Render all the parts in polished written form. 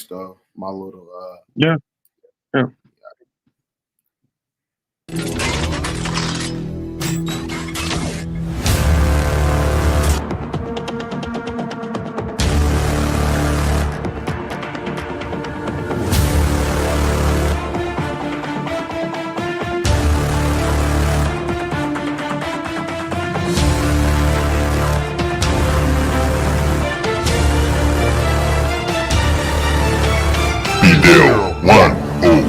much though. My little Yeah. BDELL 101.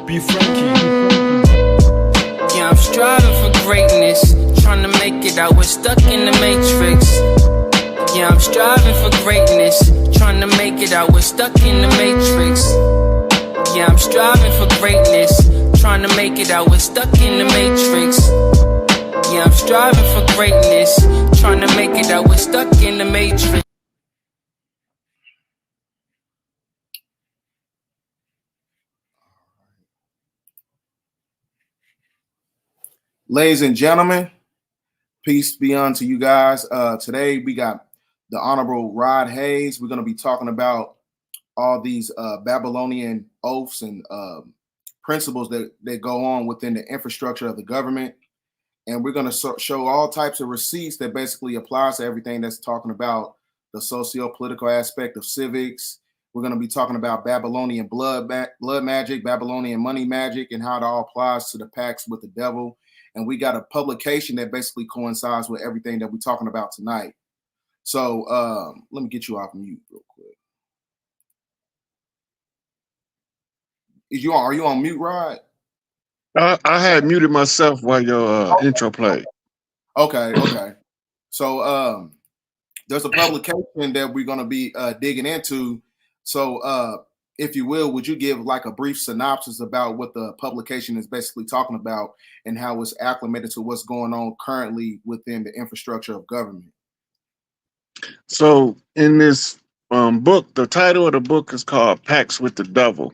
Be Frankie. Yeah, I'm striving for greatness, trying to make it out. We're stuck in the matrix. Yeah, I'm striving for greatness, trying to make it out. We're stuck in the matrix. Yeah, I'm striving for greatness, trying to make it out. We're stuck in the matrix. Yeah, I'm striving for greatness, trying to make it out. We're stuck in the matrix. Ladies and gentlemen, peace be unto you guys. Today we got the Honorable Rod Hayes. We're going to be talking about all these Babylonian oaths and principles that go on within the infrastructure of the government. And we're going to show all types of receipts that basically applies to everything that's talking about the socio-political aspect of civics. We're going to be talking about Babylonian blood magic, Babylonian money magic, and how it all applies to the pacts with the devil. And we got a publication that basically coincides with everything that we're talking about tonight. So let me get you off mute real quick. Are you on mute, Rod? I had muted myself while your intro played. Okay. So there's a publication that we're going to be digging into. So if you will, would you give like a brief synopsis about what the publication is basically talking about and how it's acclimated to what's going on currently within the infrastructure of government? So in this book, the title of the book is called Pacts with the Devil.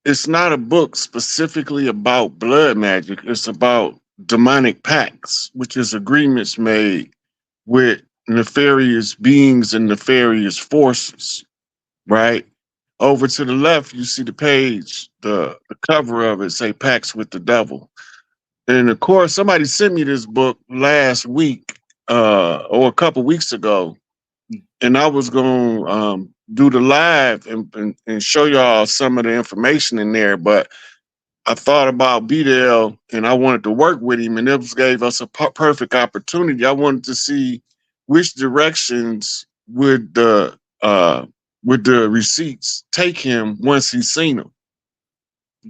It's not a book specifically about blood magic. It's about demonic pacts, which is agreements made with nefarious beings and nefarious forces, right? Over to the left, you see the page, the cover of it say Pacts with the Devil. And of course, somebody sent me this book last week or a couple weeks ago. And I was going to do the live and show y'all some of the information in there. But I thought about BDELL and I wanted to work with him. And it gave us a perfect opportunity. I wanted to see which directions would the receipts take him once he's seen them.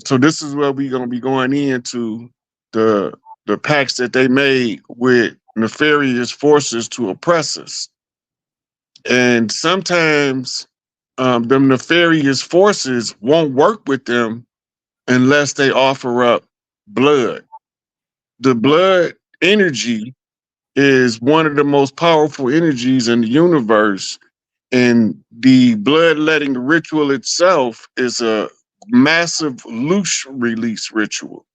So this is where we're going to be going into the pacts that they made with nefarious forces to oppress us. And sometimes them nefarious forces won't work with them unless they offer up blood. The blood energy is one of the most powerful energies in the universe. And the bloodletting ritual itself is a massive loose release ritual,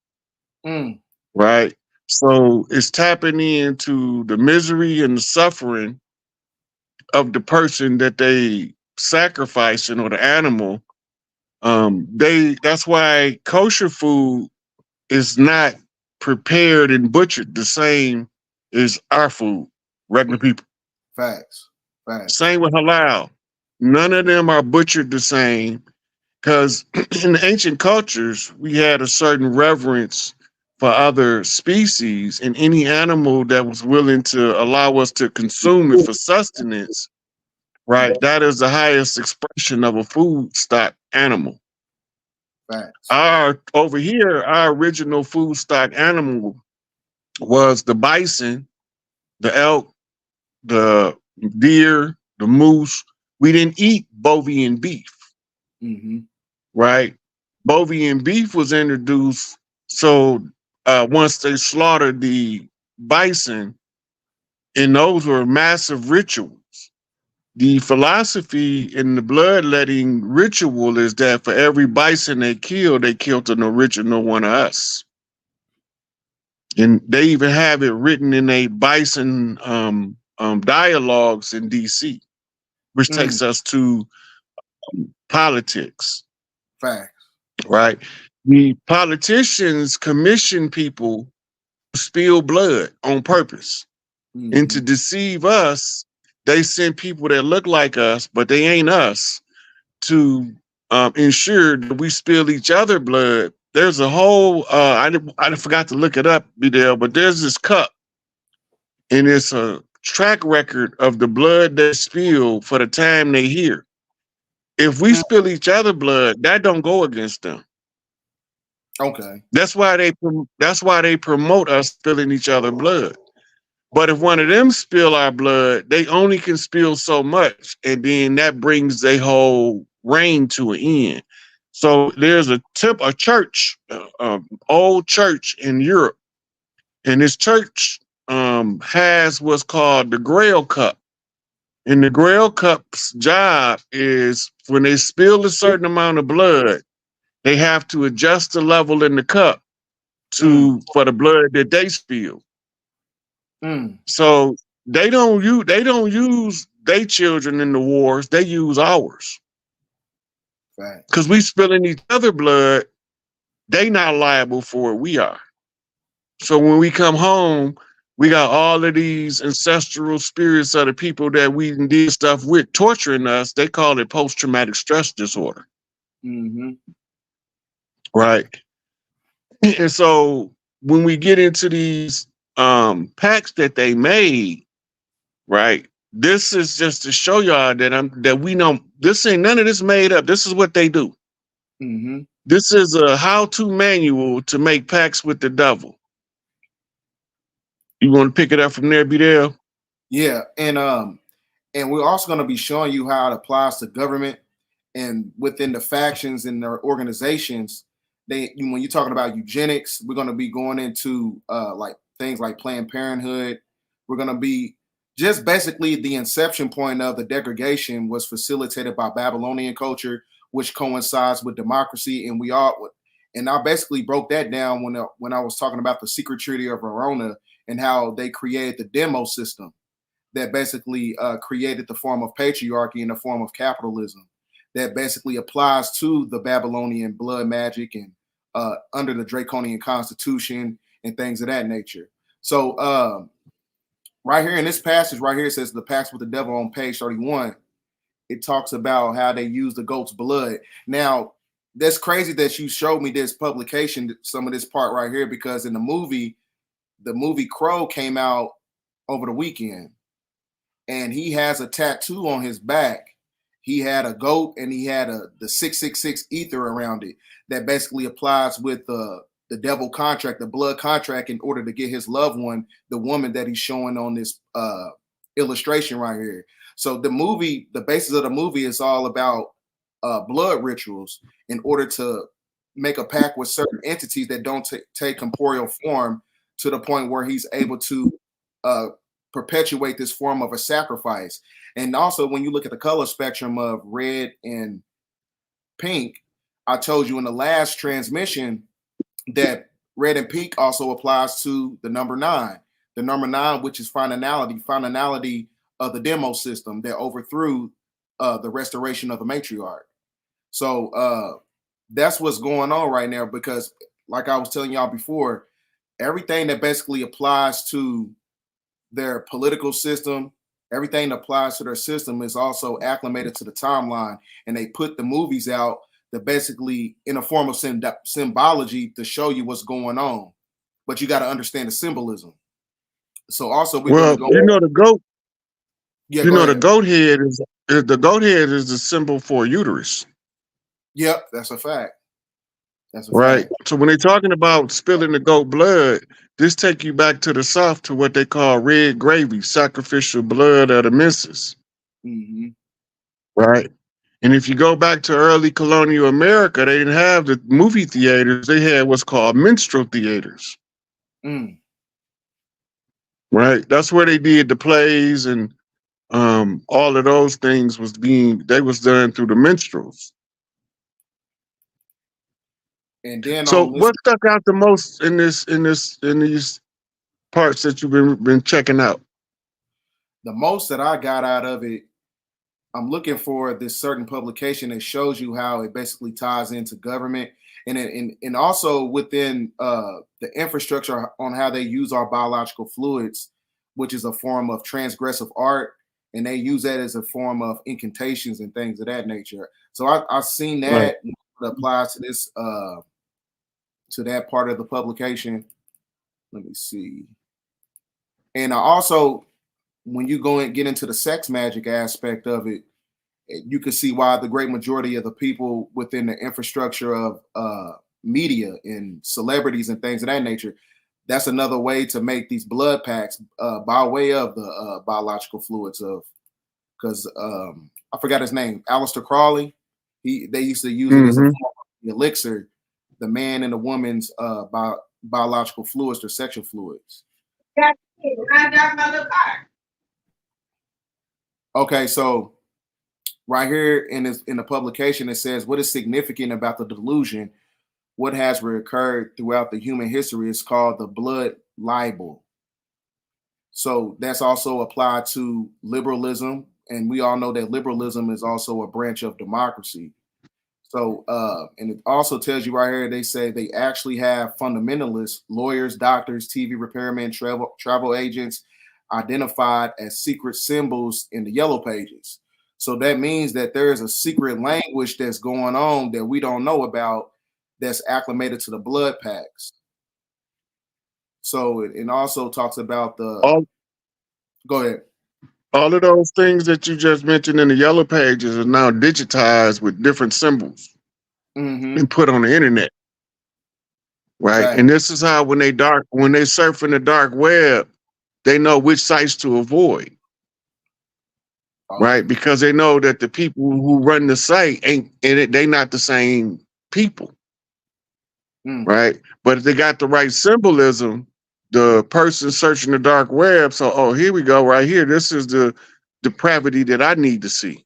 right? So it's tapping into the misery and the suffering of the person that they sacrificing or the animal. That's why kosher food is not prepared and butchered the same as our food, regular people. Facts. Same with halal. None of them are butchered the same because in the ancient cultures, we had a certain reverence for other species, and any animal that was willing to allow us to consume it for sustenance, right? That is the highest expression of a food stock animal. Facts. Over here, our original food stock animal was the bison, the elk, the deer, the moose. We didn't eat bovine beef, right? Bovine beef was introduced So once they slaughtered the bison, and those were massive rituals. The philosophy in the bloodletting ritual is that for every bison they killed an original one of us. And they even have it written in a bison dialogues in DC, which takes us to politics. Facts. Right? The politicians commission people to spill blood on purpose. And to deceive us, they send people that look like us, but they ain't us, to ensure that we spill each other blood. There's a whole, I forgot to look it up, BDELL, but there's this cup, and it's a track record of the blood they spill for the time they here. If we spill each other blood, that don't go against them. Okay. That's why they promote us spilling each other blood. But if one of them spill our blood, they only can spill so much, and then that brings their whole reign to an end. So there's a church, old church in Europe, and this church has what's called the Grail Cup. And the Grail Cup's job is when they spill a certain amount of blood, they have to adjust the level in the cup for the blood that they spill. So they don't use their children in the wars. They use ours. Right. Because we spilling each other blood, they not liable for it. We are. So when we come home, we got all of these ancestral spirits of the people that we did stuff with torturing us. They call it post-traumatic stress disorder. Right. And so when we get into these packs that they made, right? This is just to show y'all that we know this ain't none of this made up. This is what they do. This is a how-to manual to make pacts with the devil. You want to pick it up from there, BDELL? Yeah, and we're also going to be showing you how it applies to government and within the factions and their organizations. When you're talking about eugenics, we're going to be going into like things like Planned Parenthood. We're going to be just basically the inception point of the degradation was facilitated by Babylonian culture, which coincides with democracy. And I basically broke that down when I was talking about the secret treaty of Verona and how they created the demo system that basically created the form of patriarchy in the form of capitalism that basically applies to the Babylonian blood magic and under the Draconian Constitution and things of that nature. So right here in this passage right here, it says the pacts with the devil on page 31. It talks about how they use the goat's blood. Now, that's crazy that you showed me this publication, some of this part right here, because in the movie Crow came out over the weekend, and he has a tattoo on his back. He had a goat, and he had the 666 ether around it that basically applies with the devil contract, the blood contract, in order to get his loved one, the woman that he's showing on this illustration right here. So the basis of the movie is all about blood rituals in order to make a pact with certain entities that don't take corporeal form to the point where he's able to perpetuate this form of a sacrifice. And also, when you look at the color spectrum of red and pink, I told you in the last transmission that red and pink also applies to the number 9. The number 9, which is finality of the demo system that overthrew the restoration of the matriarch. So that's what's going on right now, because like I was telling y'all before, everything that basically applies to their political system, everything that applies to their system is also acclimated to the timeline. And they put the movies out that basically in a form of symbology to show you what's going on. But you got to understand the symbolism. So also the goat. Yeah, the goat head is the symbol for uterus. Yep, that's a fact. That's a right. fact. So when they're talking about spilling the goat blood, this take you back to the South to what they call red gravy, sacrificial blood of the missus. Mm-hmm. Right. And if you go back to early colonial America, they didn't have the movie theaters. They had what's called minstrel theaters, Mm. right? That's where they did the plays and all of those things was done through the minstrels. And then So on this, what stuck out the most in these parts that you've been checking out? the most that I got out of it, I'm looking for this certain publication that shows you how it basically ties into government and also within the infrastructure on how they use our biological fluids, which is a form of transgressive art, and they use that as a form of incantations and things of that nature. So I've seen that applies to this to that part of the publication. Let me see. And I also, when you go and get into the sex magic aspect of it, you can see why the great majority of the people within the infrastructure of media and celebrities and things of that nature, that's another way to make these blood packs by way of the biological fluids of, because I forgot his name, Aleister Crowley. They used to use it as a form of elixir, the man and the woman's biological fluids or sexual fluids. Okay, so right here in the publication, it says what is significant about the delusion, what has recurred throughout the human history is called the blood libel. So that's also applied to liberalism, and we all know that liberalism is also a branch of democracy. So and it also tells you right here, they say they actually have fundamentalists, lawyers, doctors, TV repairmen, travel agents identified as secret symbols in the yellow pages. So that means that there is a secret language that's going on that we don't know about that's acclimated to the blood packs. So it also talks about the. Go ahead. All of those things that you just mentioned in the yellow pages are now digitized with different symbols and put on the internet. Right. Right. And this is how when they surf in the dark web, they know which sites to avoid. Right, because they know that the people who run the site ain't in it, they not the same people. Right. But if they got the right symbolism, the person searching the dark web, so oh, here we go, right here. This is the depravity that I need to see.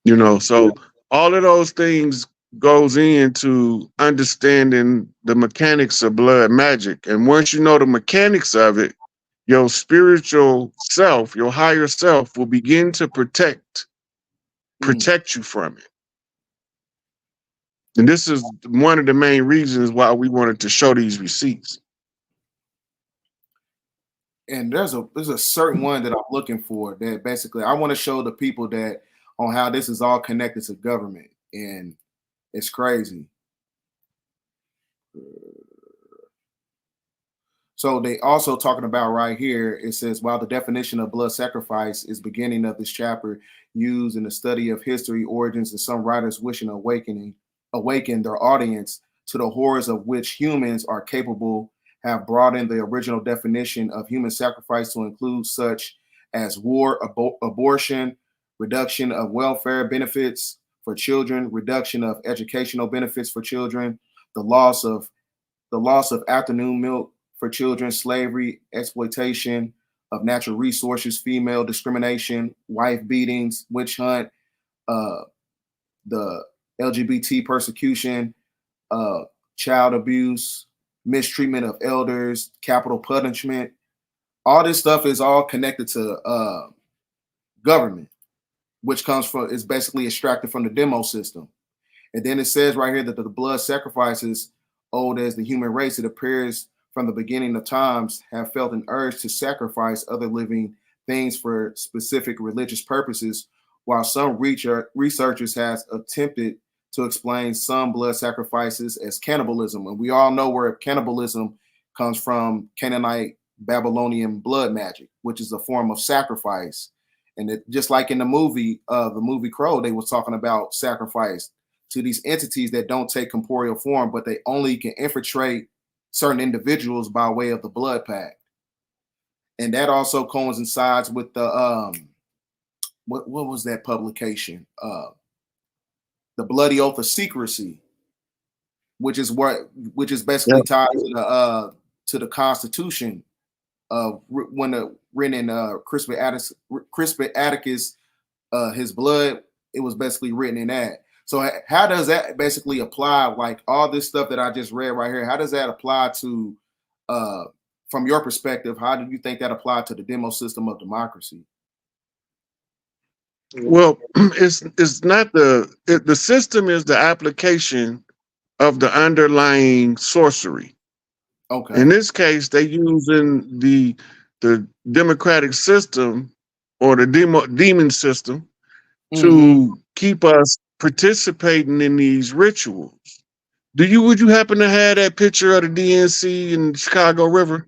You know, so all of those things goes into understanding the mechanics of blood magic. And once you know the mechanics of it, your spiritual self, your higher self will begin to protect you from it. And this is one of the main reasons why we wanted to show these receipts. And there's a certain one that I'm looking for that basically I want to show the people that on how this is all connected to government, and it's crazy. So they also talking about right here, it says, while the definition of blood sacrifice is beginning of this chapter used in the study of history, origins, and some writers wishing awaken their audience to the horrors of which humans are capable, have broadened the original definition of human sacrifice to include such as war, abortion, reduction of welfare benefits for children, reduction of educational benefits for children, the loss of afternoon milk for children, slavery, exploitation of natural resources, female discrimination, wife beatings, witch hunt, the LGBT persecution, child abuse, mistreatment of elders, capital punishment. All this stuff is all connected to government, which is basically extracted from the demo system. And then it says right here that the blood sacrifices old as the human race, it appears from the beginning of times, have felt an urge to sacrifice other living things for specific religious purposes, while some researchers has attempted to explain some blood sacrifices as cannibalism. And we all know where cannibalism comes from: Canaanite Babylonian blood magic, which is a form of sacrifice. And it, just like in the movie Crow, they was talking about sacrifice to these entities that don't take corporeal form, but they only can infiltrate certain individuals by way of the blood pact. And that also coincides with what was that publication? The Bloody Oath of Secrecy, which is basically tied to the Constitution when written in Crispus Atticus, his blood. It was basically written in that. So how does that basically apply? Like all this stuff that I just read right here, how does that apply to, from your perspective, how do you think that applied to the demo system of democracy? Well, it's not the system is the application of the underlying sorcery. Okay. In this case, they using the democratic system or the demon system to keep us participating in these rituals. Would you happen to have that picture of the DNC in the Chicago River?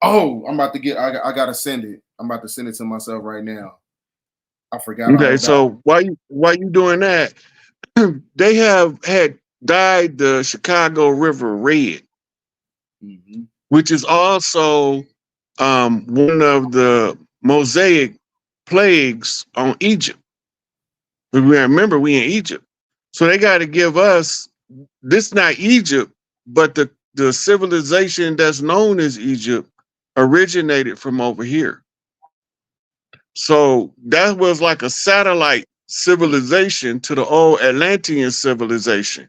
Oh, I'm about to get. I gotta send it. I'm about to send it to myself right now. I forgot. Okay, so while you doing that, they have had dyed the Chicago River red, which is also one of the Mosaic plagues on Egypt. We remember we in Egypt, so they got to give us this. Not Egypt, but the civilization that's known as Egypt originated from over here. So that was like a satellite civilization to the old Atlantean civilization.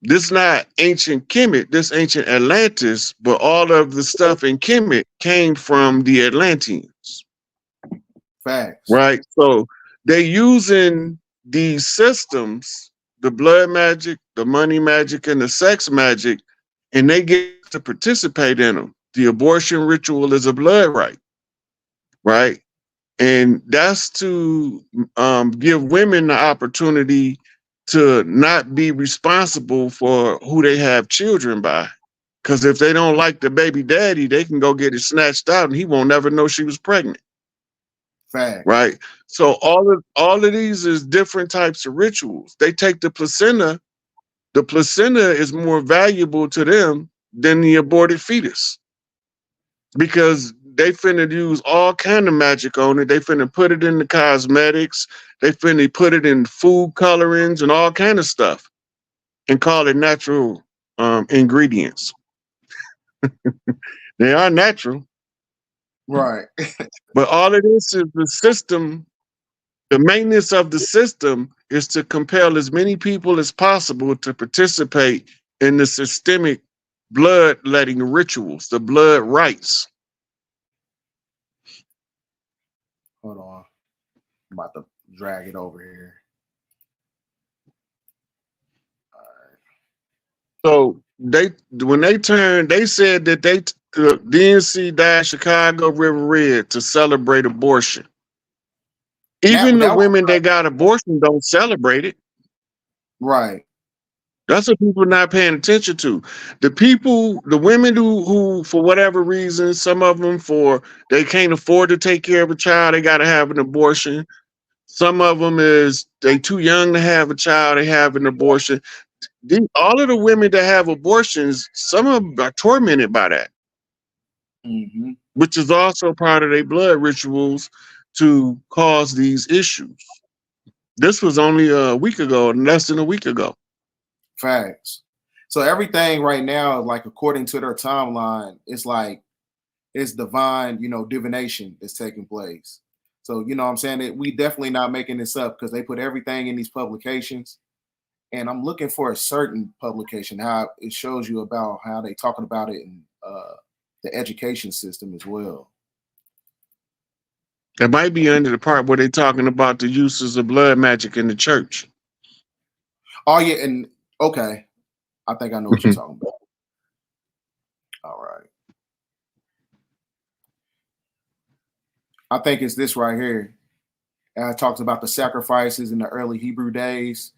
This not ancient Kemet, this ancient Atlantis, but all of the stuff in Kemet came from the Atlanteans. Facts. Right? So they're using these systems, the blood magic, the money magic, and the sex magic, and they get to participate in them. The abortion ritual is a blood right, right? And that's to give women the opportunity to not be responsible for who they have children by. Because if they don't like the baby daddy, they can go get it snatched out and he won't never know she was pregnant. Fact. Right? So all of these is different types of rituals. They take the placenta. The placenta is more valuable to them than the aborted fetus. Because they finna use all kind of magic on it. They finna put it in the cosmetics. They finna put it in food colorings and all kind of stuff and call it natural ingredients. They are natural. Right. But all of this is the system. The maintenance of the system is to compel as many people as possible to participate in the systemic bloodletting rituals, the blood rites. Hold on. I'm about to drag it over here. All right. So they said that DNC dyed Chicago River red to celebrate abortion. Even the women that got abortion don't celebrate it. Right. That's what people are not paying attention to. The women who for whatever reason, some of them they can't afford to take care of a child, they got to have an abortion. Some of them is they too young to have a child, they have an abortion. All of the women that have abortions, some of them are tormented by that, which is also part of their blood rituals to cause these issues. This was only a week ago, less than a week ago. Facts. So everything right now, like according to their timeline, it's divine, divination is taking place. So, I'm saying that we definitely not making this up because they put everything in these publications. And I'm looking for a certain publication, how it shows you about how they talking about it in the education system as well. It might be under the part where they're talking about the uses of blood magic in the church. Oh, yeah. And okay. I think I know what you're talking about. All right. I think it's this right here. It talks about the sacrifices in the early Hebrew days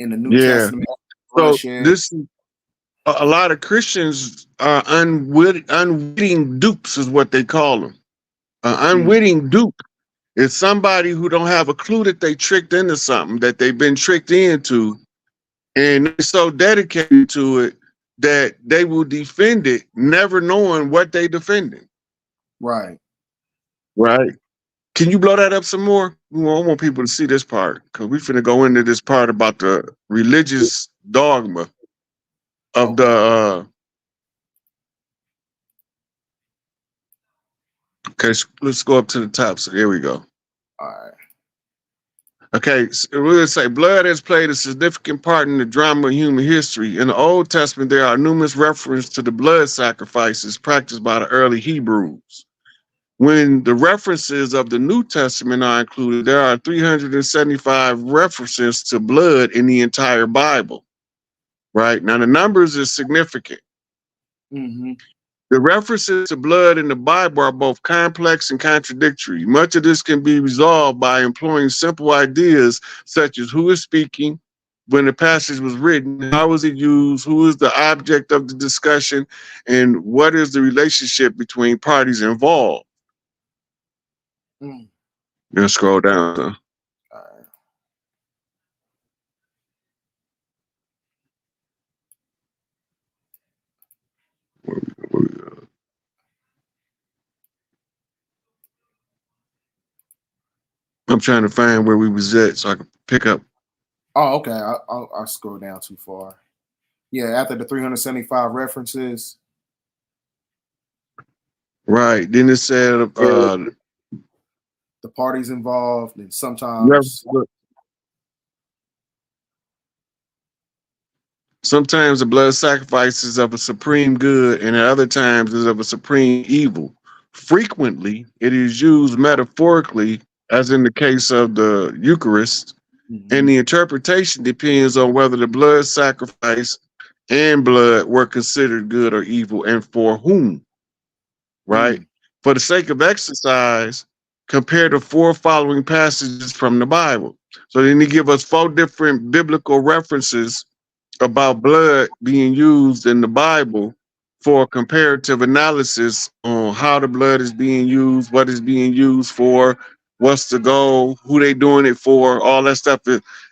in the New Testament. So this, a lot of Christians are unwitting dupes is what they call them. Unwitting dupe is somebody who don't have a clue that they tricked into something that they've been tricked into, and they're so dedicated to it that they will defend it, never knowing what they defending. Right. Right. Can you blow that up some more? I want people to see this part because we finna go into this part about the religious dogma of Okay. the. Okay, let's go up to the top. So there we go. All right. Okay, so we'll say blood has played a significant part in the drama of human history. In the Old Testament, there are numerous references to the blood sacrifices practiced by the early Hebrews. When the references of the New Testament are included, there are 375 references to blood in the entire Bible. Right? Now, the numbers is significant. Mm-hmm. The references to blood in the Bible are both complex and contradictory. Much of this can be resolved by employing simple ideas such as who is speaking, when the passage was written, how was it used, who is the object of the discussion, and what is the relationship between parties involved. Mm. Let's scroll down. Huh? All right. I'm trying to find where we was at so I can pick up. Oh, okay. I'll scroll down too far. Yeah, after the 375 references. Right. Then it said The parties involved, and sometimes sometimes the blood sacrifices of a supreme good, and at other times is of a supreme evil. Frequently, it is used metaphorically, as in the case of the Eucharist, and the interpretation depends on whether the blood sacrifice and blood were considered good or evil, and for whom. Right? For the sake of exercise, compare the 4 following passages from the Bible. So then he give us 4 different biblical references about blood being used in the Bible for comparative analysis on how the blood is being used, what is being used for, what's the goal, who they doing it for, all that stuff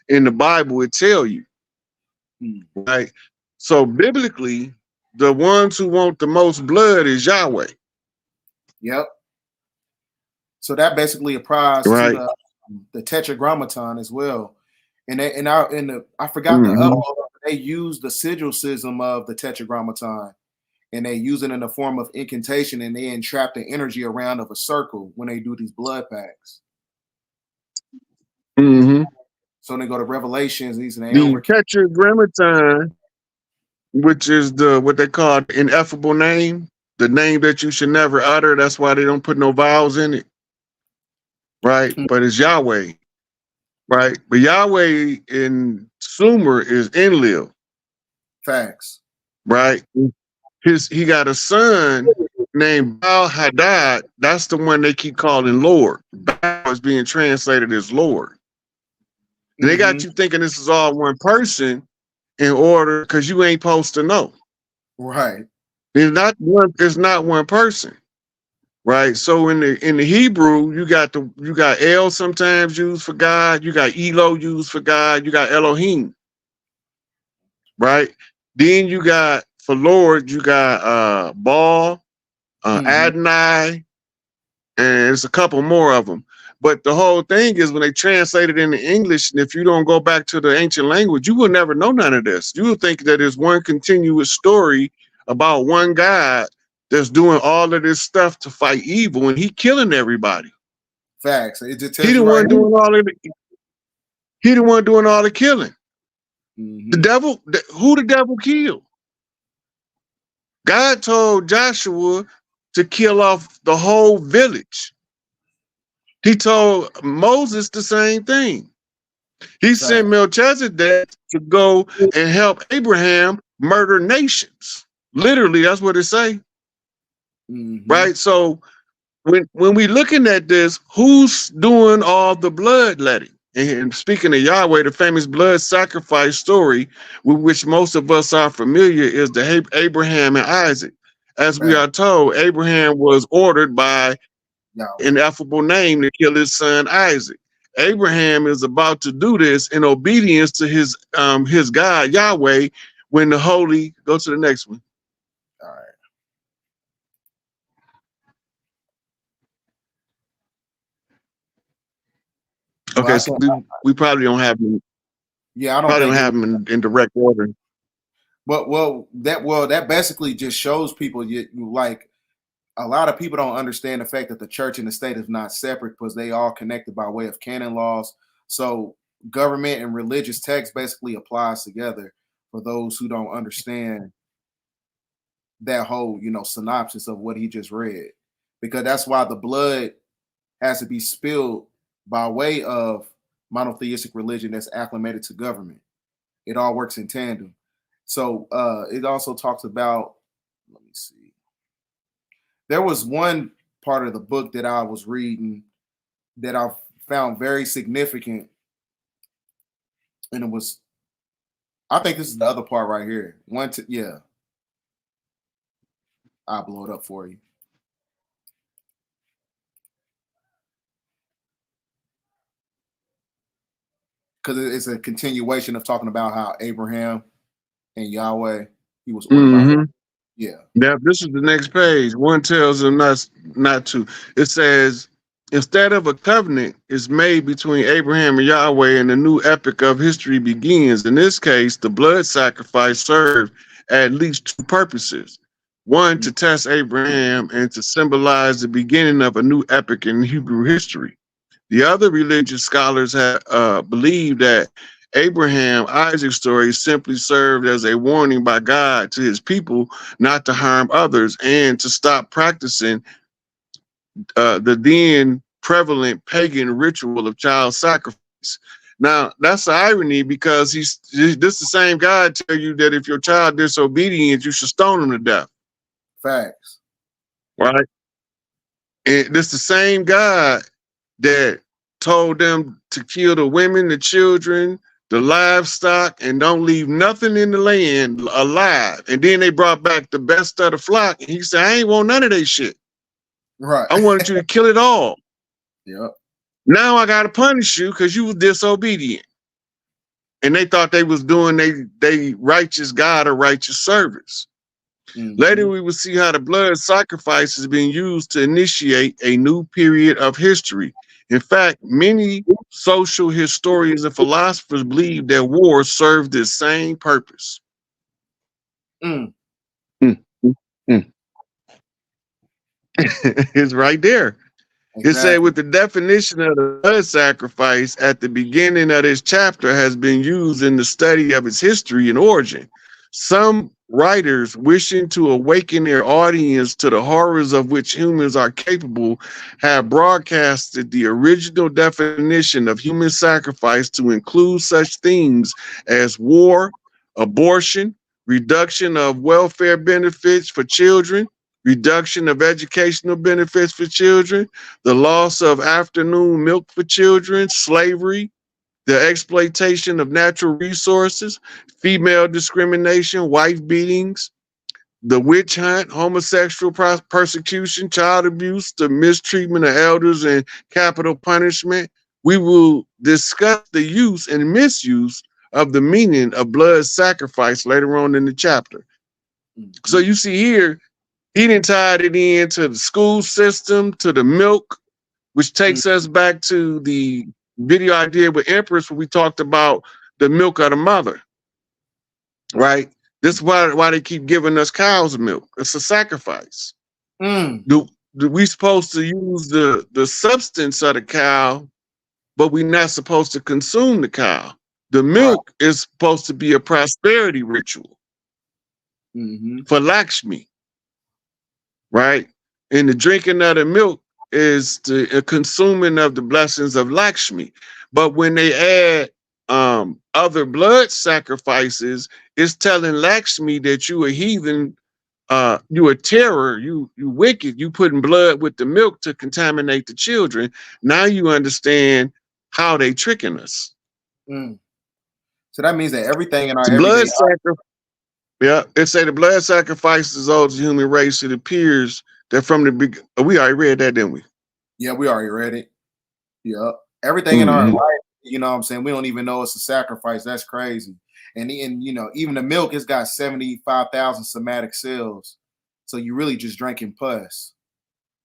in the Bible would tell you. Right? So biblically, the ones who want the most blood is Yahweh. Yep. So that basically applies to the Tetragrammaton as well. And I forgot the upload. They use the sigil system of the Tetragrammaton, and they use it in the form of incantation, and they entrap the energy around of a circle when they do these blood packs. So they go to Revelations, these and they the Tetragrammaton, which is what they call the ineffable name, the name that you should never utter. That's why they don't put no vowels in it. Right? But it's Yahweh. Right? But Yahweh in Sumer is Enlil. Facts. Right? He got a son named Baal Hadad. That's the one they keep calling Lord. Baal is being translated as Lord. And they got you thinking this is all one person in order, because you ain't supposed to know. Right. It's not one person. Right. So in the Hebrew, you got El sometimes used for God, you got Elo used for God, you got Elohim. Right. Then you got for Lord, you got Baal, Adonai, and it's a couple more of them. But the whole thing is when they translate it into English, and if you don't go back to the ancient language, you will never know none of this. You will think that it's one continuous story about one God that's doing all of this stuff to fight evil, and he killing everybody. Facts. It just He the one doing all of it. He the one doing all the killing. The devil, who the devil killed? God told Joshua to kill off the whole village. He told Moses the same thing. He sent Melchizedek to go and help Abraham murder nations. Literally, that's what it say. Right? So when we looking at this, who's doing all the bloodletting? And speaking of Yahweh, the famous blood sacrifice story with which most of us are familiar is the Abraham and Isaac. As we are told, Abraham was ordered by ineffable name to kill his son Isaac. Abraham is about to do this in obedience to his God Yahweh. When the holy, go to the next one. All right. Well, Okay, so we probably don't have them. yeah, I don't Probably think don't have them in direct order. that basically just shows people you like a lot of people don't understand the fact that the church and the state is not separate because they all connected by way of canon laws. So government and religious text basically applies together for those who don't understand that whole, synopsis of what he just read. Because that's why the blood has to be spilled by way of monotheistic religion that's acclimated to government. It all works in tandem. So it also talks about, let me see. There was one part of the book that I was reading that I found very significant. And it was, I think this is the other part right here. Yeah, I'll blow it up for you. Because it's a continuation of talking about how Abraham and Yahweh, he was ordered by. Yeah. Yeah, this is the next page. One tells them not to. It says, instead of a covenant is made between Abraham and Yahweh, and a new epic of history begins. In this case, the blood sacrifice served at least two purposes. One, to test Abraham and to symbolize the beginning of a new epic in Hebrew history. The other religious scholars have believed that Abraham Isaac's story simply served as a warning by God to his people not to harm others and to stop practicing the then prevalent pagan ritual of child sacrifice. Now, that's the irony because this the same God tell you that if your child disobedient, you should stone him to death. Facts. Right? And this the same God that told them to kill the women, the children, the livestock, and don't leave nothing in the land alive. And then they brought back the best of the flock. And he said, I ain't want none of that shit. Right. I wanted you to kill it all. Yep. Now I got to punish you because you was disobedient. And they thought they was doing they righteous God or righteous service. Mm-hmm. Later, we will see how the blood sacrifice is being used to initiate a new period of history. In fact, many social historians and philosophers believe that war served the same purpose. It's right there. Exactly. It said with the definition of the blood sacrifice at the beginning of this chapter has been used in the study of its history and origin. Some writers wishing to awaken their audience to the horrors of which humans are capable have broadcasted the original definition of human sacrifice to include such things as war, abortion, reduction of welfare benefits for children, reduction of educational benefits for children, the loss of afternoon milk for children, slavery, the exploitation of natural resources, female discrimination, wife beatings, the witch hunt, homosexual persecution, child abuse, the mistreatment of elders, and capital punishment. We will discuss the use and misuse of the meaning of blood sacrifice later on in the chapter. So you see here, he didn't tie it into the school system, to the milk, which takes us back to the video I did with Empress where we talked about the milk of the mother, right? This is why they keep giving us cow's milk. It's a sacrifice. Do we supposed to use the substance of the cow, but we're not supposed to consume the cow. The milk is supposed to be a prosperity ritual for Lakshmi. Right? And the drinking of the milk is the consuming of the blessings of Lakshmi. But when they add other blood sacrifices, it's telling Lakshmi that you a heathen, you a terror, you wicked, you putting blood with the milk to contaminate the children. Now you understand how they tricking us. So that means that everything in our blood sacrifice. Yeah, it say the blood sacrifices owed to the human race. It appears that from the beginning, we already read that, didn't we? Yeah, we already read it. Yeah, everything in our life, you know what I'm saying? We don't even know it's a sacrifice. That's crazy. And even the milk, it's got 75,000 somatic cells. So you're really just drinking pus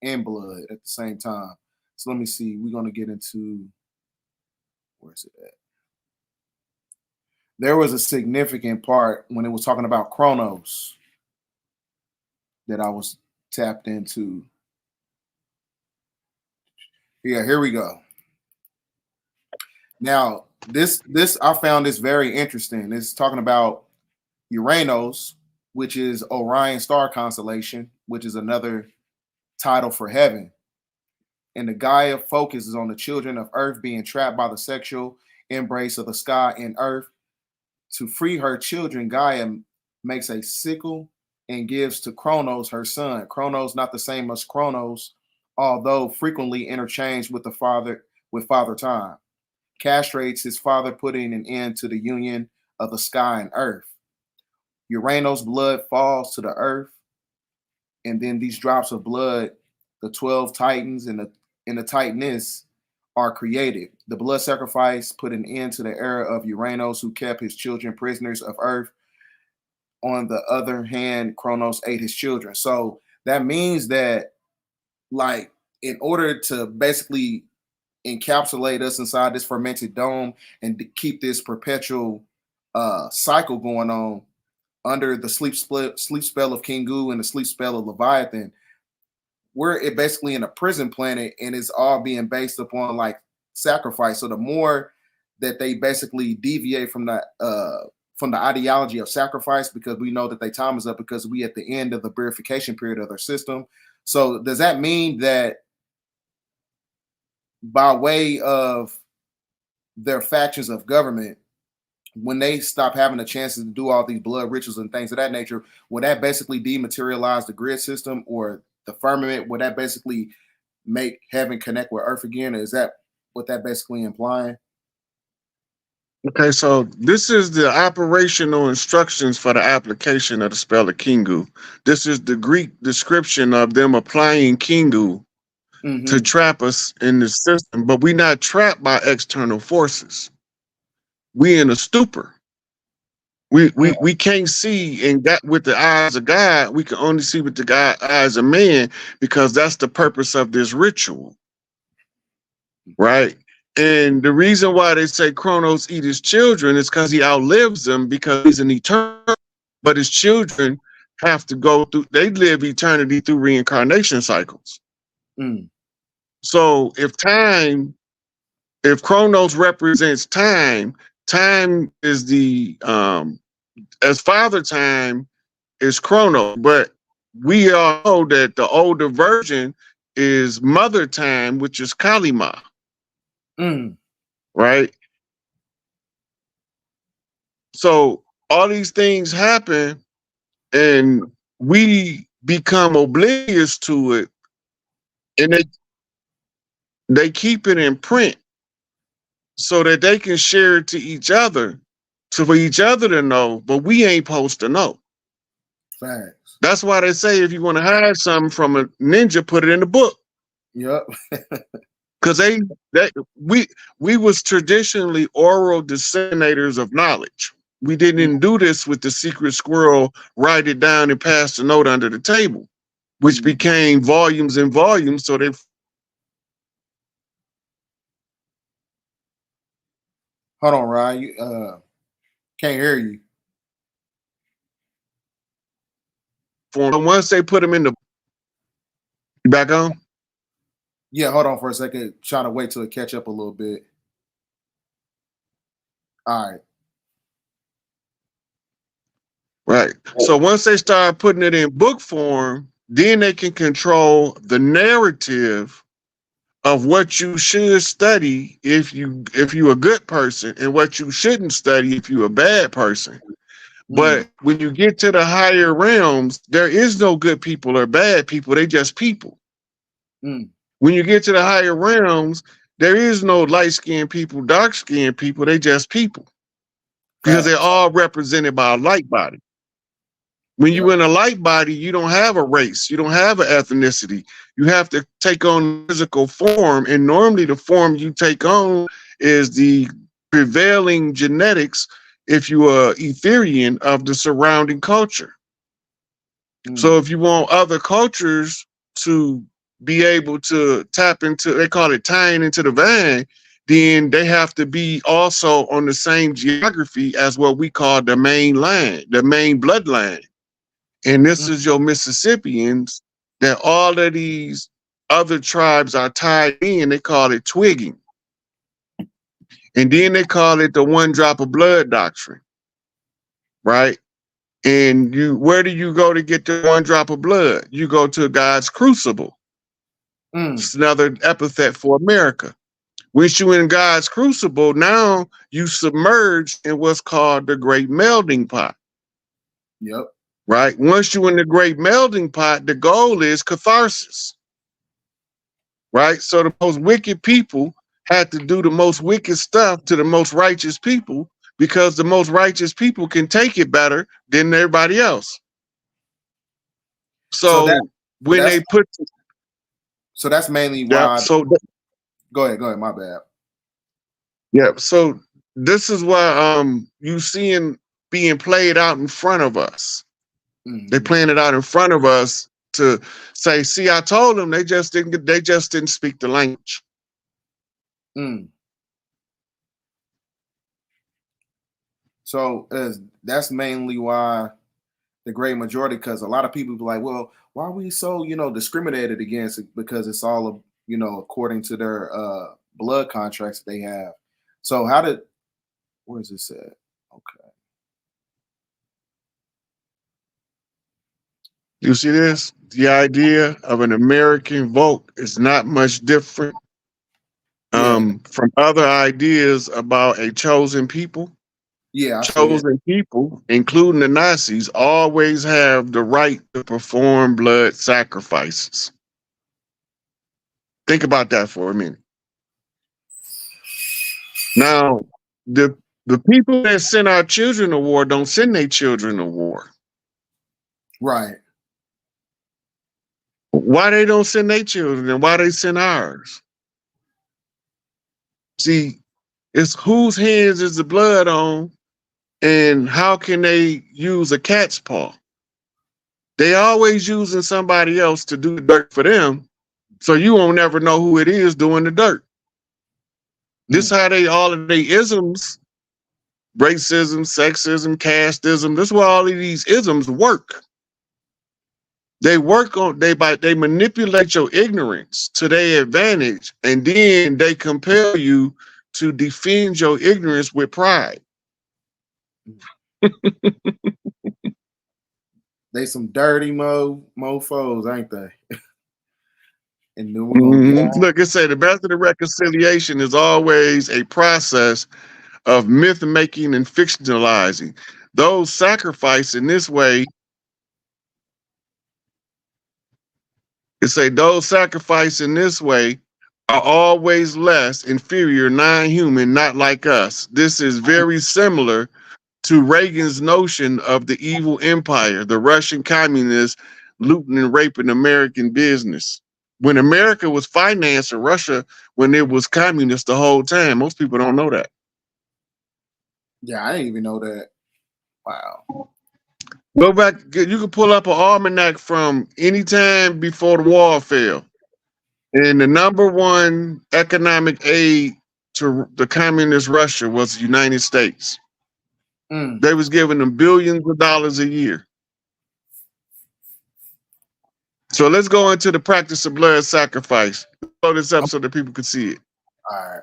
and blood at the same time. So let me see. We're going to get into Where's it at? There was a significant part when it was talking about Chronos that I was tapped into. Yeah, here we go. Now, this I found this very interesting. It's talking about Uranus, which is Orion star constellation, which is another title for heaven. And the Gaia focuses on the children of Earth being trapped by the sexual embrace of the sky and Earth. To free her children, Gaia makes a sickle and gives to Kronos her son. Kronos, not the same as Chronos, although frequently interchanged with Father Time. Castrates his father, putting an end to the union of the sky and Earth. Uranus' blood falls to the Earth, and then these drops of blood, the 12 Titans and the Titaness, are created. The blood sacrifice put an end to the era of Uranus, who kept his children prisoners of Earth. On the other hand, Kronos ate his children. So that means that, like, in order to basically encapsulate us inside this fermented dome and to keep this perpetual cycle going on under the sleep spell of Kingu and the sleep spell of Leviathan, we're basically in a prison planet, and it's all being based upon like sacrifice. So the more that they basically deviate from the ideology of sacrifice, because we know that their time is up, because we at the end of the purification period of their system. So does that mean that by way of their factions of government, when they stop having the chances to do all these blood rituals and things of that nature, would that basically dematerialize the grid system or the firmament? Would that basically make heaven connect with Earth again? Is that what that basically implying? Okay, so this is the operational instructions for the application of the spell of Kingu. This is the Greek description of them applying Kingu to trap us in the system, but we're not trapped by external forces. We in a stupor. We can't see and that with the eyes of God. We can only see with the eyes of man, because that's the purpose of this ritual, right? And the reason why they say Kronos eat his children is because he outlives them, because he's an eternal. But his children have to go through. They live eternity through reincarnation cycles. So if Kronos represents time, time is the as Father Time is Chrono, but we all know that the older version is Mother Time, which is Kalima. Right? So all these things happen and we become oblivious to it, and they keep it in print so that they can share it to each other, for each other to know, but we ain't supposed to know. Facts. That's why they say if you want to hide something from a ninja, put it in the book. Yep. Because we was traditionally oral disseminators of knowledge. We didn't do this with the secret squirrel, write it down and pass the note under the table, which became volumes and volumes. So they hold on, Ryan. You can't hear you. Once they put them in the back on. Yeah, hold on for a second. Trying to wait till it catch up a little bit. All right. Right. So once they start putting it in book form, then they can control the narrative of what you should study if you're a good person, and what you shouldn't study if you're a bad person. But when you get to the higher realms, there is no good people or bad people. They just people. When you get to the higher realms, there is no light-skinned people, dark-skinned people. They just people, because they're all represented by a light body. When you're in a light body, you don't have a race. You don't have an ethnicity. You have to take on physical form. And normally the form you take on is the prevailing genetics, if you are Etherian, of the surrounding culture. So if you want other cultures to be able to tap into, they call it tying into the vine, then they have to be also on the same geography as what we call the main line, the main bloodline. And this is your Mississippians that all of these other tribes are tied in. They call it twigging. And then they call it the one drop of blood doctrine, right? And where do you go to get the one drop of blood? You go to God's crucible. It's another epithet for America. Once you in God's crucible, now you submerge in what's called the great melding pot. Yep. Right? Once you in the great melding pot, the goal is catharsis. Right? So the most wicked people had to do the most wicked stuff to the most righteous people because the most righteous people can take it better than everybody else. So that's mainly why. Go ahead, my bad. Yeah, so this is why you seeing being played out in front of us. They're playing it out in front of us to say, see, I told them they just didn't speak the language. So that's mainly why the great majority, because a lot of people be like, well, why are we so, discriminated against? Because it's all, according to their blood contracts that they have. So where is this at? Okay. You see this? The idea of an American vote is not much different from other ideas about a chosen people. Yeah, chosen people, including the Nazis, always have the right to perform blood sacrifices. Think about that for a minute. Now, the people that send our children to war don't send their children to war. Right. Why they don't send their children and why they send ours? See, it's whose hands is the blood on and how can they use a cat's paw? They always using somebody else to do the dirt for them, so you won't never know who it is doing the dirt. This how all of their isms, racism, sexism, casteism, this is why all of these isms work. They work on, they manipulate your ignorance to their advantage, and then they compel you to defend your ignorance with pride. They some dirty mofos, ain't they? And then we're gonna Look, it say the best of the reconciliation is always a process of myth making and fictionalizing. Those sacrifice in this way, those sacrifice in this way are always less, inferior, non-human, not like us. This is very similar to Reagan's notion of the evil empire, the Russian communists looting and raping American business. When America was financing Russia when it was communist the whole time. Most people don't know that. Yeah, I didn't even know that. Wow. Go back, you can pull up an almanac from any time before the wall fell. And the number one economic aid to the communist Russia was the United States. They was giving them billions of dollars a year. So let's go into the practice of blood sacrifice. Blow this up so that people can see it. All right.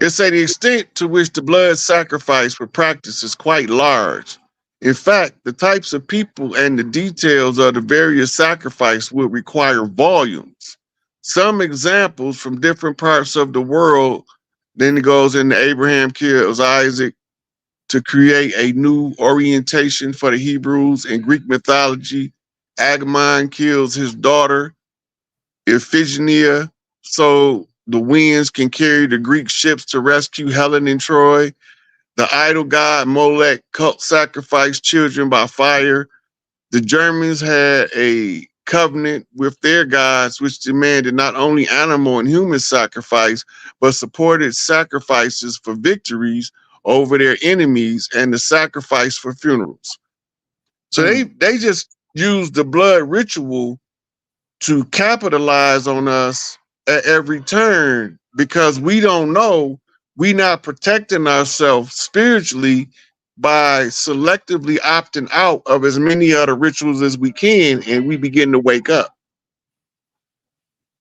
It's the extent to which the blood sacrifice was practiced is quite large. In fact, the types of people and the details of the various sacrifice would require volumes. Some examples from different parts of the world. Then it goes into Abraham kills Isaac to create a new orientation for the Hebrews in Greek mythology. Agamemnon kills his daughter, Iphigenia, so the winds can carry the Greek ships to rescue Helen and Troy. The idol god Molech cult sacrificed children by fire. The Germans had a covenant with their gods, which demanded not only animal and human sacrifice, but supported sacrifices for victories over their enemies and the sacrifice for funerals. So they just used the blood ritual to capitalize on us at every turn because we don't know, we not protecting ourselves spiritually by selectively opting out of as many other rituals as we can, and we begin to wake up.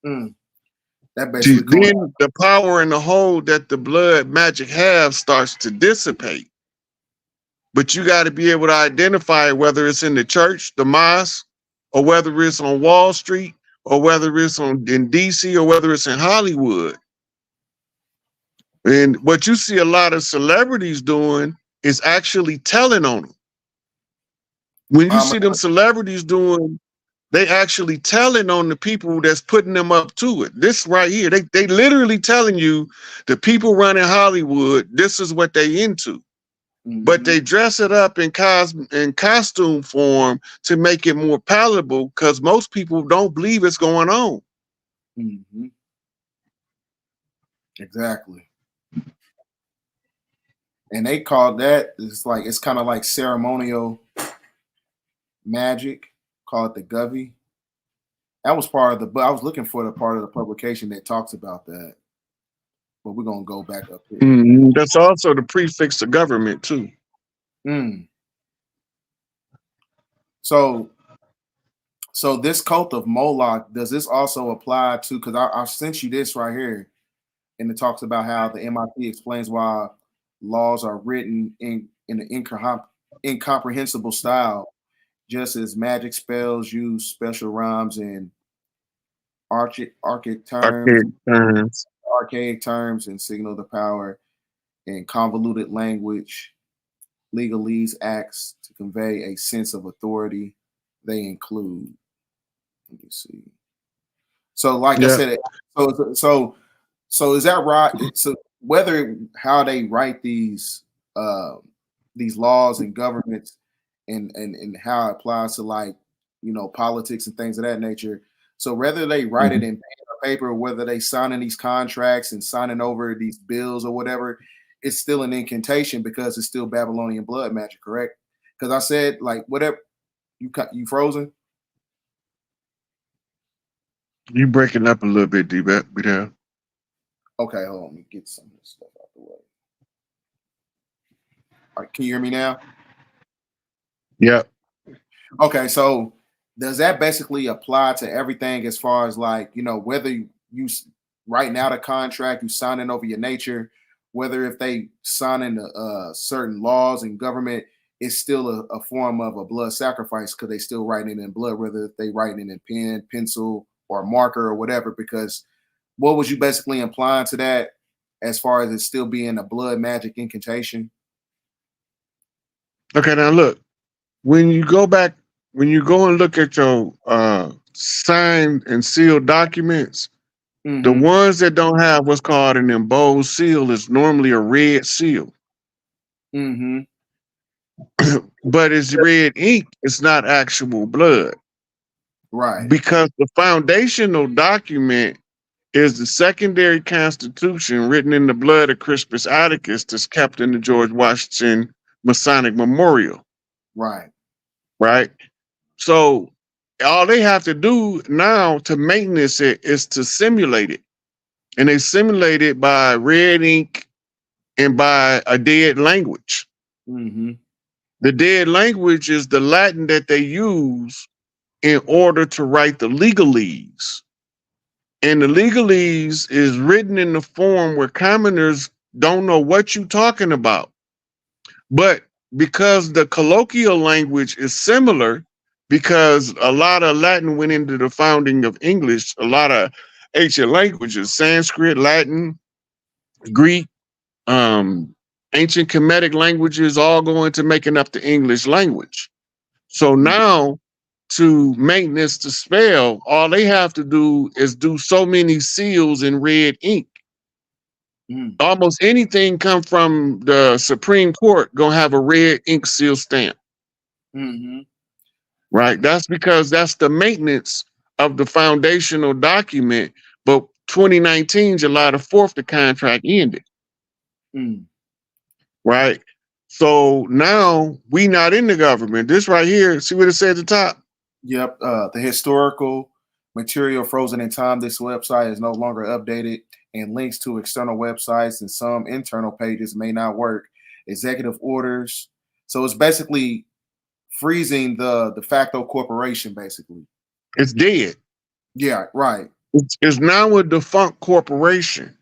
That basically Then the power and the hold that the blood magic have starts to dissipate. But you got to be able to identify whether it's in the church, the mosque, or whether it's on Wall Street, or whether it's in DC, or whether it's in Hollywood. And what you see a lot of celebrities doing is actually telling on them. When you see them celebrities doing, they actually telling on the people that's putting them up to it. This right here, they literally telling you the people running Hollywood, this is what they into. But they dress it up in costume form to make it more palatable because most people don't believe it's going on. Exactly. And they call that, it's kind of like ceremonial magic, call it the Govey. That was part of the, I was looking for the part of the publication that talks about that. But we're going to go back up here. That's also the prefix of government too. So this cult of Moloch, does this also apply to, because I sent you this right here, and it talks about how the MIT explains why laws are written in an incomprehensible style, just as magic spells use special rhymes and archaic terms and signal the power, and convoluted language legalese acts to convey a sense of authority they include. Let me see. So like I said, so is that right? So whether how they write these laws and governments and how it applies to, like, you know, politics and things of that nature. So whether they write it in pen or paper, or whether they signing these contracts and signing over these bills or whatever, it's still an incantation because it's still Babylonian blood magic, correct? Because I said, like, whatever, you frozen? You breaking up a little bit, BDELL. Okay, hold on, let me get some of this stuff out the way. All right, can you hear me now? Yeah. Okay, so does that basically apply to everything as far as, like, you know, whether you writing out a contract, you signing over your nature, whether if they signing certain laws and government, it's still a form of a blood sacrifice because they still writing it in blood, whether they writing it in pen, pencil, or marker or whatever. Because what was you basically implying to that as far as it still being a blood magic incantation? Okay, now look, when you go and look at your signed and sealed documents, the ones that don't have what's called an embossed seal is normally a red seal. But it's red ink, it's not actual blood. Right. Because the foundational document is the secondary constitution written in the blood of Crispus Attucks that's kept in the George Washington Masonic Memorial. Right. Right. So all they have to do now to maintenance it is to simulate it. And they simulate it by red ink and by a dead language. The dead language is the Latin that they use in order to write the legalese. And the legalese is written in the form where commoners don't know what you're talking about. But because the colloquial language is similar, because a lot of Latin went into the founding of English, a lot of ancient languages, Sanskrit, Latin, Greek, ancient Kemetic languages, all go into making up the English language. So now, to maintenance the spell, all they have to do is do so many seals in red ink. Almost anything come from the Supreme Court gonna have a red ink seal stamp. Right? That's because that's the maintenance of the foundational document. But 2019, July the 4th, the contract ended. Right? So now we not in the government. This right here, see what it said at the top? Yep. The historical Material frozen in time. This website is no longer updated, and links to external websites and some internal pages may not work. Executive orders. So it's basically freezing the de facto corporation, basically. It's dead. Yeah, right. It's now a defunct corporation.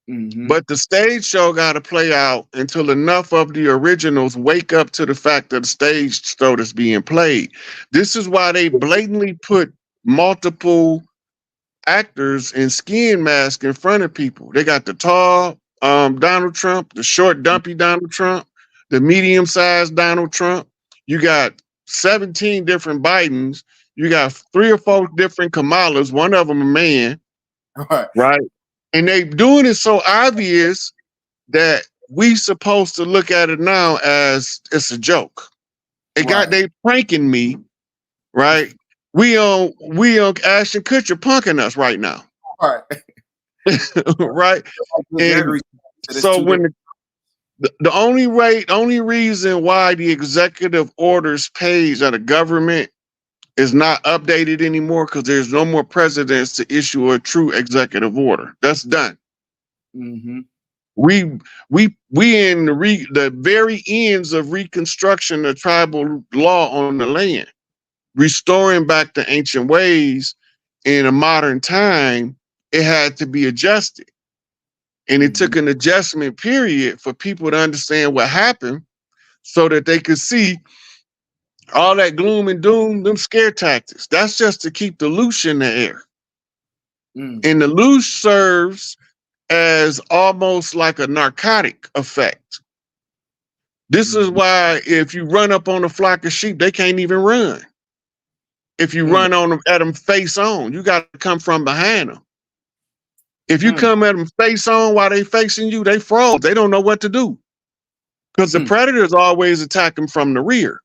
Mm-hmm. But the stage show got to play out until enough of the originals wake up to the fact that the stage show is being played. This is why they blatantly put multiple actors in skin masks in front of people. They got the tall Donald Trump, the short dumpy Donald Trump, the medium-sized Donald Trump. You got 17 different Bidens. You got 3 or 4 different Kamalas, one of them a man, right? And they doing it so obvious that we supposed to look at it now as it's a joke. They pranking me, right? We on Ashton Kutcher punking us right now. Right. Right. And so when the only reason why the executive orders page of the government is not updated anymore because there's no more presidents to issue a true executive order. That's done. Mm-hmm. We in the very ends of reconstruction of tribal law on the land, restoring back the ancient ways in a modern time. It had to be adjusted, and it took an adjustment period for people to understand what happened, so that they could see all that gloom and doom, them scare tactics. That's just to keep the loose in the air. And the loose serves as almost like a narcotic effect. This is why if you run up on a flock of sheep, they can't even run. If you run on them at them face on, you got to come from behind them. If you come at them face on while they facing you, they froze. They don't know what to do. Because the predators always attack them from the rear.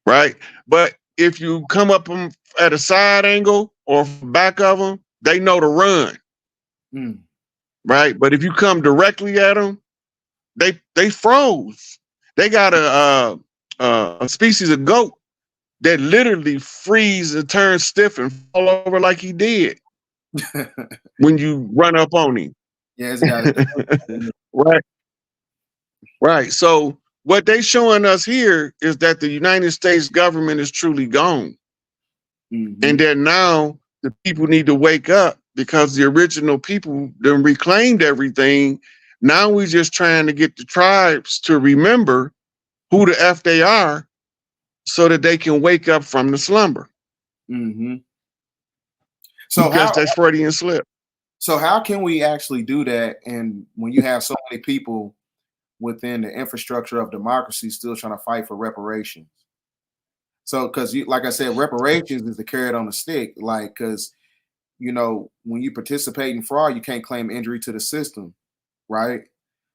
Right? But if you come up them at a side angle or back of them, they know to run. Right? But if you come directly at them, they froze. They got a species of goat that literally freeze and turn stiff and fall over like he did when you run up on him. Yeah, it's got it. Right. So what they showing us here is that the United States government is truly gone. And that now the people need to wake up because the original people then reclaimed everything. Now we're just trying to get the tribes to remember who the F they are so that they can wake up from the slumber. So because that's Freudian slip. So how can we actually do that? And when you have so many people within the infrastructure of democracy still trying to fight for reparations. So, because like I said, reparations is the carrot on the stick. Like, because, you know, when you participate in fraud, you can't claim injury to the system, right?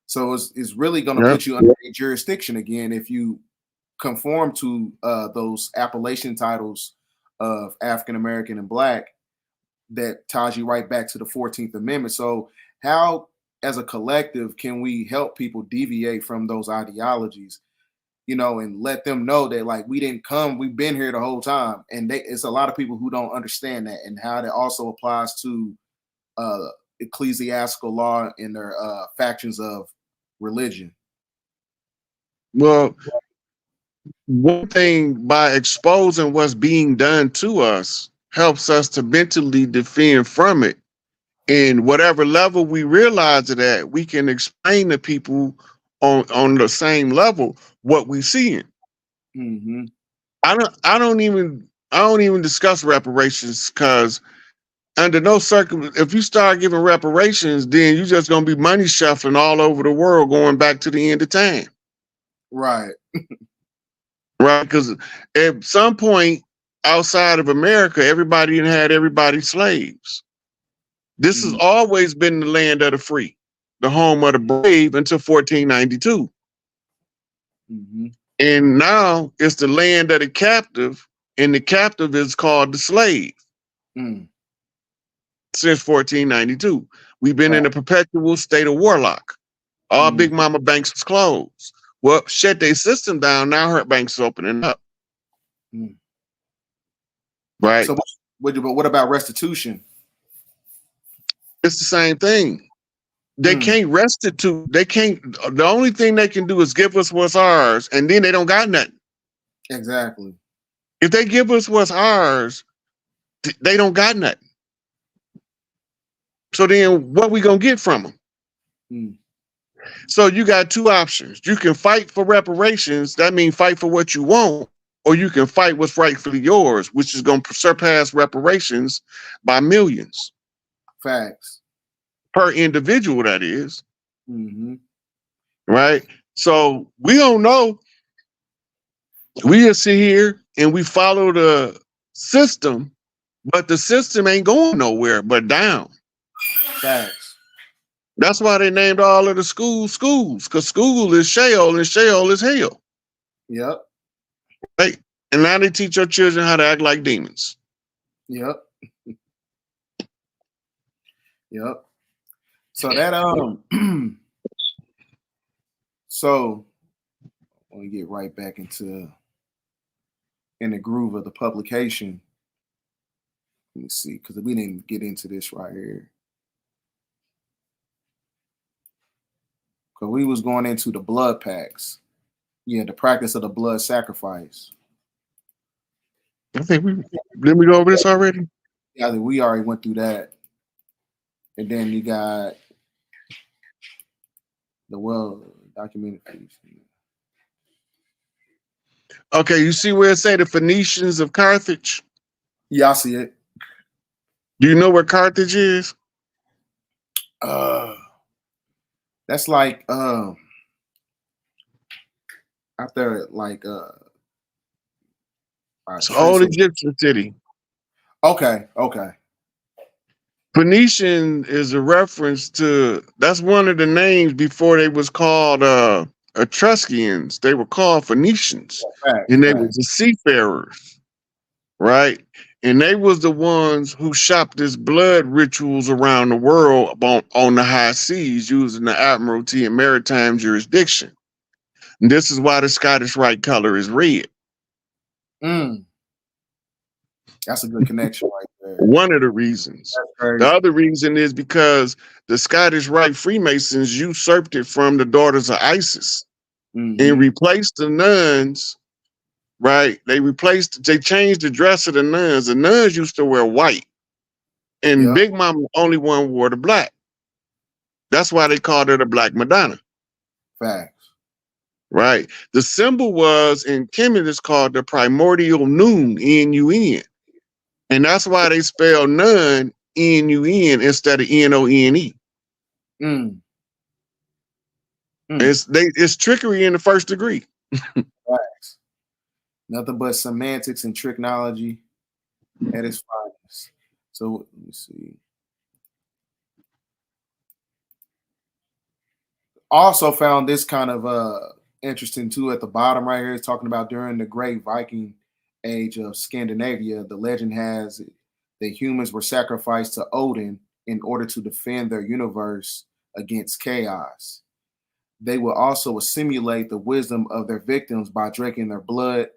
So it's really going to put you under a jurisdiction again if you conform to those appellation titles of African American and Black that ties you right back to the 14th Amendment. So how, as a collective, can we help people deviate from those ideologies, you know, and let them know that, like, we didn't come, we've been here the whole time. And it's a lot of people who don't understand that, and how that also applies to ecclesiastical law and their factions of religion. Well, one thing, by exposing what's being done to us, helps us to mentally defend from it. And whatever level we realize it at, we can explain to people on the same level what we seeing. I don't even discuss reparations, because under no circumstances, if you start giving reparations, then you're just gonna be money shuffling all over the world, going back to the end of time. Right. Right, because at some point outside of America, everybody had everybody slaves. This has always been the land of the free, the home of the brave, until 1492. And now it's the land of the captive, and the captive is called the slave. Since 1492. We've been in a perpetual state of warlock. All Big Mama banks was closed. Well, shut their system down, now her banks is opening up. right? So, what about restitution? It's the same thing. They Mm, can't restitute. They can't. The only thing they can do is give us what's ours, and then they don't got nothing. exactly. If they give us what's ours, they don't got nothing. So then, what we gonna get from them? Mm, So you got two options. You can fight for reparations. That means fight for what you want, or you can fight what's rightfully yours, which is gonna surpass reparations by millions facts. per individual. That is Mm-hmm. right. So we don't know. We just sit here and we follow the system, but the system ain't going nowhere but down. Facts. That's why they named all of the schools, because school is Sheol and Sheol is hell. Yep. Right? And now they teach your children how to act like demons. Yep. Yep. So that so I want to get right back in the groove of the publication. Let me see, because we didn't get into this right here. Because we was going into the blood pacts. Yeah, the practice of the blood sacrifice. I think didn't we go over this already? Yeah, I think we already went through that. And then you got the well documented. Okay, you see where it say the Phoenicians of Carthage? Yeah, I see it. Do you know where Carthage is? That's like out there, like It's an old Egyptian city. Okay. Phoenician is a reference to, that's one of the names before they was called Etruscans. They were called Phoenicians, and they was the seafarers, right? And they was the ones who shopped this blood rituals around the world on the high seas using the admiralty and maritime jurisdiction. And this is why the Scottish Rite color is red. That's a good connection right there. One of the reasons. The other reason is because the Scottish Rite Freemasons usurped it from the daughters of Isis and replaced the nuns, right? They changed the dress of the nuns. The nuns used to wear white, and Big Mama only one wore the black. That's why they called her the Black Madonna. Facts. Right? The symbol was in Kemet, it's called the primordial nun, N-U-N. And that's why they spell nun, N-U-N, instead of N-O-N-E. It's trickery in the first degree. Facts. Nothing but semantics and technology at its finest. So let me see. Also found this kind of interesting too at the bottom right here. It's talking about during the Great Viking Age of Scandinavia, the legend has it that humans were sacrificed to Odin in order to defend their universe against chaos. They will also assimilate the wisdom of their victims by drinking their blood.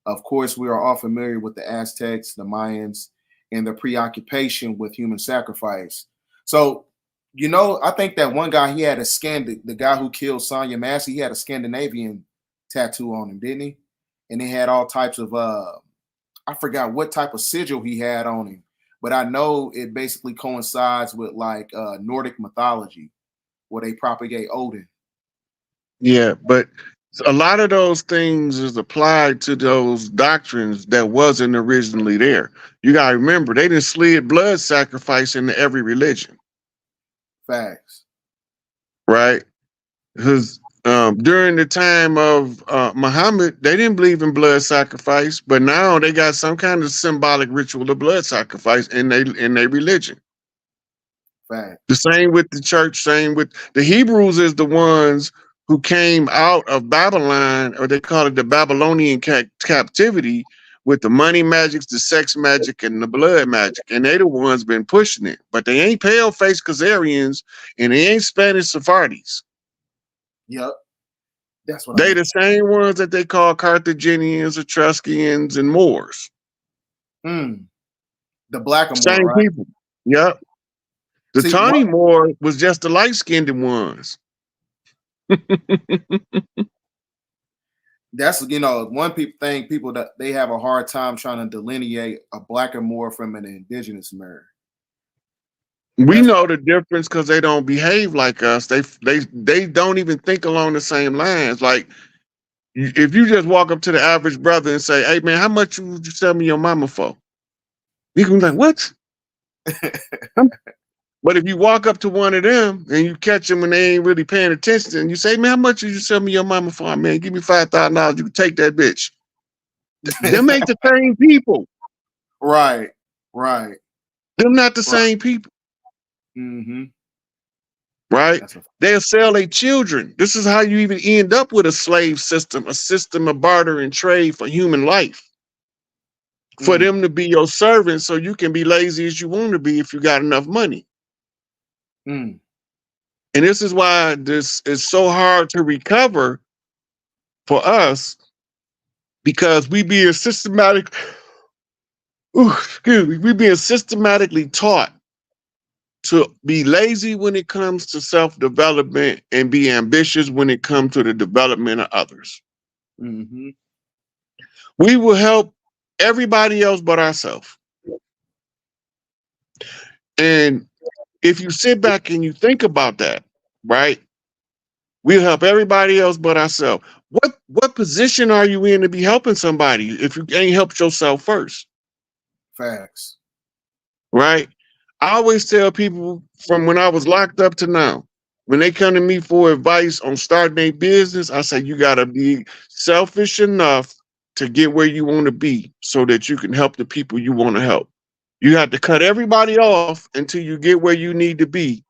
Of course, we are all familiar with the Aztecs, the Mayans, and their preoccupation with human sacrifice. So, I think that one guy, he had the guy who killed Sonya Massey, he had a Scandinavian tattoo on him, didn't he? And he had all types of, I forgot what type of sigil he had on him, but I know it basically coincides with like Nordic mythology where they propagate Odin. Yeah, but a lot of those things is applied to those doctrines that wasn't originally there. You got to remember, they didn't slid blood sacrifice into every religion. Facts. Right? Because during the time of Muhammad, they didn't believe in blood sacrifice, but now they got some kind of symbolic ritual of blood sacrifice in their religion. Facts. The same with the church, same with the Hebrews is the ones who came out of Babylon, or they call it the Babylonian captivity, with the money magics, the sex magic, and the blood magic. And they the ones been pushing it. But they ain't pale-faced Khazarians, and they ain't Spanish Sephardis. Yep. That's what They the same ones that they call Carthaginians, Etruscans, and Moors. The Blackamoor, Same right? people. Yep. The See, Tawny Moor was just the light-skinned ones. that's one people that they have a hard time trying to delineate a Blackamoor from an indigenous Mer. We know the difference because they don't behave like us. They don't even think along the same lines. Like if you just walk up to the average brother and say, "Hey man, how much would you sell me your mama for?" He can be like, "What?" But if you walk up to one of them and you catch them when they ain't really paying attention, and you say, "Man, how much did you sell me your mama for? Man, give me $5,000. You can take that bitch." Them ain't the same people. Right. Them not the same people. Mm-hmm. Right? They'll sell their children. This is how you even end up with a slave system, a system of barter and trade for human life. For them to be your servants so you can be lazy as you want to be if you got enough money. And this is why this is so hard to recover for us, because we being systematically taught to be lazy when it comes to self-development and be ambitious when it comes to the development of others. Mm-hmm. We will help everybody else but ourselves. And if you sit back and you think about that, right? We'll help everybody else but ourselves. What position are you in to be helping somebody if you ain't helped yourself first? Facts. Right? I always tell people from when I was locked up to now, when they come to me for advice on starting a business, I say you got to be selfish enough to get where you want to be so that you can help the people you want to help. You have to cut everybody off until you get where you need to be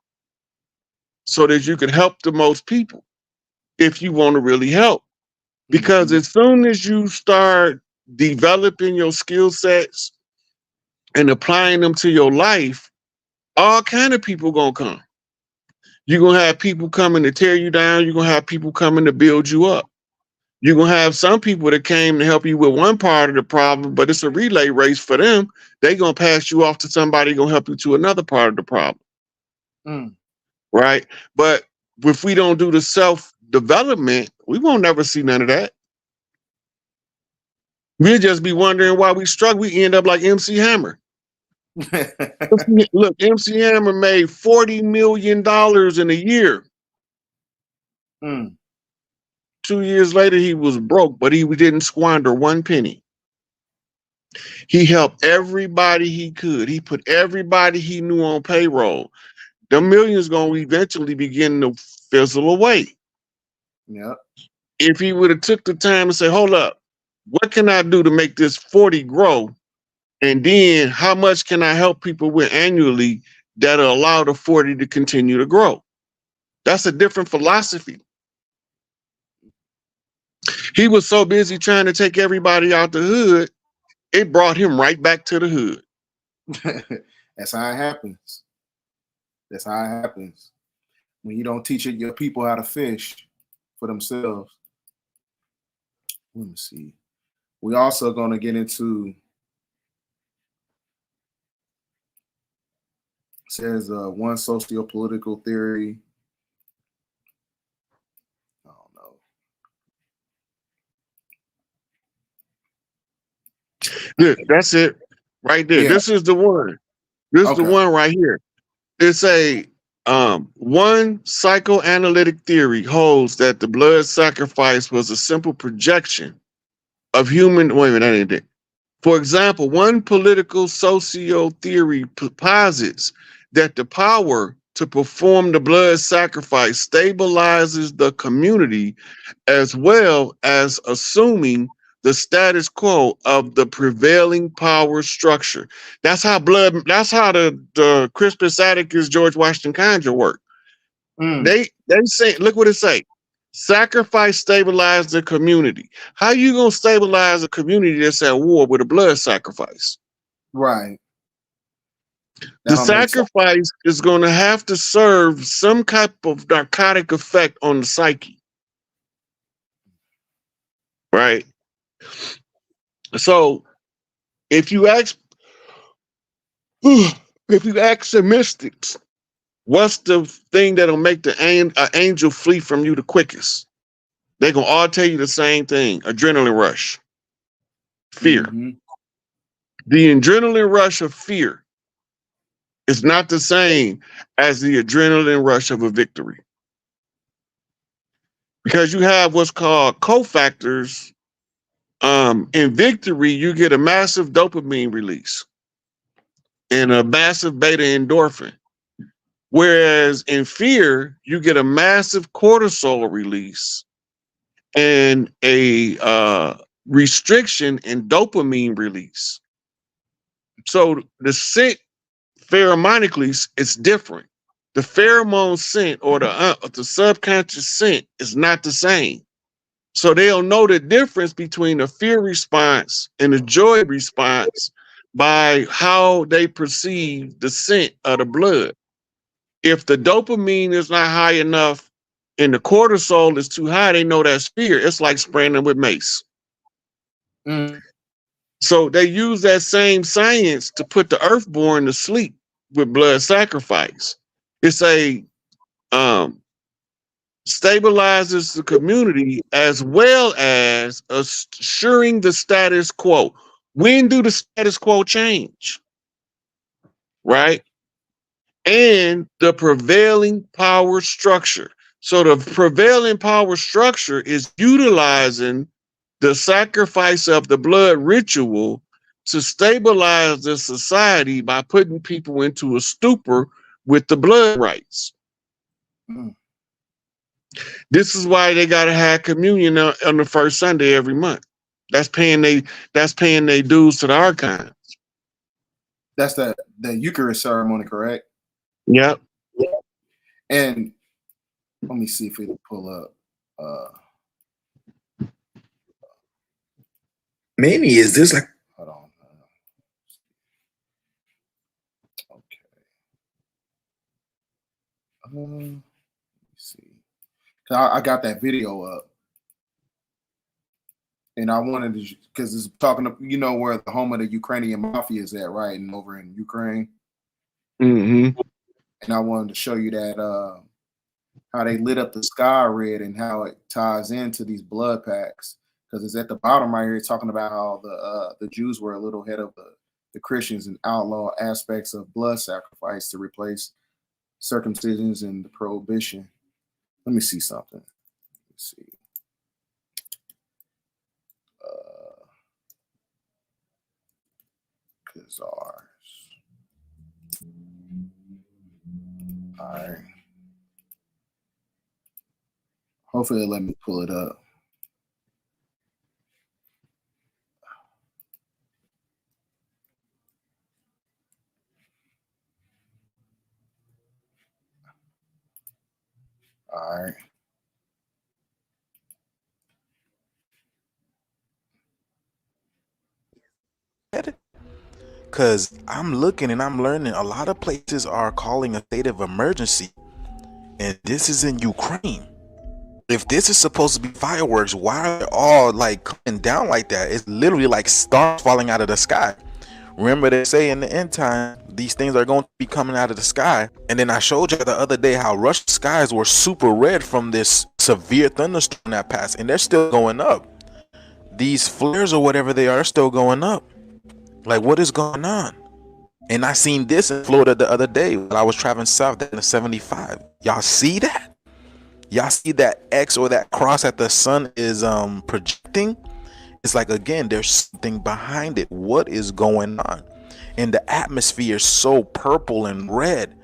so that you can help the most people if you want to really help. Because as soon as you start developing your skill sets and applying them to your life, all kind of people gonna come. You're gonna have people coming to tear you down. You're gonna have people coming to build you up. You're gonna have some people that came to help you with one part of the problem, but it's a relay race for them. They're gonna pass you off to somebody gonna help you to another part of the problem. Right? But if we don't do the self-development, we won't never see none of that. We'll just be wondering why we struggle. We end up like MC Hammer. Look, MC Hammer made $40 million in a year. 2 years later, he was broke, but he didn't squander one penny. He helped everybody he could. He put everybody he knew on payroll. The millions gonna eventually begin to fizzle away. Yep. If he would have took the time to say, hold up, what can I do to make this 40 grow? And then how much can I help people with annually that'll allow the 40 to continue to grow? That's a different philosophy. He was so busy trying to take everybody out the hood, it brought him right back to the hood. That's how it happens. When you don't teach your people how to fish for themselves. Let me see. We're also going to get into, says one socio-political theory. I don't know. Look, that's it right there. Yeah. This is the one. This is the one right here. It's a one psychoanalytic theory holds that the blood sacrifice was a simple projection of human. Wait a minute, that ain't it. For example, one political socio theory posits that the power to perform the blood sacrifice stabilizes the community as well as assuming the status quo of the prevailing power structure. That's how the Crispus Attucks George Washington conjure work. They say, look what it say. Sacrifice stabilize the community. How you gonna stabilize a community that's at war with a blood sacrifice? Right. The sacrifice is gonna have to serve some type of narcotic effect on the psyche. Right? So if you ask If you ask the mystics, what's the thing that'll make an angel flee from you the quickest? They're going to all tell you the same thing. Adrenaline rush. Fear. Mm-hmm. The adrenaline rush of fear is not the same as the adrenaline rush of a victory. Because you have what's called cofactors. In victory, you get a massive dopamine release and a massive beta endorphin. Whereas in fear, you get a massive cortisol release and a restriction in dopamine release. So the scent pheromonically is different. The pheromone scent or the subconscious scent is not the same. So they'll know the difference between the fear response and the joy response by how they perceive the scent of the blood. If the dopamine is not high enough and the cortisol is too high, they know that's fear. It's like spraying them with mace. Mm. So they use that same science to put the earthborn to sleep with blood sacrifice. It's a stabilizes the community as well as assuring the status quo. When do the status quo change? Right? And the prevailing power structure. So the prevailing power structure is utilizing the sacrifice of the blood ritual to stabilize the society by putting people into a stupor with the blood rites. Mm. This is why they gotta have communion on the first Sunday every month. That's paying they dues to the archives. That's the Eucharist ceremony, correct? Yep. And let me see if it'll pull up. Maybe is this like Hold on. Okay. Let me see. I got that video up, and I wanted to because it's talking to where the home of the Ukrainian mafia is at, right, and over in Ukraine. Mm-hmm. And I wanted to show you that how they lit up the sky red and how it ties into these blood packs. Because it's at the bottom right here, it's talking about how the Jews were a little ahead of the Christians and outlaw aspects of blood sacrifice to replace circumcisions and the prohibition. Let me see something. Let's see. Kazars. All right. Hopefully it'll let me pull it up. All right. Because I'm looking and I'm learning a lot of places are calling a state of emergency, and this is in Ukraine. If this is supposed to be fireworks, why are they all like coming down like that? It's literally like stars falling out of the sky. Remember they say in the end time these things are going to be coming out of the sky. And then I showed you the other day how Russian skies were super red from this severe thunderstorm that passed, and they're still going up. These flares or whatever they are still going up. Like, what is going on? And I seen this in Florida the other day when I was traveling south in the 75. Y'all see that? Y'all see that X or that cross that the sun is projecting? It's like, again, there's something behind it. What is going on? And the atmosphere is so purple and red.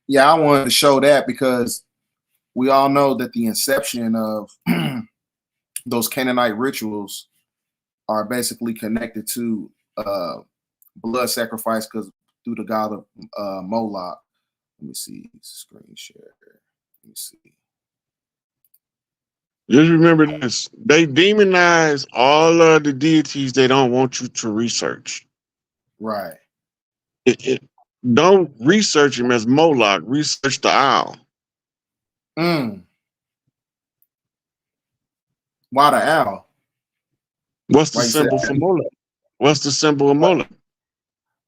Yeah, I wanted to show that because we all know that the inception of those Canaanite rituals are basically connected to blood sacrifice because through the god of Moloch. Let me see, screen share. Let me see. Just remember this. They demonize all of the deities they don't want you to research. Right. Don't research him as Moloch. Research the owl. Why the owl? What's the Why you say symbol that? for Moloch? What's the symbol of Moloch?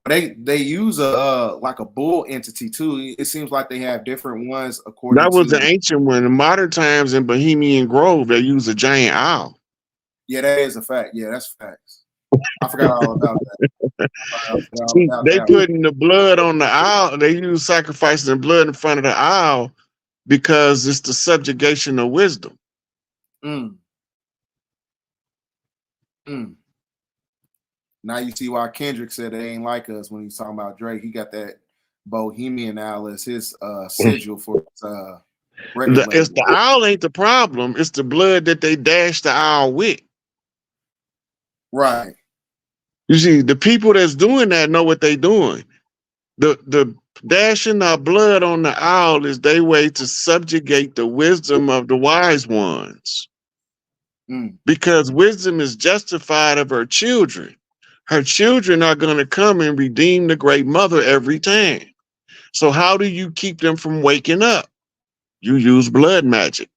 They use a like a bull entity too. It seems like they have different ones according That was the to. ancient one. In modern times in Bohemian Grove, they use a giant owl. Yeah, that is a fact. Yeah, that's facts. I forgot all about that. I forgot all See, about they that. putting the blood on the owl. They use sacrificing the blood in front of the owl because it's the subjugation of wisdom. Mm. Mm. Now you see why Kendrick said they ain't like us when he's talking about Drake. He got that Bohemian owl as his sigil for his record It's label. the owl ain't the problem. It's the blood that they dash the owl with. Right. You see, the people that's doing that know what they doing. The dashing our blood on the owl is their way to subjugate the wisdom of the wise ones. Mm. Because wisdom is justified of her children. Her children are going to come and redeem the great mother every time. So how do you keep them from waking up? You use blood magic.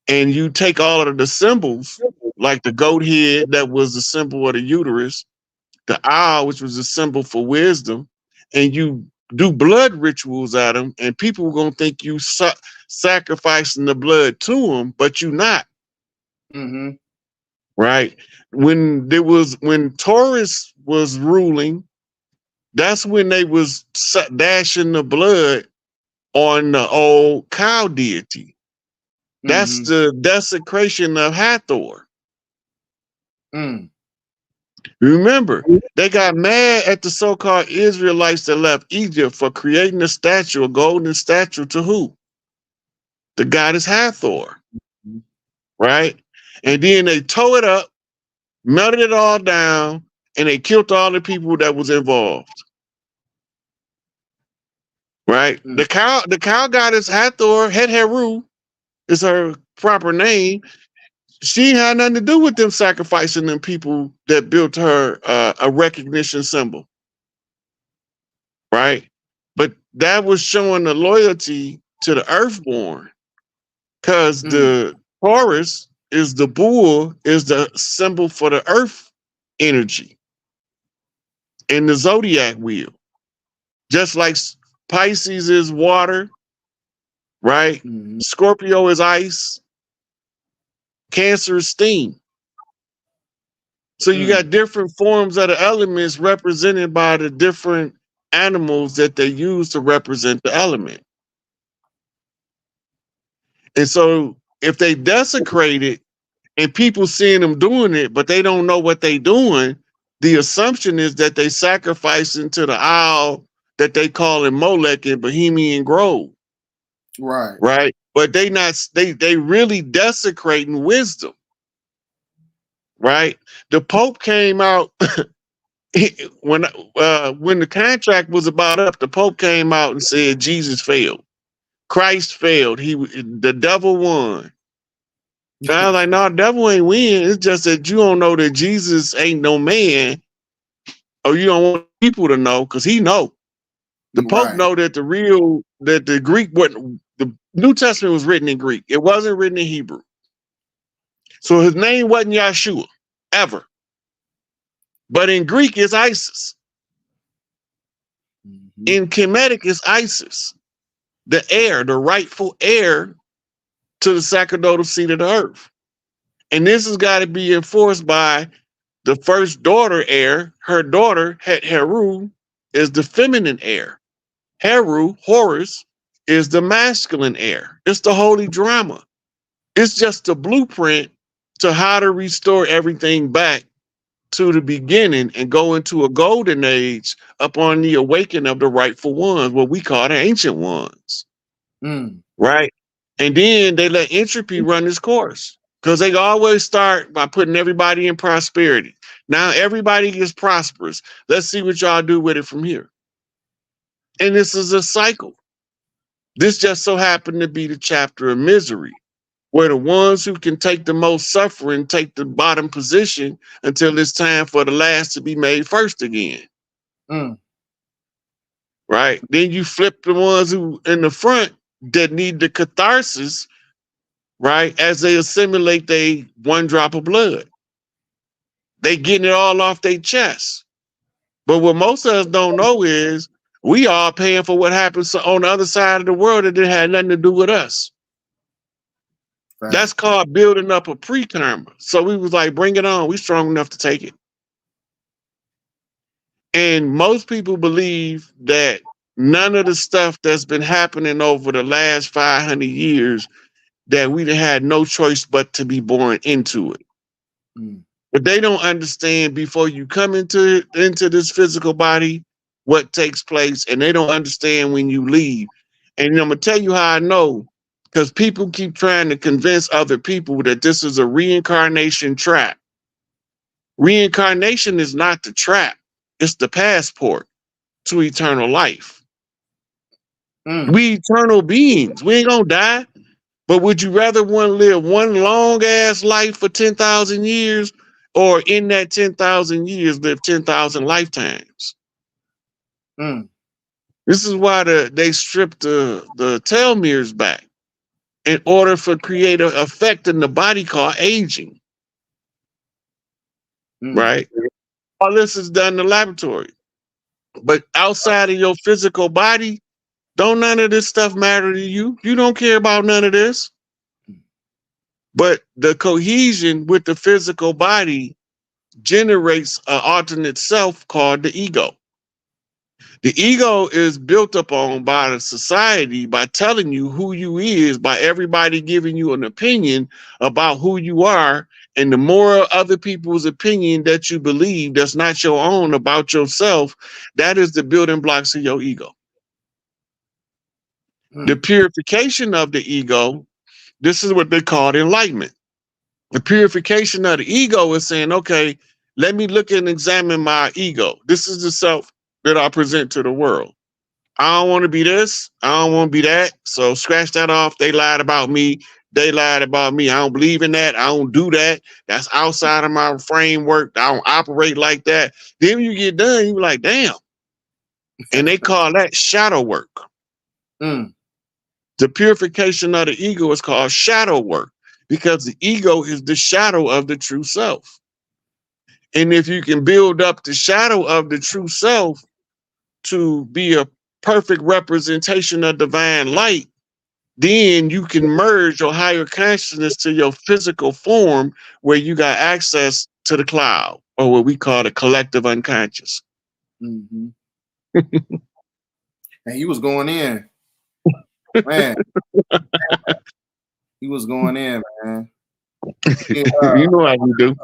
And you take all of the symbols, like the goat head that was the symbol of the uterus, the owl, which was a symbol for wisdom, and you do blood rituals at them, and people are going to think you sacrificing the blood to them, but you're not. Mm-hmm. Right? When Taurus was ruling, that's when they was dashing the blood on the old cow deity. That's the desecration of Hathor. Mm. Remember, they got mad at the so-called Israelites that left Egypt for creating a golden statue to who? The goddess Hathor. Right? And then they tore it up, melted it all down, and they killed all the people that was involved. Right? Mm. The cow goddess Hathor, Het Heru is her proper name. She had nothing to do with them sacrificing them people that built her a recognition symbol. Right? But that was showing the loyalty to the earthborn. Because the Taurus is the bull, is the symbol for the earth energy in the zodiac wheel. Just like Pisces is water, right? Mm-hmm. Scorpio is ice, Cancer is steam. So you got different forms of the elements represented by the different animals that they use to represent the element. And so if they desecrate it and people seeing them doing it, but they don't know what they doing, the assumption is that they sacrificing to the owl that they call in Molech in Bohemian Grove. Right. Right. But they really desecrating wisdom. Right. The Pope came out when the contract was about up, the Pope came out and said Jesus failed. Christ failed. The devil won. And I was like, no, the devil ain't win. It's just that you don't know that Jesus ain't no man, or you don't want people to know because he know. The Pope know that the Greek, the New Testament was written in Greek. It wasn't written in Hebrew. So his name wasn't Yahshua, ever. But in Greek, it's Isis. Mm-hmm. In Kemetic, it's Isis. The heir, the rightful heir to the sacerdotal seat of the earth. And this has got to be enforced by the first daughter heir. Her daughter, Heru, is the feminine heir. Heru, Horus, is the masculine heir. It's the holy drama. It's just a blueprint to how to restore everything back to the beginning and go into a golden age upon the awakening of the rightful ones, what we call the ancient ones. Right? And then they let entropy run its course because they always start by putting everybody in prosperity. Now everybody is prosperous. Let's see what y'all do with it from here. And this is a cycle. This just so happened to be the chapter of misery, where the ones who can take the most suffering take the bottom position until it's time for the last to be made first again. Right? Then you flip the ones who in the front that need the catharsis, right? As they assimilate they one drop of blood. They getting it all off their chest. But what most of us don't know is we are paying for what happens on the other side of the world that didn't have nothing to do with us. Right. That's called building up a pre-karma. So we was like, bring it on. We strong enough to take it. And most people believe that none of the stuff that's been happening over the last 500 years, that we had no choice but to be born into it. Mm. But they don't understand before you come into this physical body what takes place, and they don't understand when you leave. And I'm gonna tell you how I know, because people keep trying to convince other people that this is a reincarnation trap. Reincarnation is not the trap; it's the passport to eternal life. Mm. We eternal beings. We ain't gonna die. But would you rather want to live one long ass life for 10,000 years, or in that 10,000 years live 10,000 lifetimes? Mm. This is why they stripped the telomeres back in order for create an effect in the body called aging. Mm. Right? All this is done in the laboratory. But outside of your physical body, don't none of this stuff matter to you. You don't care about none of this. But the cohesion with the physical body generates an alternate self called the ego. The ego is built upon by the society by telling you who you is, by everybody giving you an opinion about who you are. And the more other people's opinion that you believe that's not your own about yourself, that is the building blocks of your ego. Mm. The purification of the ego, this is what they call enlightenment. The purification of the ego is saying, okay, let me look and examine my ego. This is the self that I present to the world. I don't want to be this. I don't want to be that. So scratch that off. They lied about me. They lied about me. I don't believe in that. I don't do that. That's outside of my framework. I don't operate like that. Then when you get done, you're like, damn. And they call that shadow work. Mm. The purification of the ego is called shadow work, because the ego is the shadow of the true self. And if you can build up the shadow of the true self to be a perfect representation of divine light, then you can merge your higher consciousness to your physical form, where you got access to the cloud, or what we call the collective unconscious. Mm-hmm. And he was going in, man. He was going in, man. You know how you do.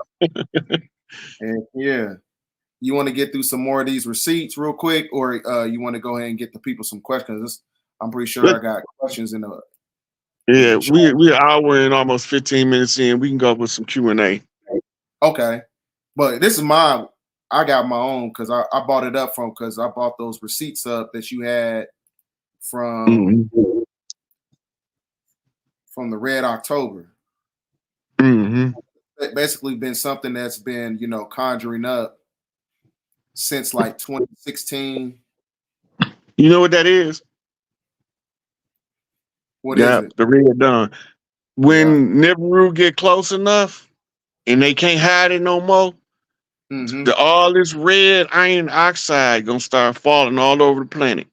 And yeah. You want to get through some more of these receipts real quick, or you want to go ahead and get the people some questions? I'm pretty sure I got questions in the. Yeah, we're an hour and almost 15 minutes in. We can go with some Q&A. Okay, but this is mine. I got my own because I bought it up because I bought those receipts up that you had from from the Red October. Mm-hmm. It's basically been something that's been, conjuring up since like 2016. You know what that is? What is it? The Red Dawn. When Nibiru get close enough and they can't hide it no more, all this red iron oxide gonna start falling all over the planet.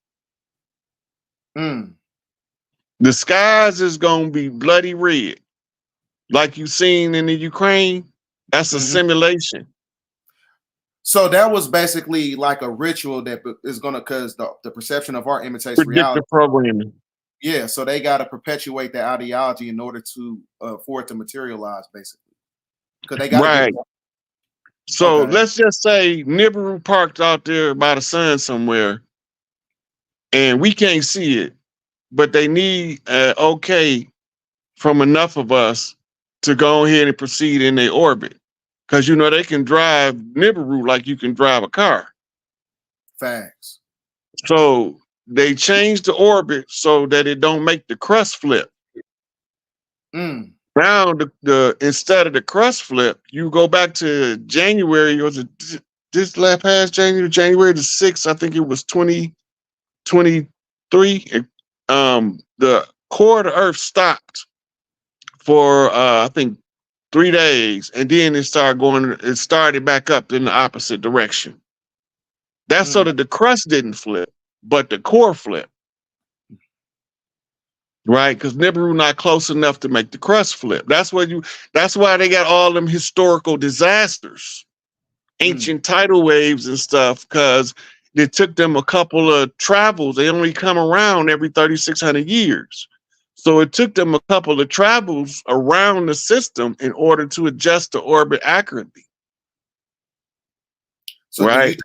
Mm. The skies is gonna be bloody red, like you seen in the Ukraine. That's a simulation. So that was basically like a ritual that is gonna, because the perception of art imitates Predictive reality. programming. Yeah, so they got to perpetuate that ideology in order to for it to materialize, basically. Because they got right. So let's just say Nibiru parked out there by the sun somewhere, and we can't see it, but they need okay from enough of us to go ahead and proceed in their orbit, because they can drive Nibiru like you can drive a car. Facts. So they changed the orbit so that it don't make the crust flip. Mm. Now the instead of the crust flip, you go back to January. Was it this last past January the 6th? I think it was 2023. The core of the Earth stopped for I think 3 days, and then it started back up in the opposite direction. That's so that the crust didn't flip, but the core flipped. Right? Because Nibiru not close enough to make the crust flip. That's why they got all them historical disasters, ancient tidal waves and stuff, because it took them a couple of travels. They only come around every 3,600 years. So it took them a couple of travels around the system in order to adjust the orbit accurately. So right?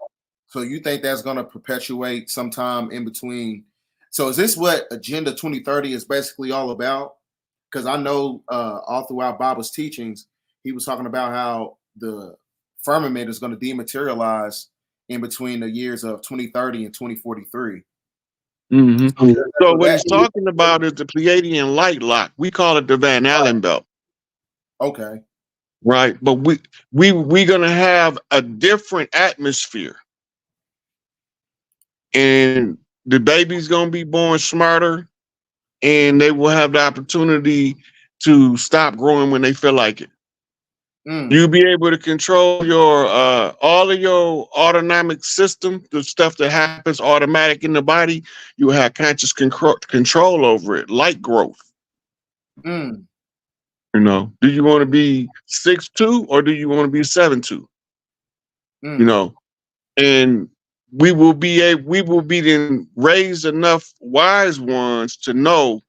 you think that's going to perpetuate sometime in between? So is this what Agenda 2030 is basically all about? Because I know all throughout Bible's teachings, he was talking about how the firmament is going to dematerialize in between the years of 2030 and 2043. Mm-hmm. So what that, he's talking about is the Pleiadian light lock. We call it the Van Allen belt. Okay. Right. But we're gonna have a different atmosphere. And the baby's gonna be born smarter, and they will have the opportunity to stop growing when they feel like it. You'll be able to control your all of your autonomic system, the stuff that happens automatic in the body. You will have conscious control over it, like growth. You know, do you want to be 6'2" or do you want to be 7'2"? You know, and we will be then raise enough wise ones to know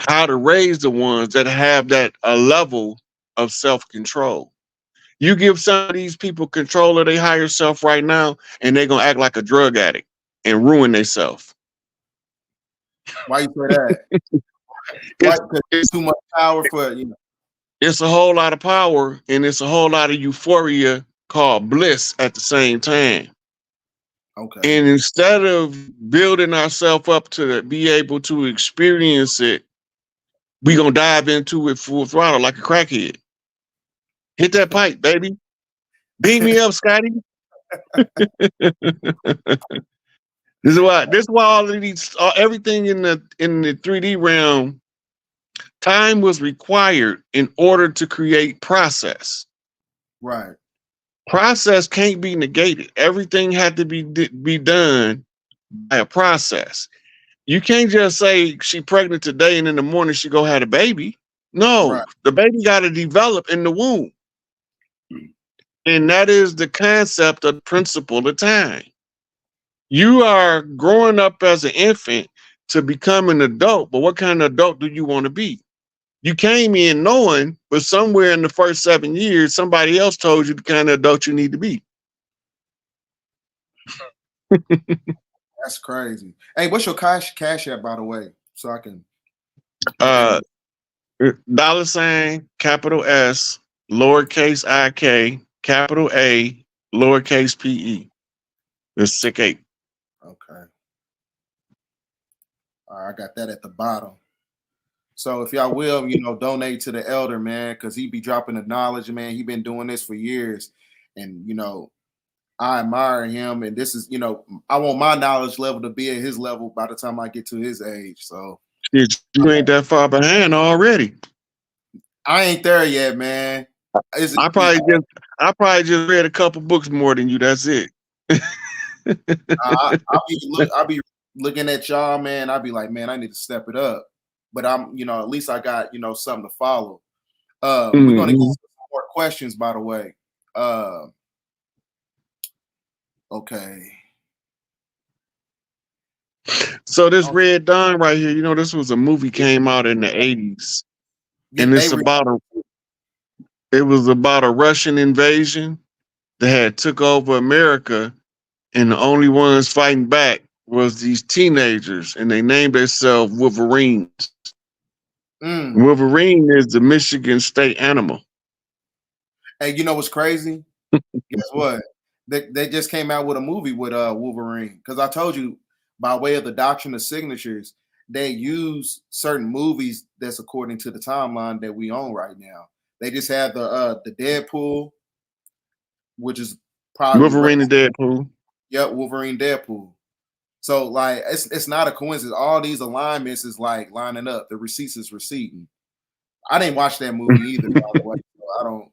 how to raise the ones that have that a level of self-control. You give some of these people control of their higher self right now, and they're gonna act like a drug addict and ruin themselves. Why you say that? Why? Because it's too much power for It's a whole lot of power, and it's a whole lot of euphoria called bliss at the same time. Okay. And instead of building ourselves up to be able to experience it, we're gonna dive into it full throttle like a crackhead. Hit that pipe, baby. Beam me up, Scotty. This is why all of these everything in the 3D realm, time was required in order to create process. Right. Process can't be negated. Everything had to be done by a process. You can't just say she pregnant today and in the morning she go have a baby. No, the baby got to develop in the womb. And that is the concept of the principle of time. You are growing up as an infant to become an adult, but what kind of adult do you want to be? You came in knowing, but somewhere in the first 7 years, somebody else told you the kind of adult you need to be. That's crazy. Hey, what's your cash app, by the way? So I can $, capital S, lowercase IK, capital A, lowercase PE. It's sick 8. Okay. All right, I got that at the bottom. So if y'all will, donate to the elder, man, because he be dropping the knowledge, man. He been doing this for years. And, I admire him. And this is, I want my knowledge level to be at his level by the time I get to his age. So you ain't that far behind already. I ain't there yet, man. I probably just read a couple books more than you. That's it. I'll be looking at y'all, man. I'll be like, man, I need to step it up. But I'm, at least I got, something to follow. We're gonna get some more questions, by the way. Okay. So this Red Dawn right here, this was a movie came out in the 80s. And it was about a Russian invasion that had took over America, and the only ones fighting back was these teenagers, and they named themselves Wolverines. Wolverine is the Michigan state animal. Hey, you know what's crazy? Guess what? They just came out with a movie with Wolverine. Because I told you, by way of the doctrine of signatures, they use certain movies that's according to the timeline that we own right now. They just had the Deadpool, which is probably Wolverine and Deadpool. Yep, Wolverine, Deadpool. So like it's not a coincidence. All these alignments is like lining up. The receipts is receipting. I didn't watch that movie either, by the way. So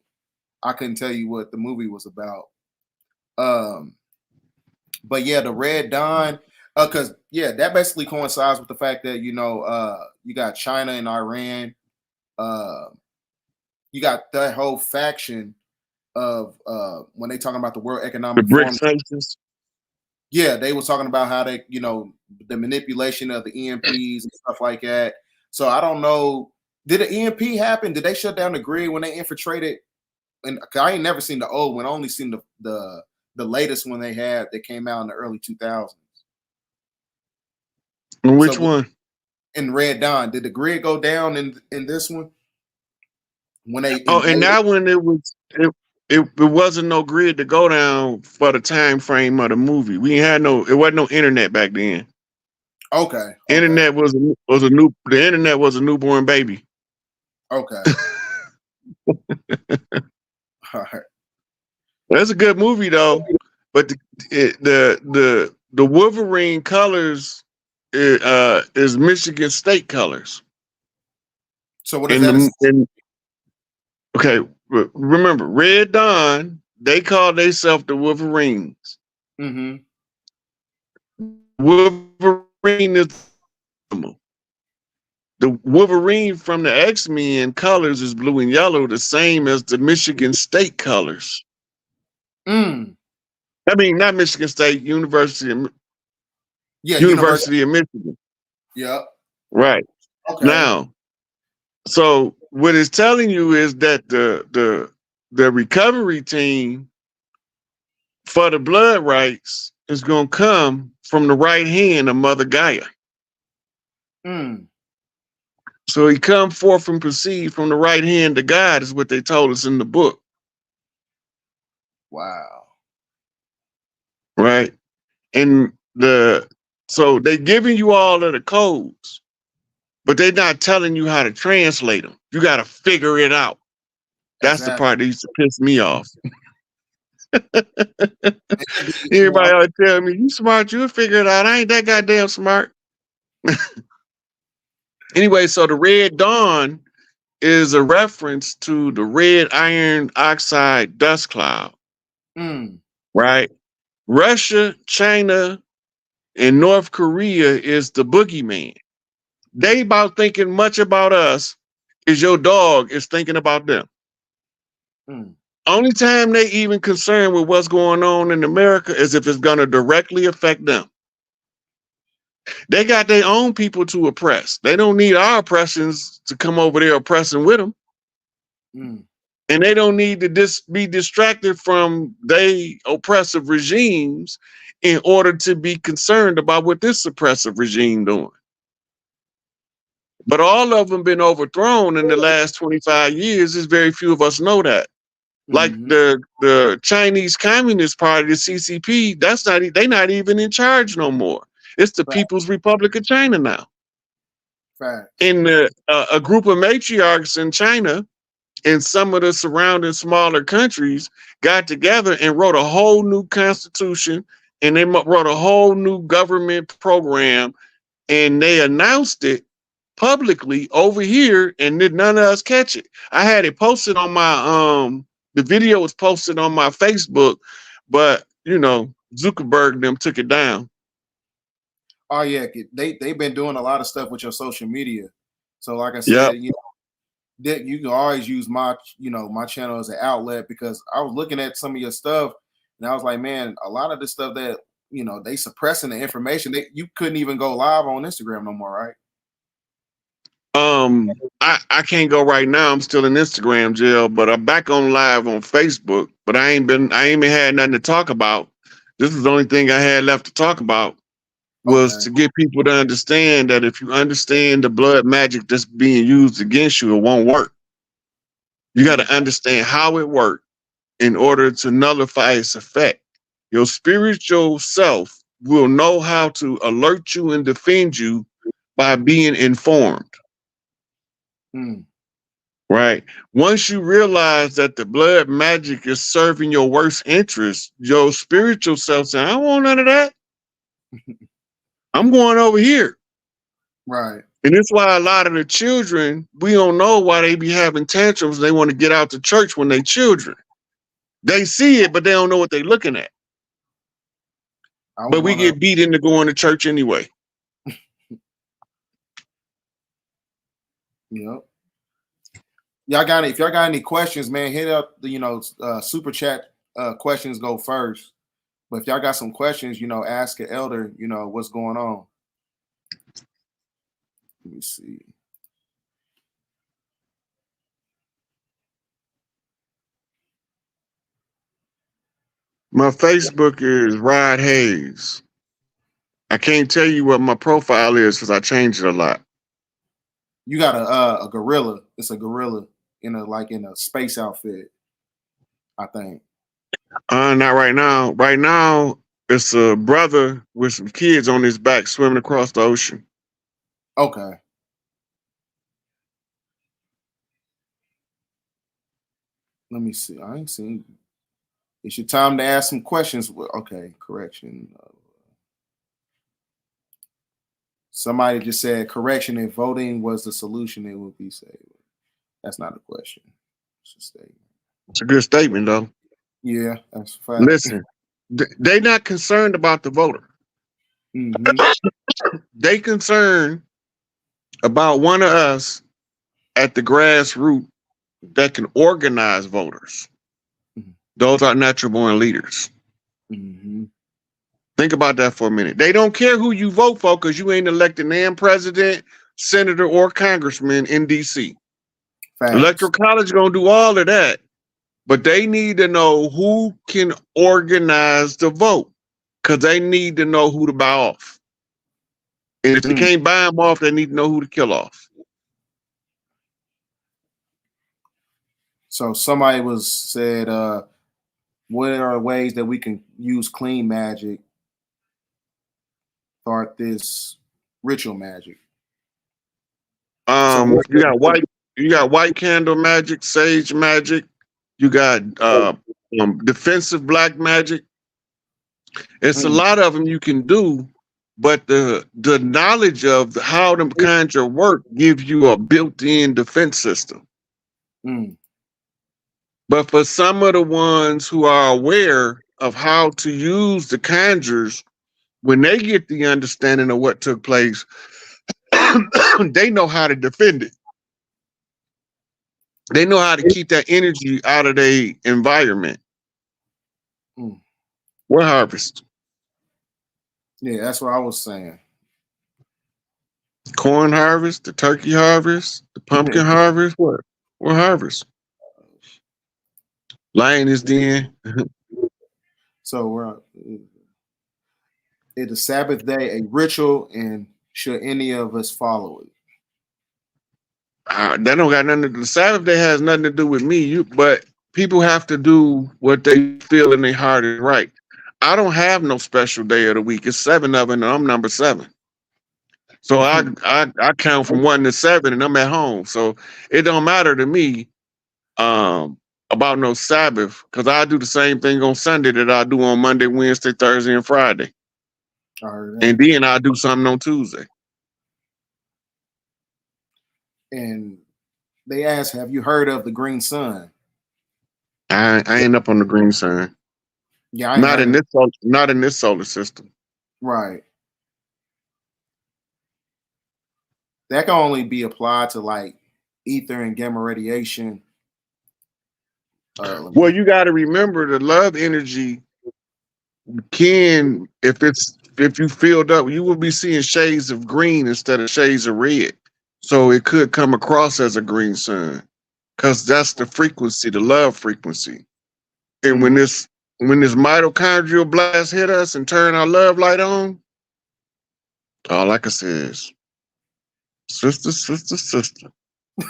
I couldn't tell you what the movie was about. But yeah, the Red Dawn, because yeah, that basically coincides with the fact that you got China and Iran, you got that whole faction of when they talking about the World The Economic Forum. BRICS nations. Yeah, they were talking about how they, the manipulation of the EMPs and stuff like that. So I don't know. Did the EMP happen? Did they shut down the grid when they infiltrated? And I ain't never seen the old one. I only seen the latest one they had that came out in the early 2000s. And which one? In Red Dawn, did the grid go down in this one? When they and that one it wasn't no grid to go down for the time frame of the movie. We ain't had it wasn't no internet back then. Okay. Internet was the internet was a newborn baby. Okay. All right. That's a good movie though, but the Wolverine colors is Michigan State colors. So what is that? Okay, remember Red Dawn? They call themselves the Wolverines. Mm-hmm. Wolverine is the Wolverine from the X-Men colors is blue and yellow, the same as the Michigan State colors. Mm. I mean, not Michigan State, University of Michigan. Yep. Right. Okay. Now, so what it's telling you is that the recovery team for the blood rights is going to come from the right hand of Mother Gaia. Mm. So he come forth and proceed from the right hand of God is what they told us in the book. Wow. Right. And so they giving you all of the codes, but they're not telling you how to translate them. You got to figure it out. That's the part that used to piss me off. Everybody always tell me, you smart, you'll figure it out. I ain't that goddamn smart. Anyway, so the Red Dawn is a reference to the red iron oxide dust cloud. Mm. Right? Russia, China, and North Korea is the boogeyman. They about thinking much about us as your dog is thinking about them. Mm. Only time they even concerned with what's going on in America is if it's going to directly affect them. They got their own people to oppress. They don't need our oppressions to come over there oppressing with them. Mm. And they don't need to be distracted from their oppressive regimes in order to be concerned about what this oppressive regime doing. But all of them been overthrown in the last 25 years. There's very few of us know that. Like the Chinese Communist Party, the CCP, they're not even in charge no more. It's the People's Republic of China now. Right. And a group of matriarchs in China and some of the surrounding smaller countries got together and wrote a whole new constitution, and they wrote a whole new government program, and they announced it publicly over here, and did none of us catch it. I had it posted on my the video was posted on my Facebook, but Zuckerberg and them took it down. Oh yeah, they've been doing a lot of stuff with your social media. So like I said, you can always use my channel as an outlet, because I was looking at some of your stuff and I was like, man, a lot of the stuff that they suppressing the information. You couldn't even go live on Instagram no more, right? I can't go right now. I'm still in Instagram jail, but I'm back on live on Facebook. But I ain't even had nothing to talk about. This is the only thing I had left to talk about, was to get people to understand that if you understand the blood magic that's being used against you, it won't work. You got to understand how it works in order to nullify its effect. Your spiritual self will know how to alert you and defend you by being informed. Right. Once you realize that the blood magic is serving your worst interest, your spiritual self says, I don't want none of that. I'm going over here. Right. And that's why a lot of the children, we don't know why they be having tantrums. They want to get out to church when they children. They see it, but they don't know what they're looking at. But we get beat into going to church anyway. Yep. If y'all got any questions, man, hit up the super chat questions go first. But if y'all got some questions, ask an elder, what's going on. Let me see. My Facebook is Rod Hayes. I can't tell you what my profile is because I changed it a lot. You got a gorilla. It's a gorilla in a space outfit, I think. Not right now. Right now, it's a brother with some kids on his back swimming across the ocean. Okay. Let me see. I ain't seen. It's your time to ask some questions. Okay, correction. Somebody just said correction. If voting was the solution, it would be saved. That's not a question. It's a statement. It's a good statement, though. Yeah, that's a fact. Listen, they're not concerned about the voter. Mm-hmm. They concerned about one of us at the grassroots that can organize voters. Mm-hmm. Those are natural born leaders. Mm-hmm. Think about that for a minute. They don't care who you vote for because you ain't elected named president, senator, or congressman in D.C. Facts. Electoral college gonna do all of that, but they need to know who can organize the vote because they need to know who to buy off. And if they can't buy them off, they need to know who to kill off. So somebody said, what are ways that we can use clean magic? Start this ritual magic. You got white candle magic, sage magic. You got defensive black magic. It's a lot of them you can do, but the knowledge of how them conjure work gives you a built-in defense system. But for some of the ones who are aware of how to use the conjures, when they get the understanding of what took place, they know how to defend it. They know how to keep that energy out of their environment. What harvest? Yeah, that's what I was saying. Corn harvest, the turkey harvest, the pumpkin harvest. What harvest? Lioness den. So we're it's a Sabbath day, a ritual, and should any of us follow it? That don't got nothing to do. The Sabbath day has nothing to do with me. But people have to do what they feel in their heart is right. I don't have no special day of the week. It's 7 of them, and I'm number 7. So I count from 1 to 7, and I'm at home. So it don't matter to me about no Sabbath, because I do the same thing on Sunday that I do on Monday, Wednesday, Thursday, and Friday. And then I'll do something on Tuesday. And they ask, have you heard of the green sun? I ain't up on the green sun. Yeah, not in this solar system. Right. That can only be applied to like ether and gamma radiation. Well, you got to remember the love energy can, if you filled up, you will be seeing shades of green instead of shades of red. So it could come across as a green sun because that's the frequency, the love frequency. And when this mitochondrial blast hit us and turn our love light on, all I can say is, sister, sister, sister.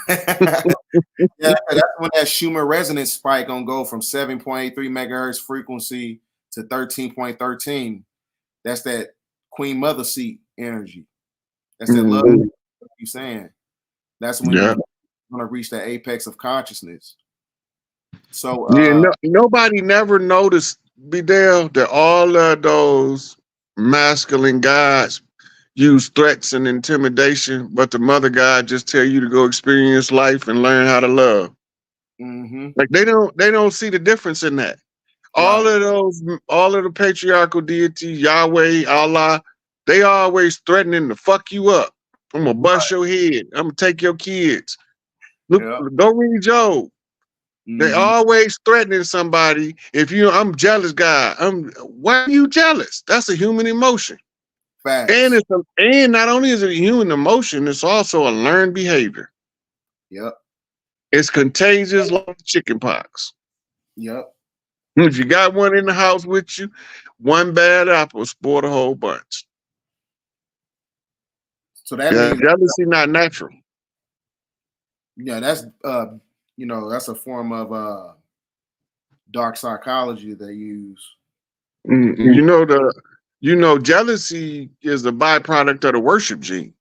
Yeah, that's when that Schumann resonance spike gonna go from 7.83 megahertz frequency to 13.13. That's that Queen Mother seat energy. That's that love you saying. That's when you're gonna reach that apex of consciousness. So nobody never noticed, BDELL, that all of those masculine gods use threats and intimidation, but the mother god just tell you to go experience life and learn how to love. Like they don't see the difference in that. All Right. of those, all of the patriarchal deities, Yahweh, Allah, they always threatening to fuck you up. I'm gonna bust your head. I'm gonna take your kids. Look, Yeah. go read Job. They Mhm. always threatening somebody. If I'm jealous guy, why are you jealous? That's a human emotion. And Facts. and not only is it a human emotion, it's also a learned behavior. Yep. It's contagious like chickenpox. Yep. If you got one in the house with you, one bad apple spoil the whole bunch. So that Yeah, means, jealousy not natural. yeah, that's that's a form of dark psychology they use. Jealousy is a byproduct of the worship gene.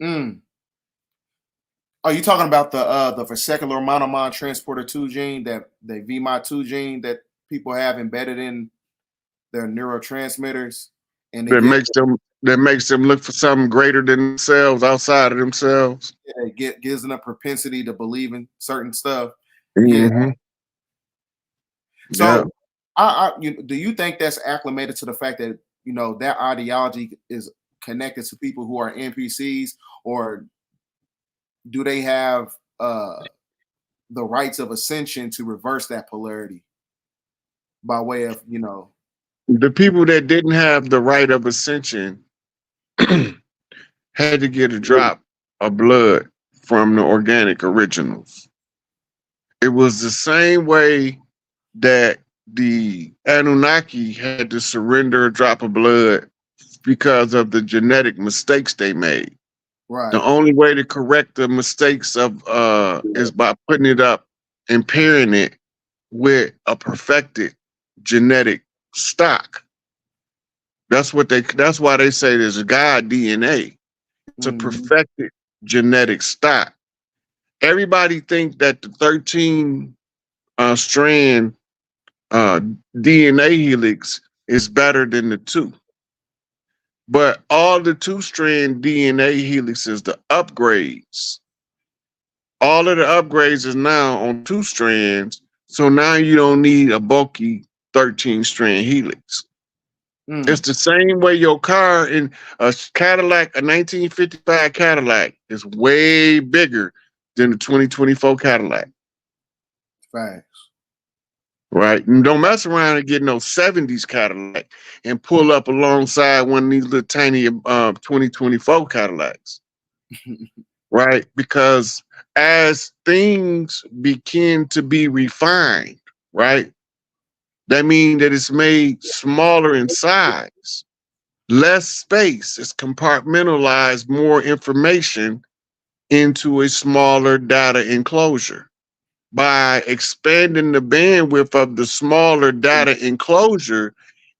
Mm. Are you talking about the vesicular monomer transporter 2 gene, that the VMAT2 gene that people have embedded in their neurotransmitters, and That makes them look for something greater than themselves, outside of themselves. gives them a propensity to believe in certain stuff. Yeah. Mm-hmm. Yeah. So, do you think that's acclimated to the fact that that ideology is connected to people who are NPCs, or do they have the rights of ascension to reverse that polarity by way of The people that didn't have the right of ascension had to get a drop of blood from the organic originals. It was the same way that the Anunnaki had to surrender a drop of blood because of the genetic mistakes they made. right? The only way to correct the mistakes of is by putting it up and pairing it with a perfected genetic stock. That's why they say there's a God DNA. It's a perfected genetic stock. Everybody think that the 13 strand DNA helix is better than the 2. But all the 2-strand DNA helixes, the upgrades, all of the upgrades is now on 2 strands. So now you don't need a bulky 13-strand helix. It's the same way your car in a Cadillac, a 1955 Cadillac, is way bigger than the 2024 Cadillac. Facts. Right? And don't mess around and get no 70s Cadillac and pull up alongside one of these little tiny 2024 Cadillacs. Right? Because as things begin to be refined, right? That means that it's made smaller in size, less space, it's compartmentalized more information into a smaller data enclosure. By expanding the bandwidth of the smaller data enclosure,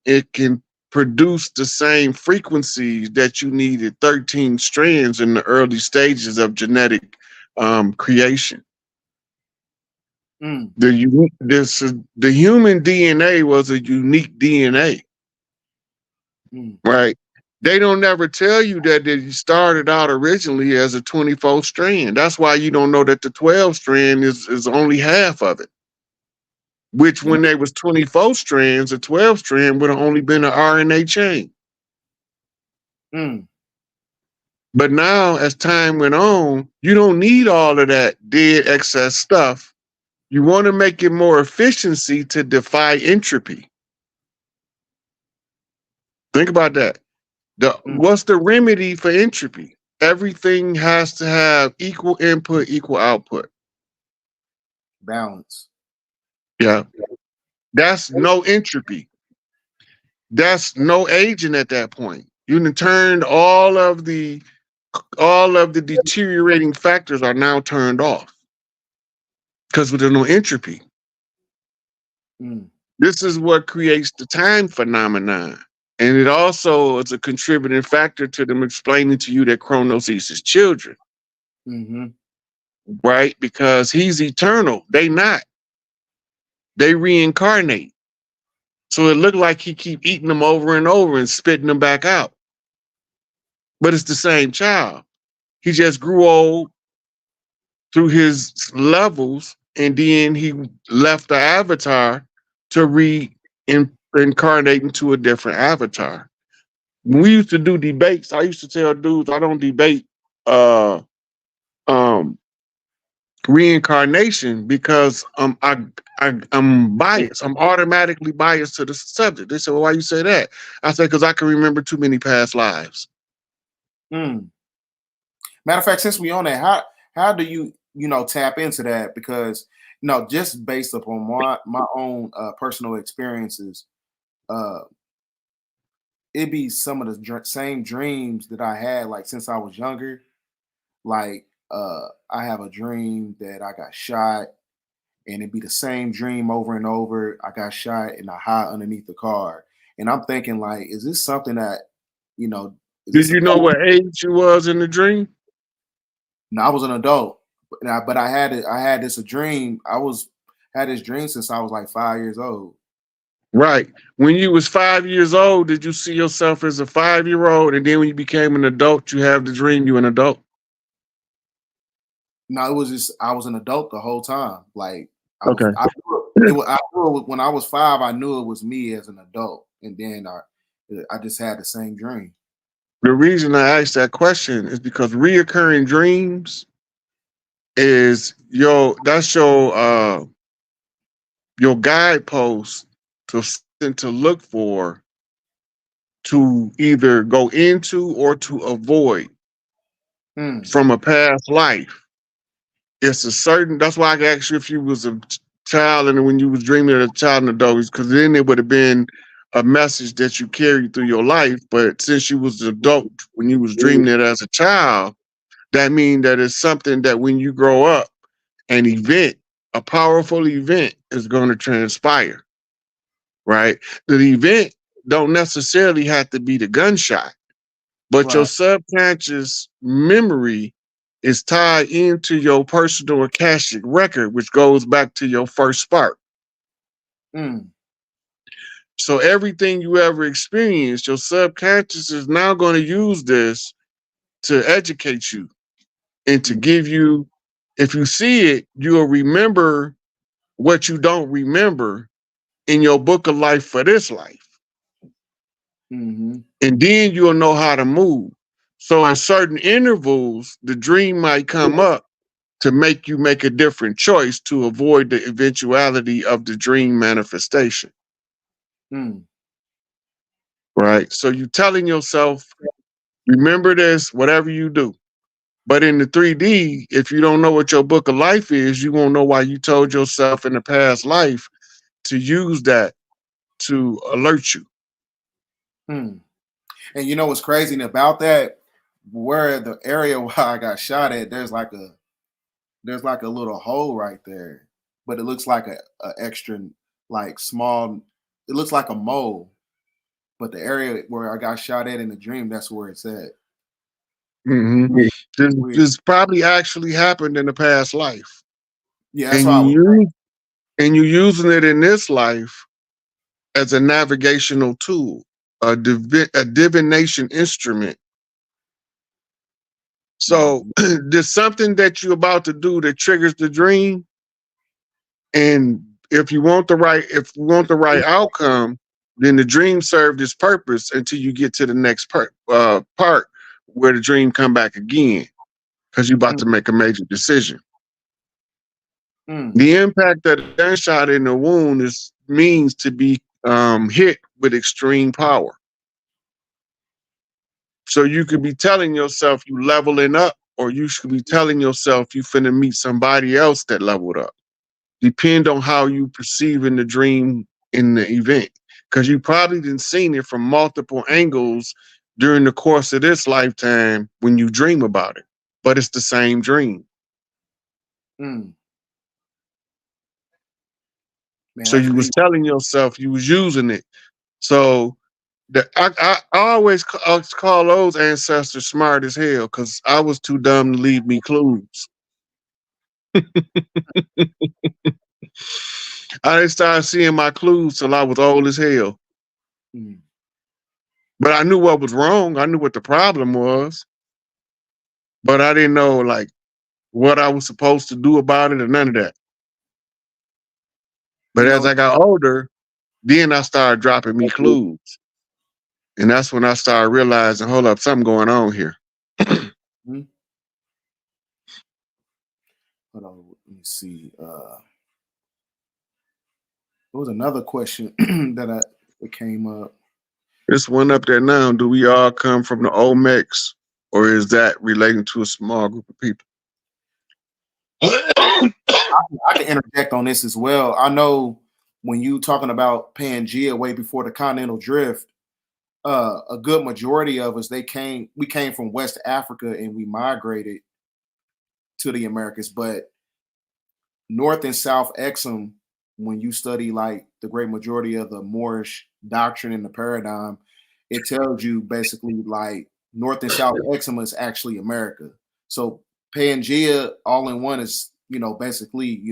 it can produce the same frequencies that you needed 13 strands in the early stages of genetic creation. The human DNA was a unique DNA, right? They don't never tell you that it started out originally as a 24 strand. That's why you don't know that the 12 strand is only half of it. Which when there was 24 strands, a 12 strand would have only been an RNA chain. But now, as time went on, you don't need all of that dead excess stuff. You want to make it more efficiency to defy entropy. Think about that. What's the remedy for entropy? Everything has to have equal input, equal output. Balance. Yeah. That's no entropy. That's no aging at that point. You done turned all of the deteriorating factors are now turned off because there's no entropy. This is what creates the time phenomenon. And it also is a contributing factor to them explaining to you that Kronos eats his children. Right? Because he's eternal. They not. They reincarnate. So it looked like he keep eating them over and over and spitting them back out. But it's the same child. He just grew old through his levels, and then he left the avatar to reincarnate into a different avatar. When we used to do debates, I used to tell dudes I don't debate uh um reincarnation because I'm biased. I'm automatically biased to the subject. They said, well, why you say that? I said, because I can remember too many past lives. Mm. Matter of fact, since we on that, how do you tap into that? Because just based upon my own personal experiences, uh, it be some of the same dreams that I had like since I was younger. Like I have a dream that I got shot, and it'd be the same dream over and over. I got shot and I hide underneath the car, and I'm thinking like, is this something that you know? Is Did this a you know what age you was in the dream? No, I was an adult, but I had it. I had this a dream. Had this dream since I was like 5 years old. Right. When you was 5 years old, did you see yourself as a 5-year-old? And then when you became an adult, you have the dream you an adult? No, it was just I was an adult the whole time. Like Okay. I knew it when I was 5. I knew it was me as an adult, and then I just had the same dream. The reason I asked that question is because reoccurring dreams is your guidepost to something to look for, to either go into or to avoid from a past life. It's a certain. That's why I asked you if you was a child and when you was dreaming of a child and adult, because then it would have been a message that you carried through your life. But since you was an adult when you was dreaming it as a child, that means that it's something that when you grow up, an event, a powerful event, is going to transpire. Right? The event don't necessarily have to be the gunshot, but your Right. subconscious memory is tied into your personal Akashic record, which goes back to your first spark. Mm. So everything you ever experienced, your subconscious is now going to use this to educate you and to give you, if you see it, you'll remember what you don't remember in your book of life for this life. Mm-hmm. And then you'll know how to move. So at certain intervals, the dream might come up to make you make a different choice to avoid the eventuality of the dream manifestation. Mm. Right? So you're telling yourself, remember this, whatever you do. But in the 3D, if you don't know what your book of life is, you won't know why you told yourself in the past life to use that to alert you. Mm. And you know what's crazy about that? Where the area where I got shot at, there's like a little hole right there, but it looks like a extra like small. It looks like a mole, but the area where I got shot at in the dream, that's where it's at. Mm-hmm. It's weird. This probably actually happened in the past life, Yeah, that's and why I was. you're using it in this life as a navigational tool, a divination instrument. So there's something that you're about to do that triggers the dream, and if you want the right outcome, then the dream served its purpose until you get to the next part where the dream come back again, because you're about to make a major decision. Mm. The impact of the gunshot in the wound means to be hit with extreme power. So you could be telling yourself you leveling up, or you should be telling yourself you finna meet somebody else that leveled up. Depend on how you perceive in the dream in the event. Because you probably didn't seen it from multiple angles during the course of this lifetime when you dream about it. But it's the same dream. Mm. Man, So that's you was deep. telling yourself you was using it. So I always call those ancestors smart as hell because I was too dumb to leave me clues. I didn't start seeing my clues till I was old as hell. Mm. But I knew what was wrong. I knew what the problem was. But I didn't know like what I was supposed to do about it or none of that. You But as know, I got older, Then I started dropping me clues. And that's when I started realizing, hold up, something going on here. Mhm. Hold on, let me see. There was another question that came up. This one up there now, do we all come from the Olmecs, or is that relating to a small group of people? I can interject on this as well. I know when you talking about Pangea way before the continental drift, a good majority of us we came from West Africa and we migrated to the Americas, but North and South Exum, when you study like the great majority of the Moorish doctrine and the paradigm, it tells you basically like North and South Exum is actually America. So Pangea all in one is, basically,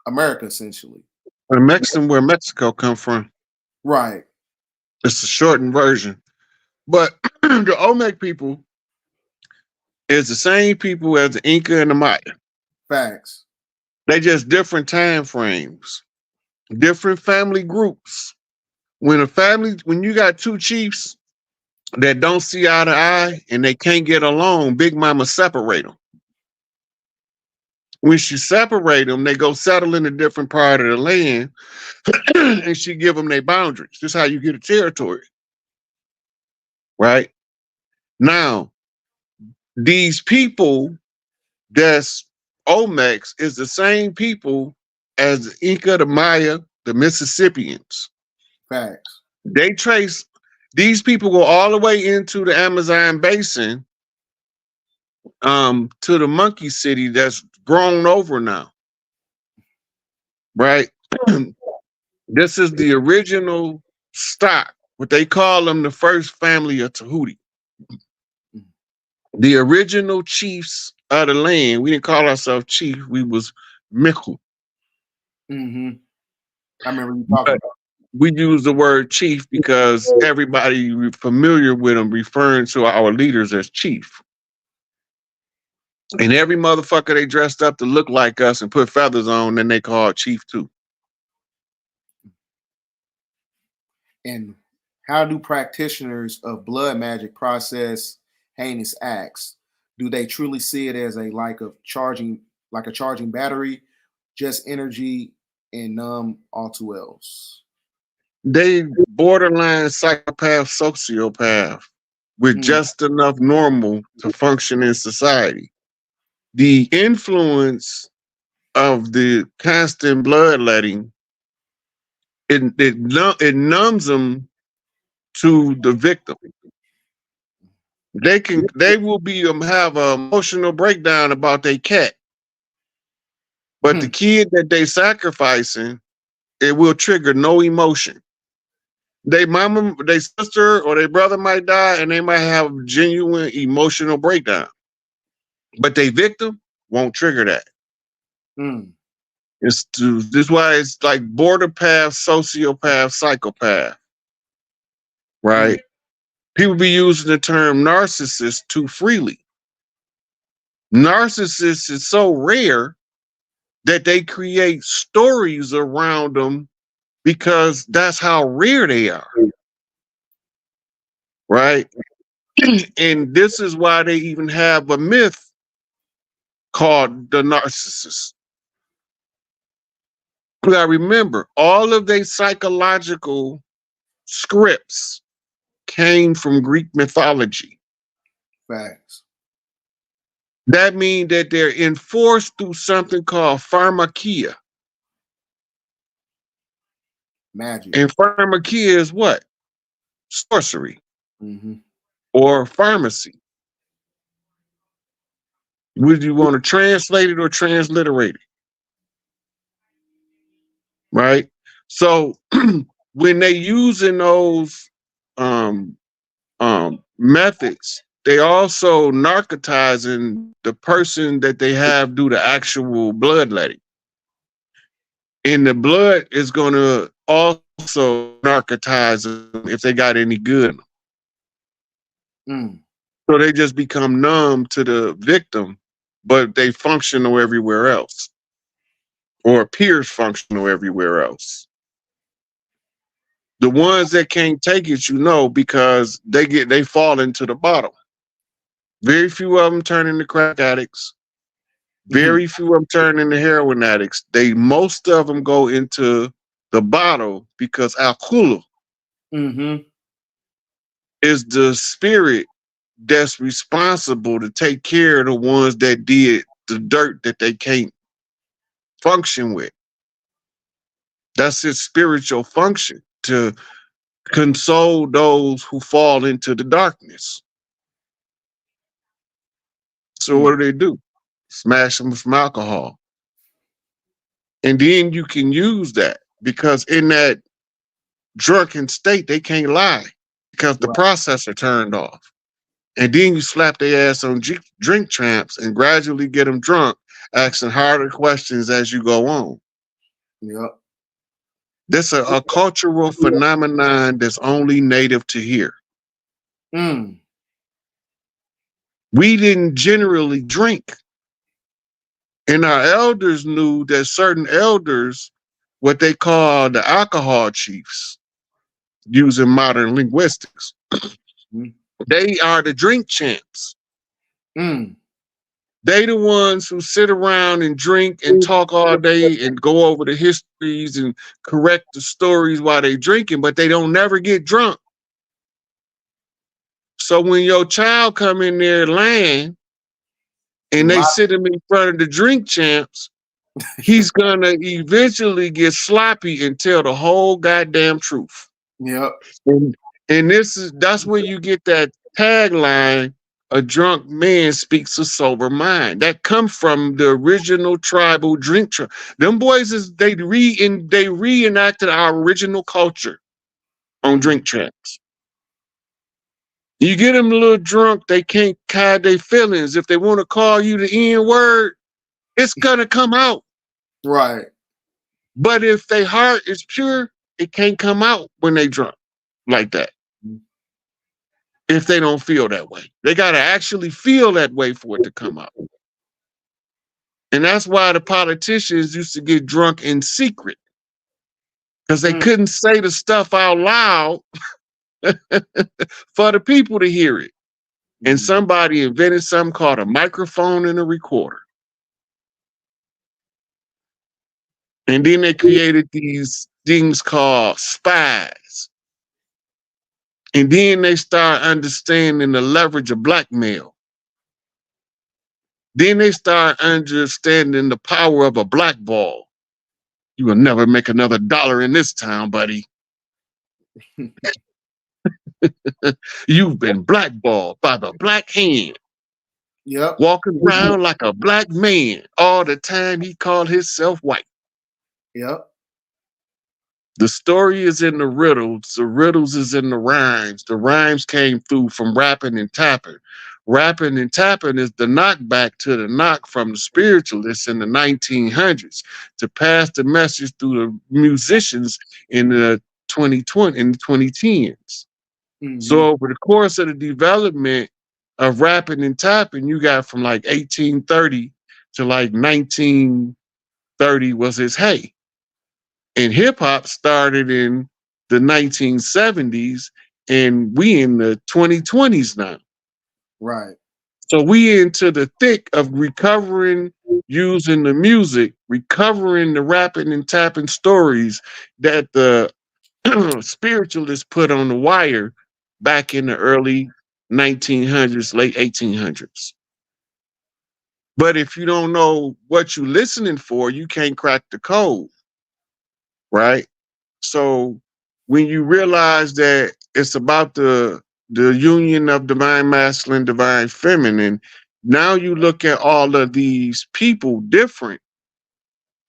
America essentially. Where Mexico come from. Right. It's a shortened version. But the Olmec people is the same people as the Inca and the Maya. Facts. They just different time frames, different family groups. When you got two chiefs that don't see eye to eye and they can't get along, Big Mama separate them. When she separate them, they go settle in a different part of the land, and she give them their boundaries. This is how you get a territory, right? Now, these people that's Olmecs is the same people as the Inca, the Maya, the Mississippians. Facts. These people go all the way into the Amazon basin, to the monkey city that's grown over now, right? This is the original stock, what they call them the first family of Tahuti. The original chiefs of the land. We didn't call ourselves chief, we was Miku. Mm-hmm. I remember you talking about. We use the word chief because everybody familiar with them referring to our leaders as chief. And every motherfucker they dressed up to look like us and put feathers on, then they call chief too. And how do practitioners of blood magic process heinous acts? Do they truly see it as a charging battery, just energy and numb all too else? They borderline psychopath, sociopath with just enough normal to function in society. The influence of the constant bloodletting, it numbs them to the victim. They will have an emotional breakdown about their cat, but the kid that they sacrificing, it will trigger no emotion. Their mama, their sister, or their brother might die, and they might have genuine emotional breakdown, but their victim won't trigger that. This is why it's like border path, sociopath, psychopath, right? People be using the term narcissist too freely. Narcissists is so rare that they create stories around them because that's how rare they are, right? And this is why they even have a myth called the narcissist. You gotta remember, all of their psychological scripts came from Greek mythology. Facts. That means that they're enforced through something called pharmakia. Magic. And pharmakia is what? Sorcery. Or pharmacy. Would you want to translate it or transliterate it? Right? So when they using those methods, they also narcotizing the person that they have do the actual bloodletting. And the blood is going to also narcotize them if they got any good. So they just become numb to the victim, but they function everywhere else. or appears functional everywhere else. The ones that can't take it, because they fall into the bottle. Very few of them turn into crack addicts. Very few of them turn into heroin addicts. Most of them go into the bottle because alcohol is the spirit that's responsible to take care of the ones that did the dirt that they can't function with. That's its spiritual function, to console those who fall into the darkness. So what do? Smash them with some alcohol. And then you can use that, because in that drunken state, they can't lie because the processor turned off. And then you slap their ass on drink tramps and gradually get them drunk, asking harder questions as you go on. Yep. This is a cultural phenomenon that's only native to here. We didn't generally drink. And our elders knew that certain elders, what they call the alcohol chiefs, using modern linguistics, they are the drink champs. They the ones who sit around and drink and talk all day and go over the histories and correct the stories while they drinking, but they don't never get drunk. So when your child come in there lying and they sit him in front of the drink champs, he's gonna eventually get sloppy and tell the whole goddamn truth. Yep. And that's where you get that tagline, a drunk man speaks a sober mind. That comes from the original tribal drink. Them boys they reenacted our original culture on drink traps. You get them a little drunk, they can't hide their feelings. If they want to call you the N-word, it's gonna come out. Right. But if their heart is pure, it can't come out when they drunk like that. If they don't feel that way, they got to actually feel that way for it to come out. And that's why the politicians used to get drunk in secret, because they couldn't say the stuff out loud for the people to hear it. And somebody invented something called a microphone and a recorder. And then they created these things called spies. And then they start understanding the leverage of blackmail. Then they start understanding the power of a blackball. You will never make another dollar in this town, buddy. You've been blackballed by the black hand. Yep. Walking around like a black man all the time he called himself white. Yep. The story is in the riddles. The riddles is in the rhymes. The rhymes came through from rapping and tapping. Rapping and tapping is the knockback to the knock from the spiritualists in the 1900s to pass the message through the musicians in the 2010s. So over the course of the development of rapping and tapping, you got from like 1830 to like 1930 was its hey. And hip hop started in the 1970s, and we in the 2020s now. Right. So we into the thick of recovering, using the music, recovering the rapping and tapping stories that the spiritualists put on the wire back in the early 1900s, late 1800s. But if you don't know what you're listening for, you can't crack the code. Right? So when you realize that it's about the union of divine masculine, divine feminine, now you look at all of these people different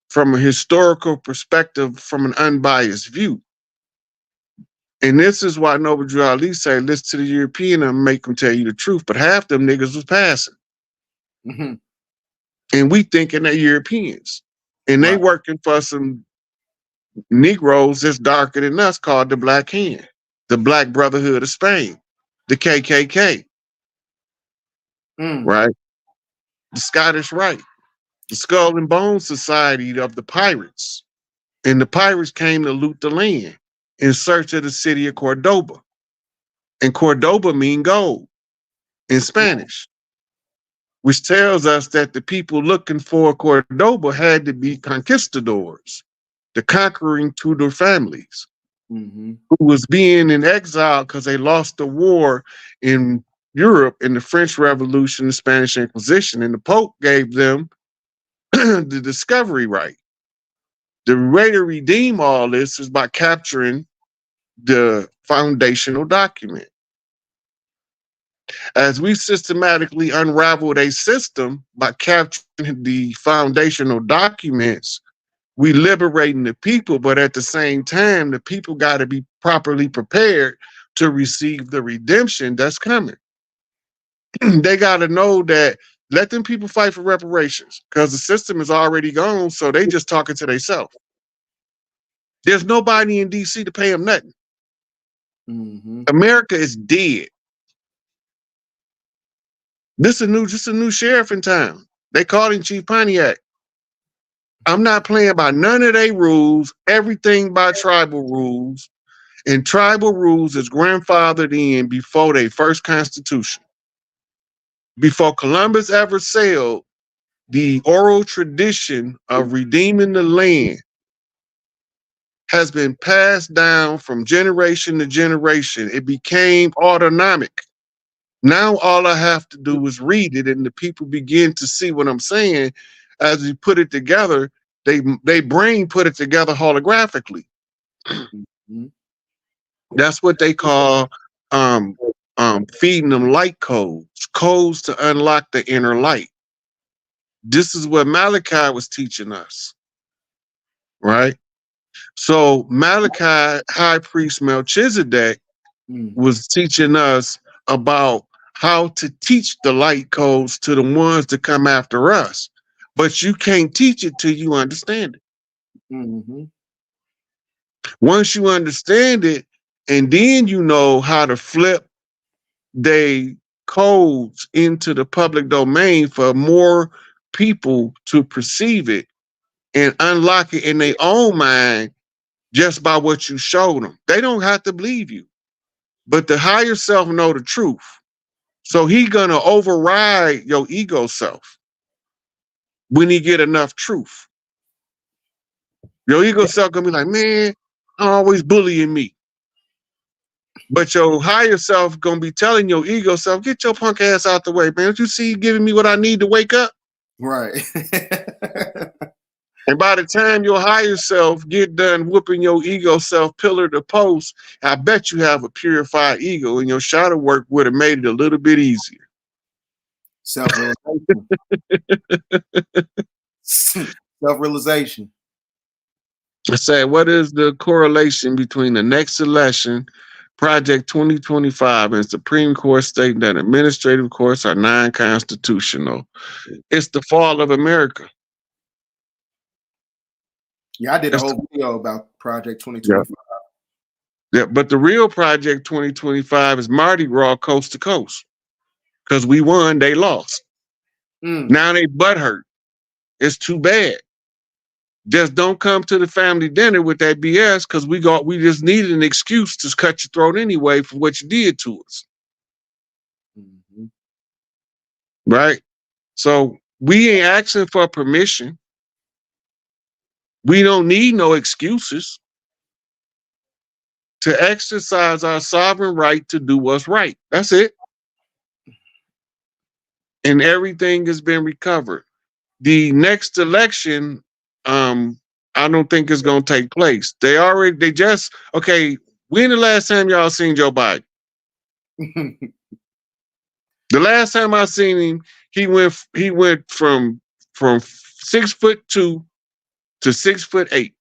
from a historical perspective, from an unbiased view. And this is why Noble Drew Ali say, listen to the European and make them tell you the truth. But half them niggas was passing. And we thinking they're Europeans. And they working for some Negroes that's darker than us called the Black Hand, the Black Brotherhood of Spain, the KKK, right? The Scottish Rite. the Skull and Bones Society of the pirates. And the pirates came to loot the land in search of the city of Cordoba. And Cordoba mean gold in Spanish, which tells us that the people looking for Cordoba had to be conquistadors, the conquering Tudor families, Mm-hmm. who was being in exile because they lost the war in Europe in the French Revolution, the Spanish Inquisition, and the Pope gave them the discovery right. The way to redeem all this is by capturing the foundational document. As we systematically unraveled a system by capturing the foundational documents, we liberating the people, but at the same time, the people got to be properly prepared to receive the redemption that's coming. They got to know that let them people fight for reparations because the system is already gone, so they just talking to themselves. There's nobody in DC to pay them nothing. Mm-hmm. America is dead. This is a new sheriff in town. They called him Chief Pontiac. I'm not playing by none of their rules, everything by tribal rules. And tribal rules is grandfathered in before their first constitution. Before Columbus ever sailed, the oral tradition of redeeming the land has been passed down from generation to generation. It became autonomic. Now all I have to do is read it, and the people begin to see what I'm saying. As we put it together, they brain put it together holographically. Mm-hmm. That's what they call feeding them light codes to unlock the inner light. This is what Malachi was teaching us, right? So Malachi, High Priest Melchizedek, was teaching us about how to teach the light codes to the ones that come after us. But you can't teach it till you understand it. Mm-hmm. Once you understand it, and then you know how to flip they codes into the public domain for more people to perceive it and unlock it in their own mind just by what you showed them. They don't have to believe you, but the higher self know the truth. So he gonna override your ego self when he get enough truth. Your ego self gonna be like, man, always bullying me. But your higher self gonna be telling your ego self, get your punk ass out the way, man. Don't you see you giving me what I need to wake up? Right. And by the time your higher self get done whooping your ego self pillar to post, I bet you have a purified ego, and your shadow work would have made it a little bit easier. Self-realization. Self-realization. I said, what is the correlation between the next election, Project 2025, and Supreme Court stating that administrative courts are non-constitutional? It's the fall of America. Yeah, I did a It's whole video about Project 2025. Yeah, but the real Project 2025 is Mardi Gras coast to coast. Because we won, they lost. Now they butthurt. It's too bad. Just don't come to the family dinner with that BS because we just needed an excuse to cut your throat anyway for what you did to us. Mm-hmm. Right? So we ain't asking for permission. We don't need no excuses to exercise our sovereign right to do what's right. That's it. And everything has been recovered. The next election, I don't think it's gonna take place. When the last time y'all seen Joe Biden? The last time I seen him, he went from 6'2" to 6'8".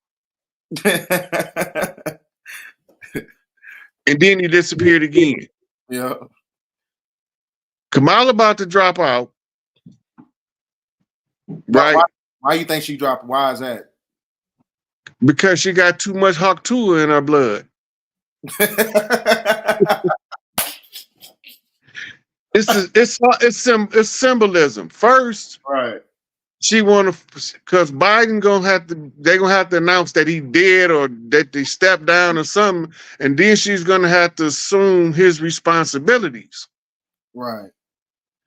And then he disappeared again. Yeah. Kamala about to drop out. Right? Why you think she dropped? Why is that? Because she got too much Haktua in her blood. It's symbolism. First, right. She want to, because Biden they gonna have to announce that he did or that they stepped down or something, and then she's gonna have to assume his responsibilities, Right.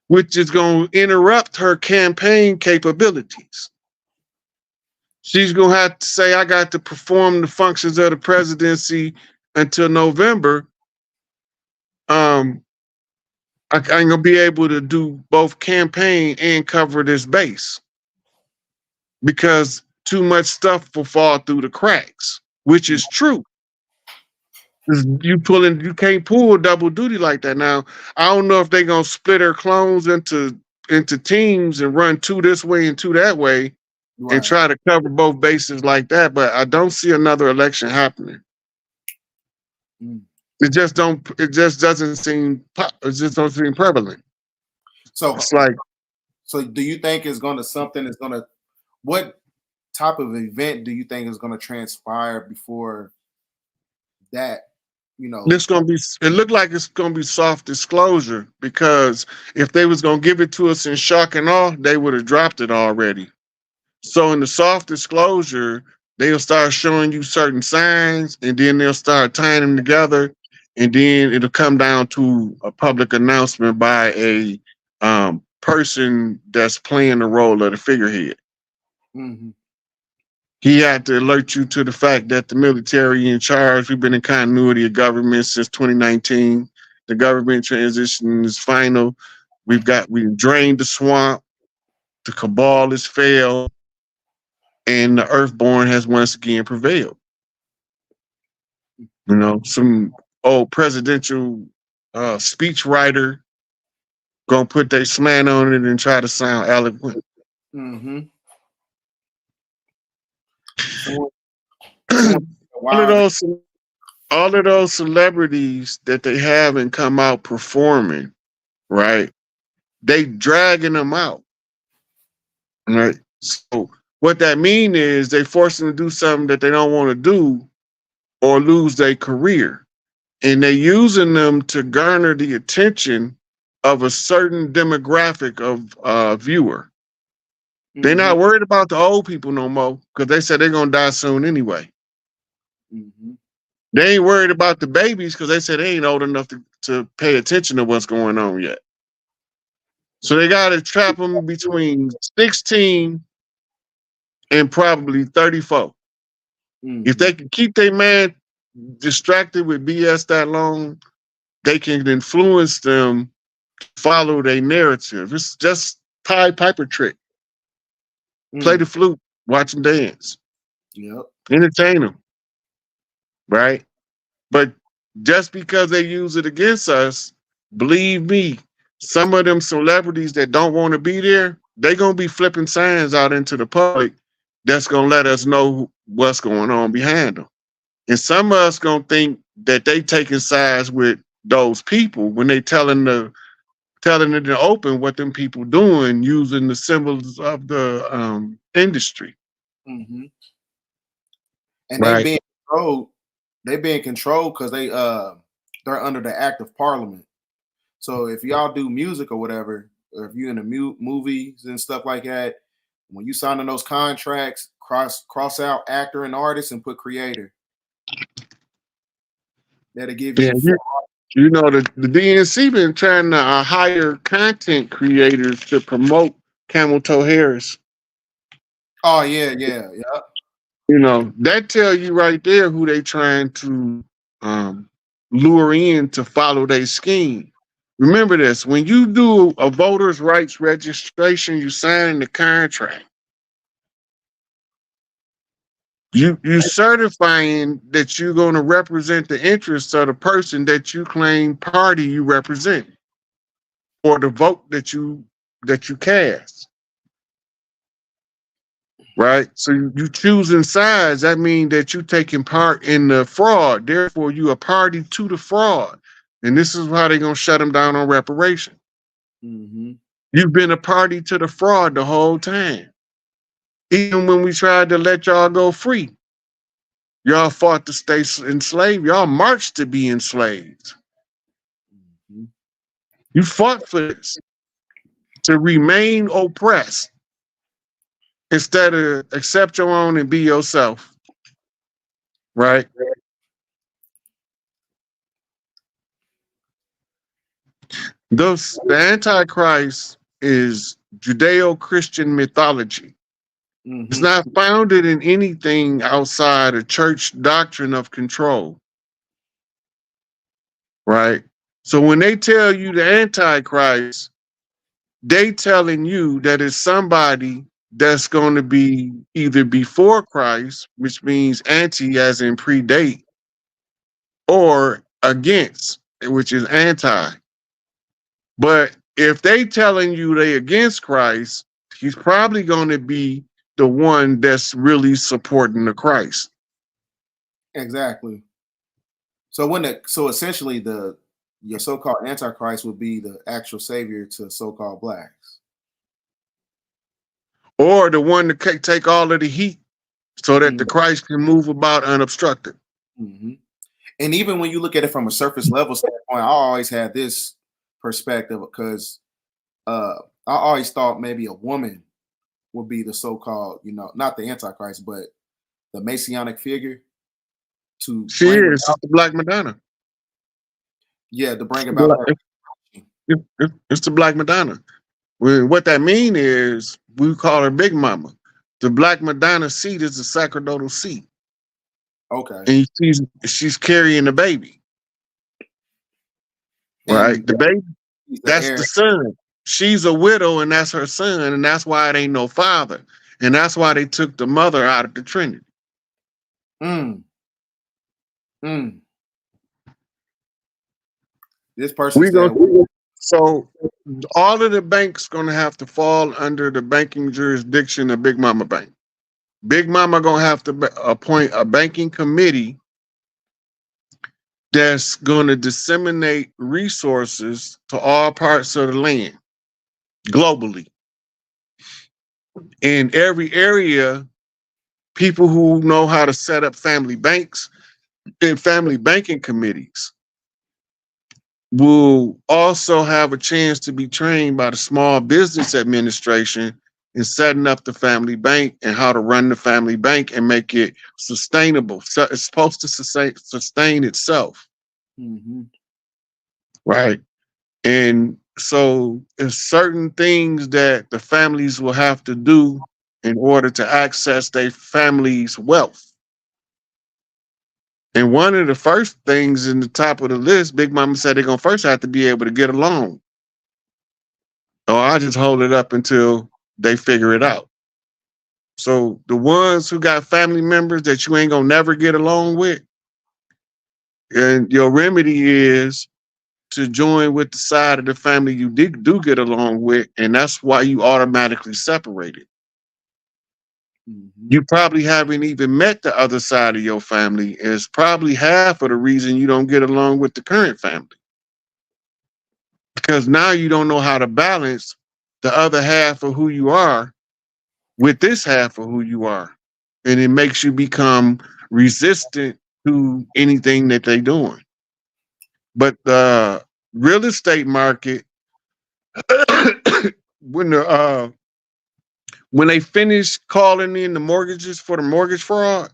which is gonna interrupt her campaign capabilities. She's gonna have to say, "I got to perform the functions of the presidency until November." I ain't gonna be able to do both campaign and cover this base because too much stuff will fall through the cracks, which is true. You can't pull double duty like that. Now, I don't know if they're gonna split her clones into teams and run two this way and two that way and Right. try to cover both bases like that, but I don't see another election happening. Mm. It just doesn't seem prevalent. So It's like, so do you think what type of event do you think is gonna transpire before that, you know? it looked like it's gonna be soft disclosure, because if they was gonna give it to us in shock and awe, they would have dropped it already. So in the soft disclosure, they'll start showing you certain signs, and then they'll start tying them together, and then it'll come down to a public announcement by a person that's playing the role of the figurehead. Mm-hmm. He had to alert you to the fact that the military in charge. We've been in continuity of government since 2019. The government transition is final. We've drained the swamp. The cabal has failed, and the Earthborn has once again prevailed. You know, some old presidential speech writer gonna put their slant on it and try to sound eloquent. Mm-hmm. all of those all of those celebrities that they have and come out performing, right? They dragging them out, right? So what that mean is they force them to do something that they don't want to do or lose their career, and they using them to garner the attention of a certain demographic of viewer. Mm-hmm. They're not worried about the old people no more because they said they're gonna die soon anyway. Mm-hmm. They ain't worried about the babies because they said they ain't old enough to pay attention to what's going on yet. So they got to trap them between 16 and probably 34. Mm-hmm. If they can keep their man distracted with BS that long, they can influence them to follow their narrative. It's just Pied Piper trick. Play the flute, watch them dance. Yep. Entertain them. Right? But just because they use it against us, believe me, some of them celebrities that don't want to be there, they're going to be flipping signs out into the public that's going to let us know what's going on behind them. And some of us going to think that they taking sides with those people when they telling it in the open what them people doing using the symbols of the industry. Mm-hmm. And right? They being controlled because they're under the act of parliament. So if y'all do music or whatever, or if you're in the movies and stuff like that, when you sign in those contracts, cross out actor and artist and put creator. That'll give you. You know, the DNC been trying to hire content creators to promote Camel Toe Harris. Oh yeah. You know, that tell you right there who they trying to lure in to follow their scheme. Remember this: when you do a voters' rights registration, you sign the contract. You certifying that you're going to represent the interests of the person that you claim party you represent, or the vote that you cast. Right? So you choosing sides, that means that you taking part in the fraud. Therefore, you a party to the fraud. And this is how they're going to shut them down on reparation. Mm-hmm. You've been a party to the fraud the whole time. Even when we tried to let y'all go free, y'all fought to stay enslaved. Y'all marched to be enslaved. Mm-hmm. You fought for this, to remain oppressed. instead of accept your own and be yourself, right? The Antichrist is Judeo-Christian mythology. It's Mm-hmm. not founded in anything outside a church doctrine of control, right? So when they tell you the Antichrist, they telling you that it's somebody that's going to be either before Christ, which means anti as in predate, or against, which is anti. But if they telling you they against Christ, he's probably going to be the one that's really supporting the Christ. Exactly. So essentially your so-called antichrist would be the actual savior to so-called blacks. Or the one to take all of the heat so that the Mhm. Christ can move about unobstructed. Mhm. And even when you look at it from a surface level standpoint, I always had this perspective because I always thought maybe a woman would be the so-called, not the antichrist, but the messianic figure to She bring is. about, It's the Black Madonna. to bring about that. It's the Black Madonna. What that mean is we call her Big Mama. The Black Madonna seat is the sacerdotal seat, Okay. and she's carrying the baby, right? And The baby, he's the that's heir. the son. She's a widow, and that's her son, and that's why it ain't no father, and that's why they took the mother out of the Trinity. Mm, mm. This person said, So all of the banks gonna have to fall under the banking jurisdiction of Big Mama Bank. Big Mama gonna have to appoint a banking committee that's gonna disseminate resources to all parts of the land globally. In every area, people who know how to set up family banks and family banking committees will also have a chance to be trained by the Small Business Administration in setting up the family bank and how to run the family bank and make it sustainable. So it's supposed to sustain itself, mm-hmm, right? And so there's certain things that the families will have to do in order to access their family's wealth. And one of the first things in the top of the list, Big Mama said they're gonna first have to be able to get along. Or I just hold it up until they figure it out. So the ones who got family members that you ain't gonna never get along with, and your remedy is to join with the side of the family you do get along with, and that's why you automatically separated. mm-hmm. You probably haven't even met the other side of your family. It's probably half of the reason you don't get along with the current family. Because now you don't know how to balance the other half of who you are with this half of who you are. And it makes you become resistant to anything that they're doing. But the real estate market, when the when they finish calling in the mortgages for the mortgage fraud,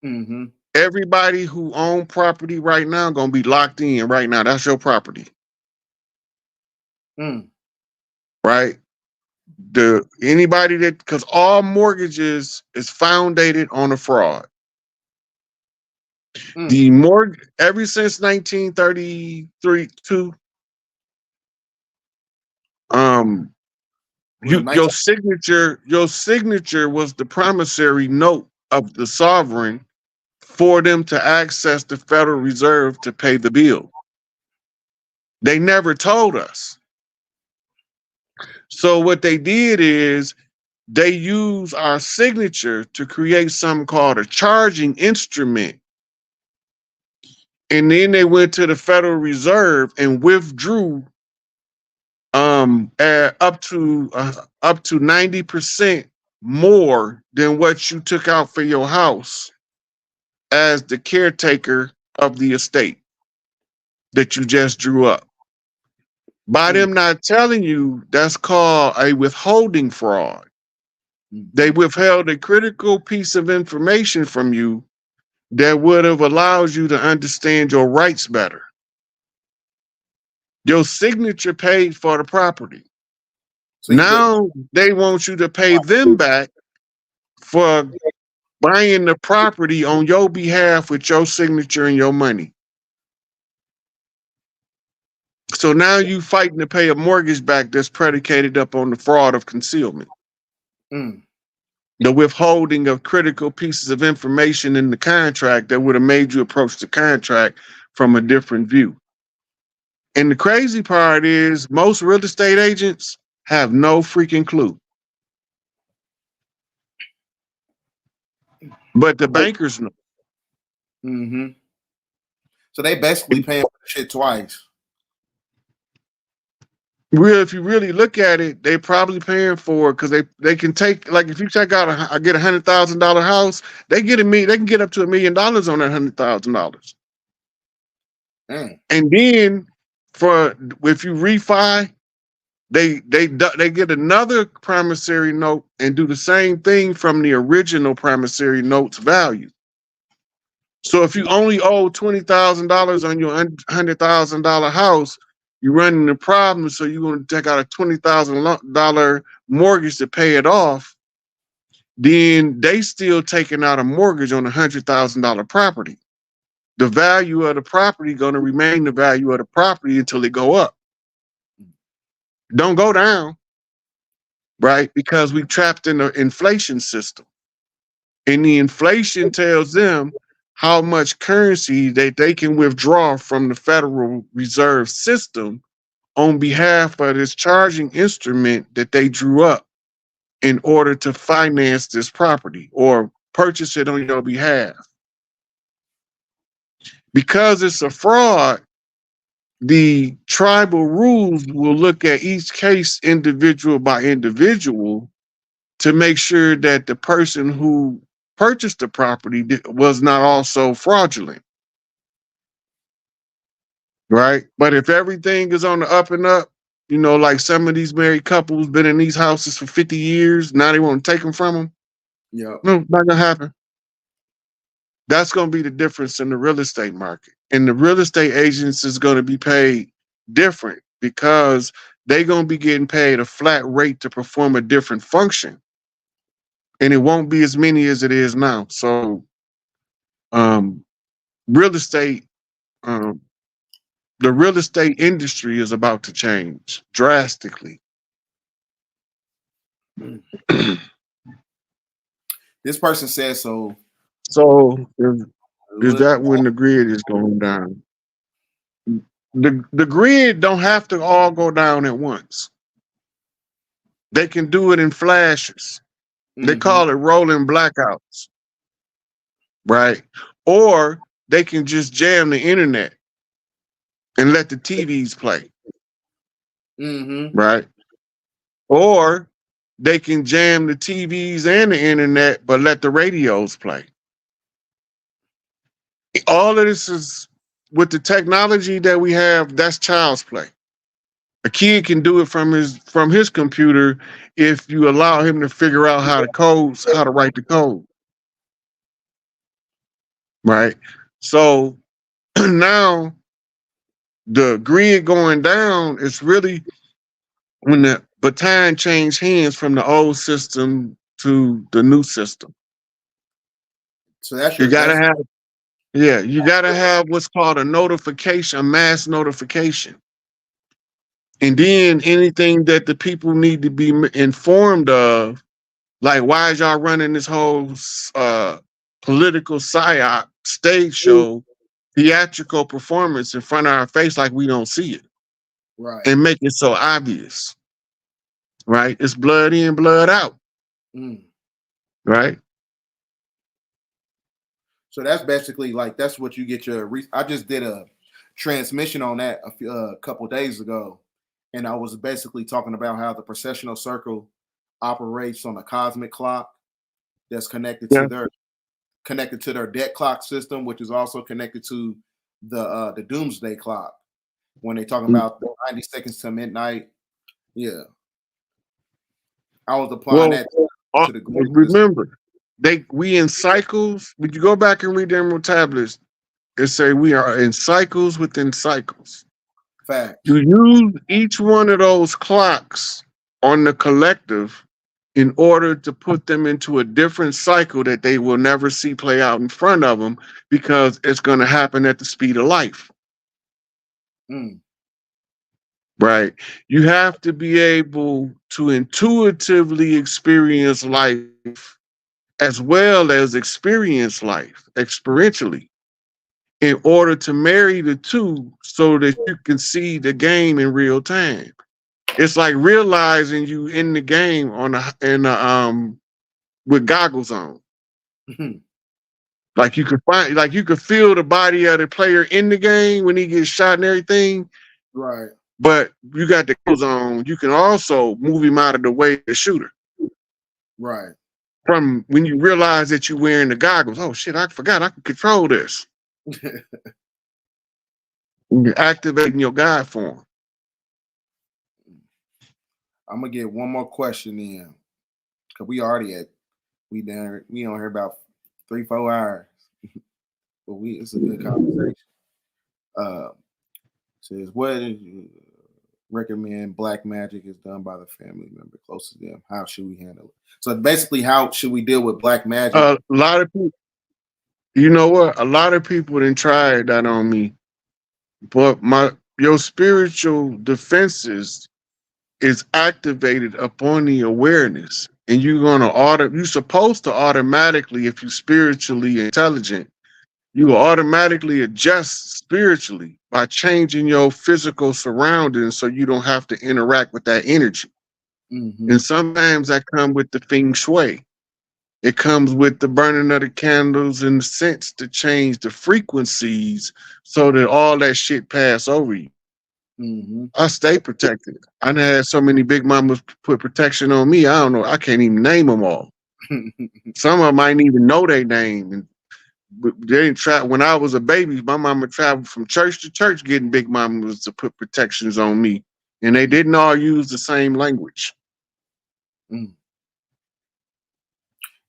Mm-hmm. everybody who own property right now gonna be locked in right now. That's your property, Mm. right? Anybody that, because all mortgages is founded on a fraud. Mm. The mortgage ever since 1933, Was it your signature was the promissory note of the sovereign for them to access the Federal Reserve to pay the bill. They never told us. So what they did is they used our signature to create something called a charging instrument. And then they went to the Federal Reserve and withdrew up to 90% more than what you took out for your house as the caretaker of the estate that you just drew up. By them not telling you, that's called a withholding fraud. They withheld a critical piece of information from you that would have allowed you to understand your rights better. Your signature paid for the property. So you get Now they want you to pay them back for buying the property on your behalf with your signature and your money. So now you fighting to pay a mortgage back that's predicated up on the fraud of concealment. The withholding of critical pieces of information in the contract that would have made you approach the contract from a different view. And the crazy part is most real estate agents have no freaking clue. But the bankers know. So they basically paying for the shit twice. Well, if you really look at it, they probably paying for it because they can take, like, if you check out I get $100,000 house, they can get up to $1 million on that $100,000. And then if you refi, they get another promissory note and do the same thing from the original promissory note's value. So if you only owe $20,000 on your $100,000 house, you're running the problem. So you're going to take out a $20,000 mortgage to pay it off. Then they still taking out a mortgage on a $100,000 property. The value of the property going to remain the value of the property until it go up. Don't go down, right? Because we trapped in the inflation system. And the inflation tells them how much currency that they can withdraw from the Federal Reserve System on behalf of this charging instrument that they drew up in order to finance this property or purchase it on your behalf. Because it's a fraud, the tribal rules will look at each case individual by individual to make sure that the person who purchased the property was not also fraudulent. Right? But if everything is on the up and up, like some of these married couples been in these houses for 50 years, now they want to take them from them. Yeah. No, not gonna happen. That's gonna be the difference in the real estate market. And the real estate agents is gonna be paid different because they're gonna be getting paid a flat rate to perform a different function. And it won't be as many as it is now. So real estate, the real estate industry is about to change drastically. This person says so. So is that when the grid is going down? The grid don't have to all go down at once. They can do it in flashes. They call it rolling blackouts, right? Or they can just jam the internet and let the TVs play, right? Or they can jam the TVs and the internet, but let the radios play. All of this is, with the technology that we have, that's child's play. A kid can do it from his computer if you allow him to figure out how to write the code. Right? So now the grid going down is really when the baton changed hands from the old system to the new system. So that's you gotta have what's called a notification, a mass notification. And then anything that the people need to be informed of, like, why is y'all running this whole political psyop stage show, theatrical performance in front of our face like we don't see it? Right. And make it so obvious. Right? It's blood in, blood out. Right? So that's basically like, that's what you get your, I just did a transmission on that a couple days ago. And I was basically talking about how the processional circle operates on a cosmic clock that's connected to their debt clock system, which is also connected to the doomsday clock. When they talk about the 90 seconds to midnight, yeah, I was applying that to the group. Remember, we in cycles. When you go back and read the Emerald Tablets, it say we are in cycles within cycles. Fact. You use each one of those clocks on the collective in order to put them into a different cycle that they will never see play out in front of them, because it's going to happen at the speed of life. Mm. Right? You have to be able to intuitively experience life as well as experience life experientially in order to marry the two so that you can see the game in real time. It's like realizing you in the game with goggles on. Like you could feel the body of the player in the game when he gets shot and everything. Right. But you got the goggles on, you can also move him out of the way of the shooter. Right. From when you realize that you're wearing the goggles, oh shit, I forgot I can control this. You're activating your God form. I'm gonna get one more question in, because we already we on here about 3-4 hours. But it's a good conversation. Says, what is recommend black magic is done by the family member closest to them? How should we handle it? So basically, how should we deal with black magic? A lot of people, you know what? A lot of people didn't try that on me, but your spiritual defenses is activated upon the awareness, and you're supposed to automatically, if you're spiritually intelligent, you will automatically adjust spiritually by changing your physical surroundings so you don't have to interact with that energy. Mm-hmm. And sometimes that comes with the feng shui. It comes with the burning of the candles and the scents to change the frequencies so that all that shit pass over you. Mm-hmm. I stay protected. I done had so many big mamas put protection on me. I don't know. I can't even name them all. Some of them might even know their name. And they didn't try. When I was a baby, my mama traveled from church to church getting big mamas to put protections on me. And they didn't all use the same language. Mm.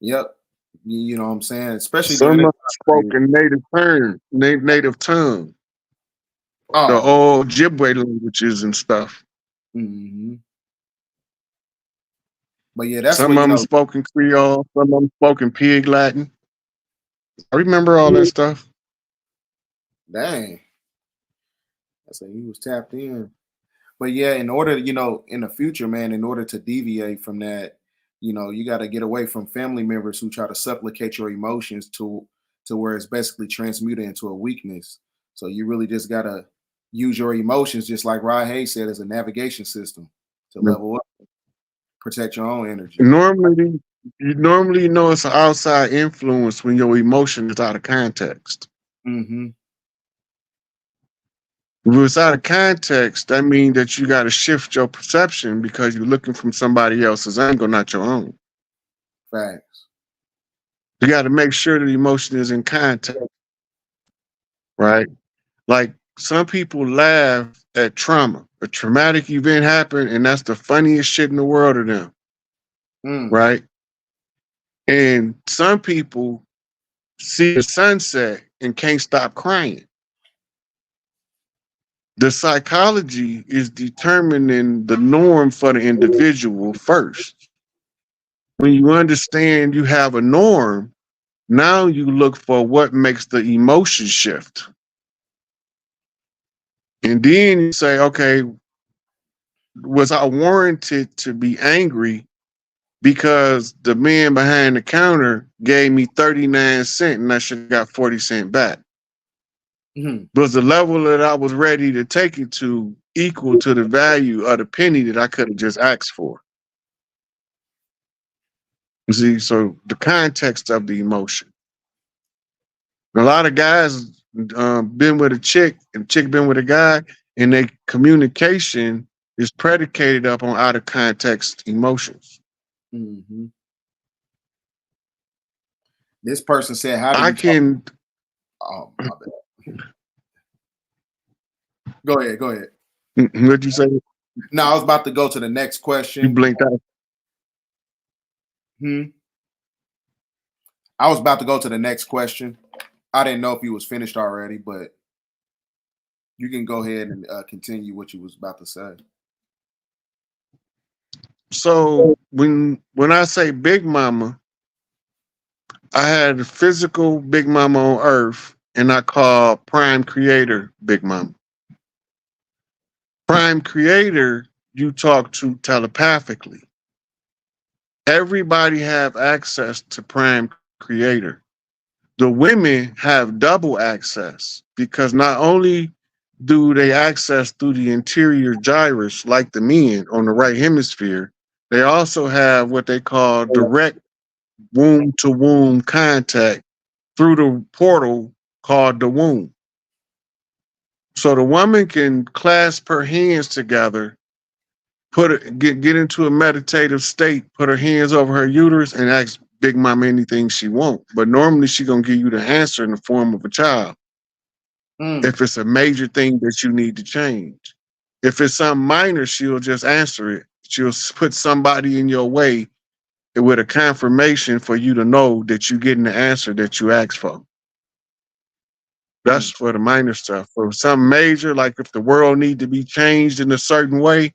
Yep. You know what I'm saying? Especially some of them spoke during in native tongue. The old Ojibwe languages and stuff. Mm-hmm. But yeah, that's some what, of them spoke in Creole, some of them spoke in Pig Latin. I remember all that stuff. Dang. I said he was tapped in. But yeah, in order, in the future, man, in order to deviate from that, you got to get away from family members who try to supplicate your emotions to where it's basically transmuted into a weakness. So you really just got to use your emotions, just like Rod Hayes said, as a navigation system to level up, protect your own energy. You normally know it's an outside influence when your emotion is out of context. Mm-hmm. If it's out of context, that means that you got to shift your perception because you're looking from somebody else's angle, not your own. Facts. You got to make sure the emotion is in context, right? Like some people laugh at trauma. A traumatic event happened, and that's the funniest shit in the world to them, right? And some people see the sunset and can't stop crying. The psychology is determining the norm for the individual first. When you understand you have a norm, now you look for what makes the emotion shift. And then you say, okay, was I warranted to be angry because the man behind the counter gave me 39 cents and I should have got 40 cents back? Mm-hmm. Was the level that I was ready to take it to equal to the value of the penny that I could have just asked for? You see, so the context of the emotion. A lot of guys been with a chick, and the chick been with a guy, and their communication is predicated up on out of context emotions. Mm-hmm. This person said, "How do I can?" Oh, my bad. Go ahead. What'd you say? No, I was about to go to the next question. You blinked out. I was about to go to the next question. I didn't know if you was finished already, but you can go ahead and continue what you was about to say. So when I say Big Mama, I had a physical Big Mama on Earth, and I call Prime Creator Big Mama. Prime Creator, you talk to telepathically. Everybody have access to Prime Creator. The women have double access because not only do they access through the interior gyrus like the men on the right hemisphere, they also have what they call direct womb to womb contact through the portal called the womb. So the woman can clasp her hands together, get into a meditative state, put her hands over her uterus, and ask Big Mama anything she wants. But normally she gonna give you the answer in the form of a child. If it's a major thing that you need to change. If it's something minor, she'll just answer it. She'll put somebody in your way with a confirmation for you to know that you're getting the answer that you asked for. That's for the minor stuff. For something major, like if the world need to be changed in a certain way,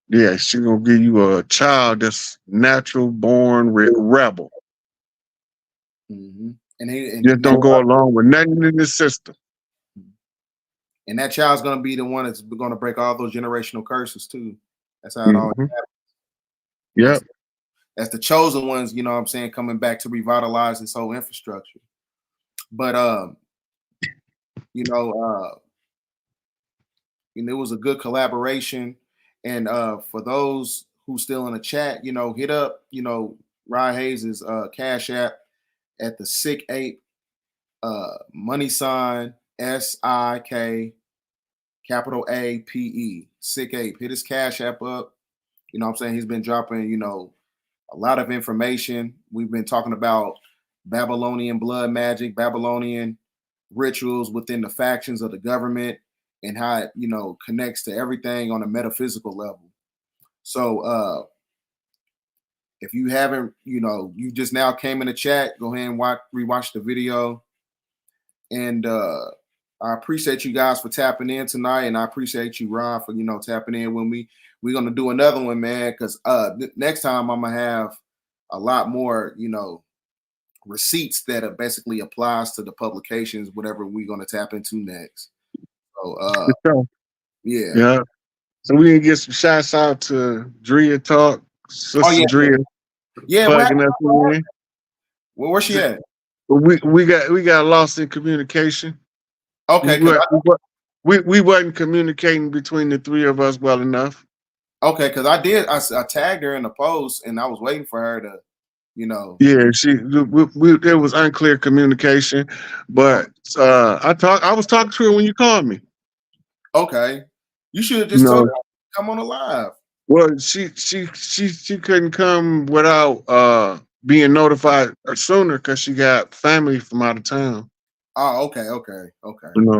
yeah, she's gonna give you a child that's natural born rebel. And Just don't go along with nothing in the system. And that child's gonna be the one that's gonna break all those generational curses too. That's how it always happens. Yep. That's the chosen ones, you know what I'm saying, coming back to revitalize this whole infrastructure. But it was a good collaboration. And for those who still in the chat, hit up, Rod Hayes' Cash App at the Sick Ape, money sign SIK capital APE, Sick Ape. Hit his Cash App up. You know what I'm saying? He's been dropping, a lot of information. We've been talking about Babylonian blood magic, Babylonian rituals within the factions of the government, and how it, connects to everything on a metaphysical level. So if you haven't, you just now came in the chat, go ahead and rewatch the video. And I appreciate you guys for tapping in tonight, and I appreciate you, Ron, for tapping in with me. We're gonna do another one, man, because next time I'm gonna have a lot more, receipts that basically applies to the publications, whatever we're gonna tap into next. So yeah. So we can get some shots out to Drea Talk, Sister Drea. Yeah, plugging us in. Well, where's she at? We got lost in communication. Okay, we wasn't communicating between the three of us well enough. Okay, because I tagged her in the post, and I was waiting for her to, Yeah, it was unclear communication, but I was talking to her when you called me. Okay, you should have just told her to come on the live. Well, she couldn't come without being notified sooner because she got family from out of town. Oh, okay.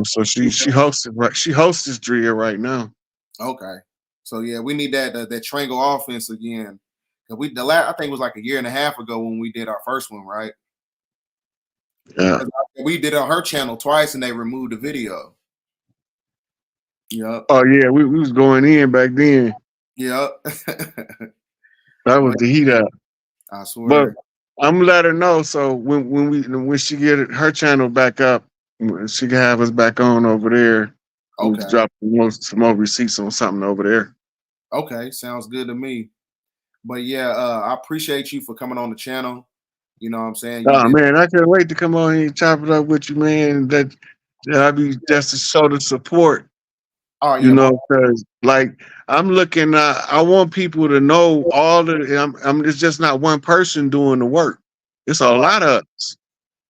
So she hosts Drea right now. Okay, so yeah, we need that triangle offense again. I think it was like a year and a half ago when we did our first one, right? Yeah, we did it on her channel twice, and they removed the video. Yep. Oh yeah, we was going in back then. Yep. That was the heat up. I swear. But I'm gonna let her know so when she get her channel back up, she can have us back on over there. Okay. We'll drop some more receipts on something over there. Okay, sounds good to me. But yeah, I appreciate you for coming on the channel. You know what I'm saying? Man, I can't wait to come on here and chop it up with you, man. I'll be just to show the support. Oh, yeah, because like I'm looking, I want people to know it's just not one person doing the work. It's a lot of us.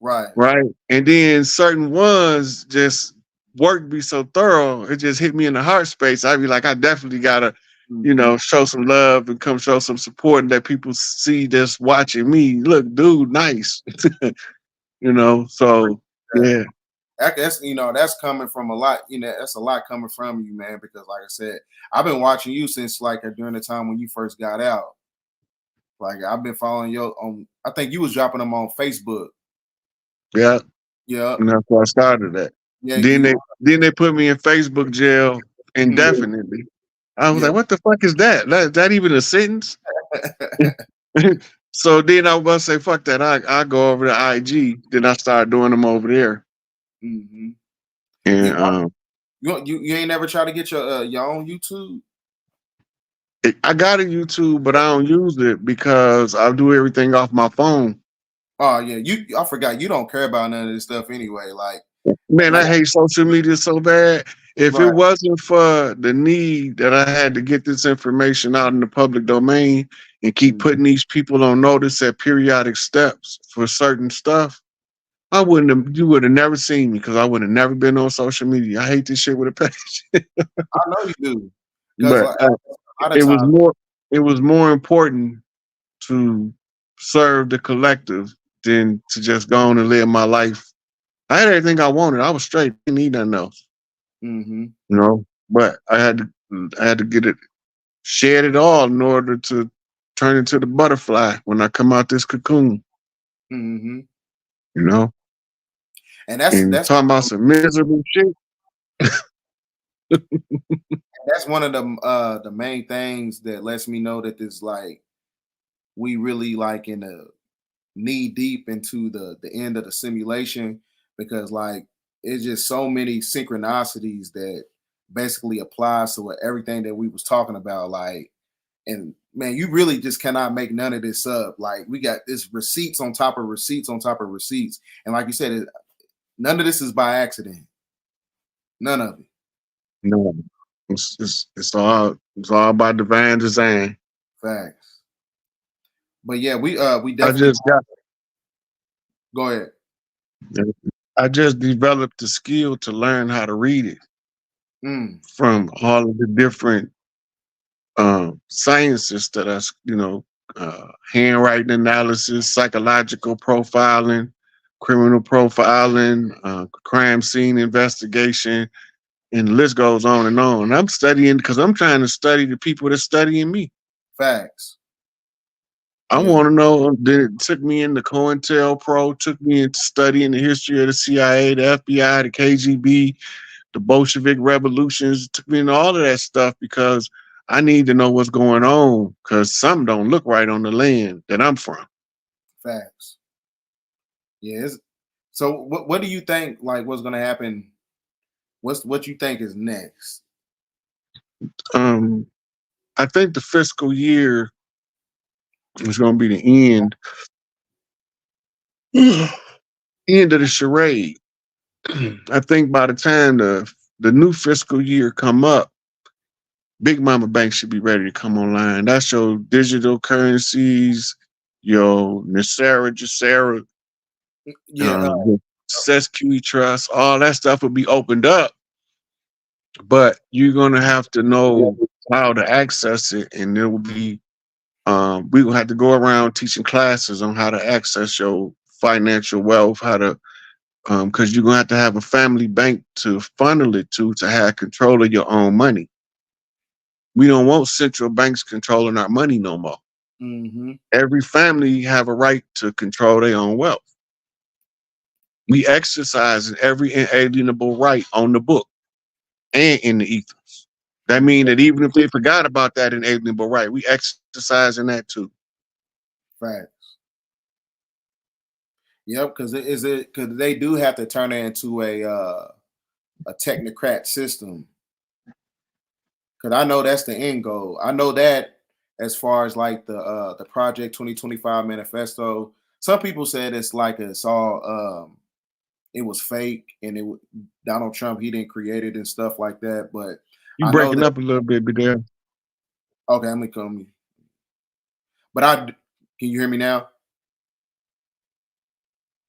Right. And then certain ones just work be so thorough, it just hit me in the heart space. I'd be like, I definitely gotta, show some love and come show some support and let people see this watching me. Look, dude, nice. So yeah. That's that's coming from a lot. That's a lot coming from you, man. Because like I said, I've been watching you since like during the time when you first got out. Like I've been following you on. I think you was dropping them on Facebook. Yeah, Yeah, and that's why I started that. yeah, Then they put me in Facebook jail mm, indefinitely. I was yeah. like, what the fuck is that? Is that even a sentence? So then I was about to say, fuck that. I go over to IG. Then I started doing them over there. hmm And You, you ain't never tried to get your own YouTube? I got a YouTube, but I don't use it because I do everything off my phone. Oh yeah, I forgot you don't care about none of this stuff anyway. Man, I Like hate social media so bad. If it right. wasn't for the need that I had to get this information out in the public domain and keep Mm, putting these people on notice at periodic steps for certain stuff, you would have never seen me because I would have never been on social media. I hate this shit with a passion. I know you do, because But like, a lot of it was times, more it was more important to serve the collective than to just go on and live my life. I had everything I wanted. I was straight. Didn't need nothing else. mm-hmm, But I had to get it shed it all in order to turn into the butterfly when I come out this cocoon, mm-hmm. you know. And And talking about some miserable shit. that's one of the main things that lets me know that this like we really like in the knee deep into the end of the simulation, because like it's just so many synchronicities that basically applies to everything that we was talking about. Like, and man, you really just cannot make none of this up. Like we got this receipts on top of receipts on top of receipts, and like you said, none of this is by accident. None of it. No, it's all by divine design. Facts. But yeah, we I definitely just got go ahead. I just developed the skill to learn how to read it Mm, from all of the different sciences that handwriting analysis, psychological profiling, criminal profiling, crime scene investigation, and the list goes on and on. And I'm studying because I'm trying to study the people that's studying me. facts. I Yeah. want to know. Then it took me into COINTELPRO, took me into studying the history of the CIA, the FBI, the KGB, the Bolshevik revolutions, took me into all of that stuff because I need to know what's going on because something don't look right on the land that I'm from. Facts. Yeah. So what do you think like what's gonna happen? What you think is next? Um, I think the fiscal year is going to be the end of the charade. I think by the time the new fiscal year come up, Big Mama Bank should be ready to come online. That's your digital currencies, your Nasara, Jasara, Yeah. your SESQ Trust, all that stuff will be opened up. But you're gonna have to know how to access it, and there will be we will have to go around teaching classes on how to access your financial wealth, how to because you're gonna have to have a family bank to funnel it to have control of your own money. We don't want central banks controlling our money no more. Mm-hmm. Every family have a right to control their own wealth. We exercise every inalienable right on the book and in the ethos. That means that even if they forgot about that inalienable right, we exercise in that too. Facts. Yep. Because they do have to turn it into a technocrat system. Because I know that's the end goal. I know that as far as like the Project 2025 manifesto. Some people said it's like it's all it was fake and Donald Trump he didn't create it and stuff like that. But You I know breaking that up a little bit, but there. okay, I'm gonna come. But can you hear me now?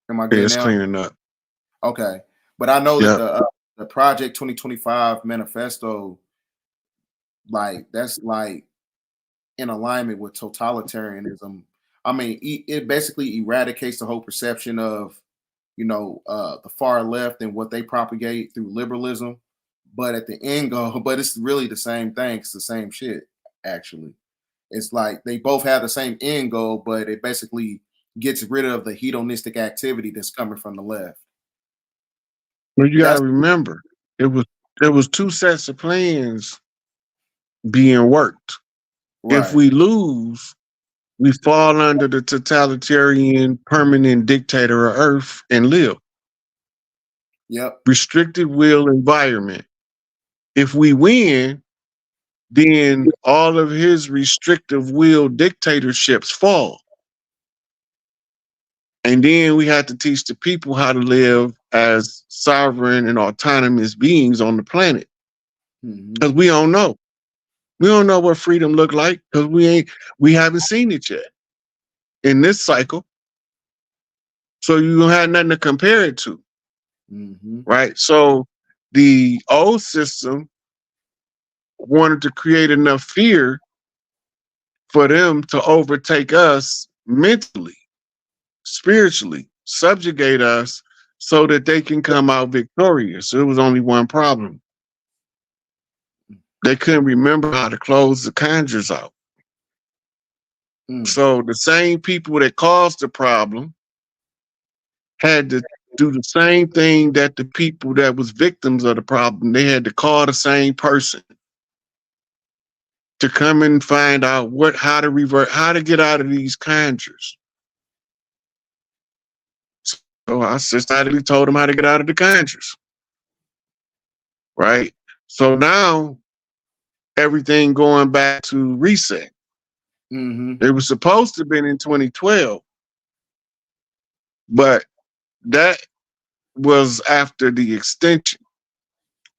Am I good It's now? clearing up. Okay. But I know that Yeah. the Project 2025 manifesto, like that's like in alignment with totalitarianism. I mean, it basically eradicates the whole perception of, the far left and what they propagate through liberalism. But at the end goal, but it's really the same thing. It's the same shit, actually. it's like they both have the same end goal, but it basically gets rid of the hedonistic activity that's coming from the left. But you That's gotta remember, there was two sets of plans being worked. If right. we lose, we fall under the totalitarian permanent dictator of Earth and live. Yep. Restricted will environment. If we win, then all of his restrictive will dictatorships fall. And then we have to teach the people how to live as sovereign and autonomous beings on the planet. Because we don't know. We don't know what freedom look like because we haven't seen it yet in this cycle. So you don't have nothing to compare it to. Right? So the old system wanted to create enough fear for them to overtake us mentally, spiritually, subjugate us so that they can come out victorious. It was only one problem. They couldn't remember how to close the conjures out. So the same people that caused the problem had to do the same thing that the people that was victims of the problem, they had to call the same person to come and find out how to get out of these conjures. So I systematically told them how to get out of the conjures. Right? So now everything going back to reset. It was supposed to have been in 2012, but that was after the extension.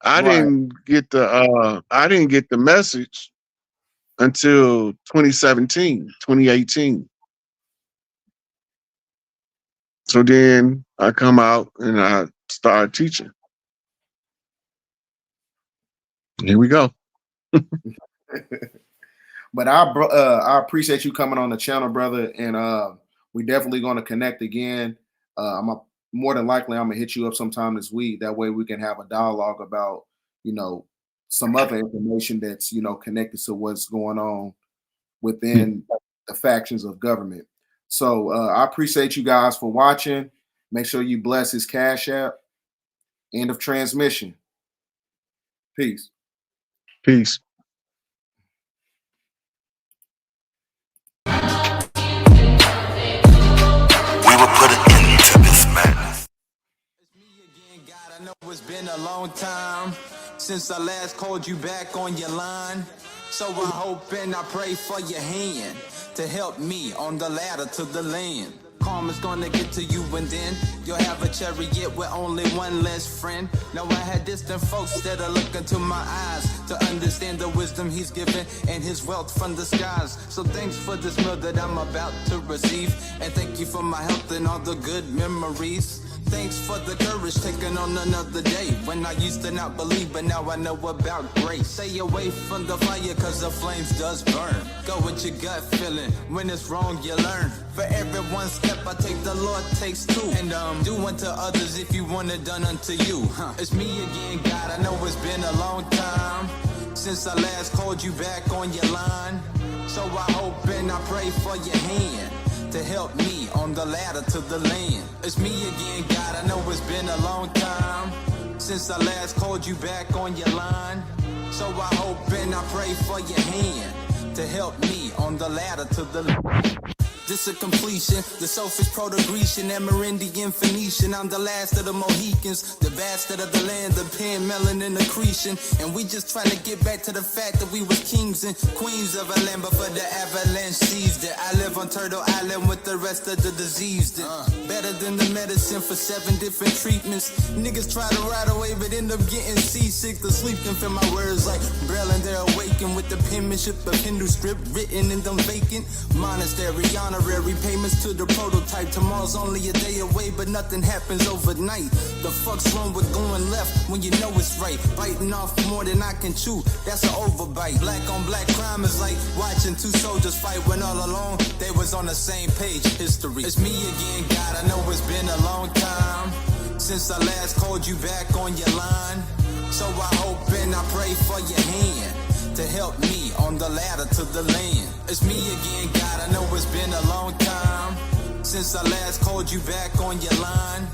I didn't get the message until 2017, 2018. So then I come out and I start teaching. Here we go. But I appreciate you coming on the channel, brother, and we definitely going to connect again. More than likely, I'm gonna hit you up sometime this week. That way, we can have a dialogue about, some other information that's connected to what's going on within the factions of government. So I appreciate you guys for watching. Make sure you bless his Cash App. End of transmission. Peace. Peace. We will put an end to this madness. It's me again, God. I know it's been a long time since I last called you back on your line. So I hope and I pray for your hand to help me on the ladder to the land. Karma's gonna get to you and then you'll have a chariot with only one less friend. Now I had distant folks that are looking to my eyes to understand the wisdom he's given and his wealth from the skies. So thanks for this meal that I'm about to receive, and thank you for my health and all the good memories. Thanks for the courage taking on another day when I used to not believe, but now I know about grace. Stay away from the fire cause the flames does burn. Go with your gut feeling, when it's wrong you learn. For every one step I take, the Lord takes two. And do unto others if you want it done unto you. It's me again, God, I know it's been a long time since I last called you back on your line. So I hope and I pray for your hand to help me on the ladder to the land. It's me again, God, I know it's been a long time since I last called you back on your line. So I hope and I pray for your hand to help me on the ladder to the land. This a completion, the selfish proto-Grecian, Amerindian, Phoenician. I'm the last of the Mohicans, the bastard of the land, the pen, melanin, accretion. And we just trying to get back to the fact that we was kings and queens of a land before the avalanche seized it. I live on Turtle Island with the rest of the diseased. Better than the medicine for 7 different treatments. Niggas try to ride away but end up getting seasick. The sleep can feel my words like Braille and they're awakened with the penmanship of Hindu script written in them vacant monastery honor. Honorary payments to the prototype. Tomorrow's only a day away, but nothing happens overnight. The fuck's wrong with going left when you know it's right? Biting off more than I can chew, that's an overbite. Black on black crime is like watching 2 soldiers fight when all along they was on the same page. History. It's me again, God, I know it's been a long time since I last called you back on your line. So I hope and I pray for your hand to help me on the ladder to the land. It's me again, God, I know it's been a long time since I last called you back on your line.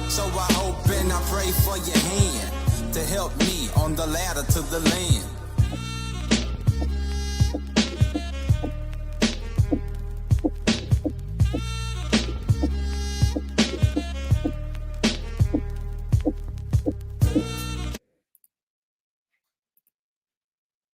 So I hope and I pray for your hand to help me on the ladder to the land.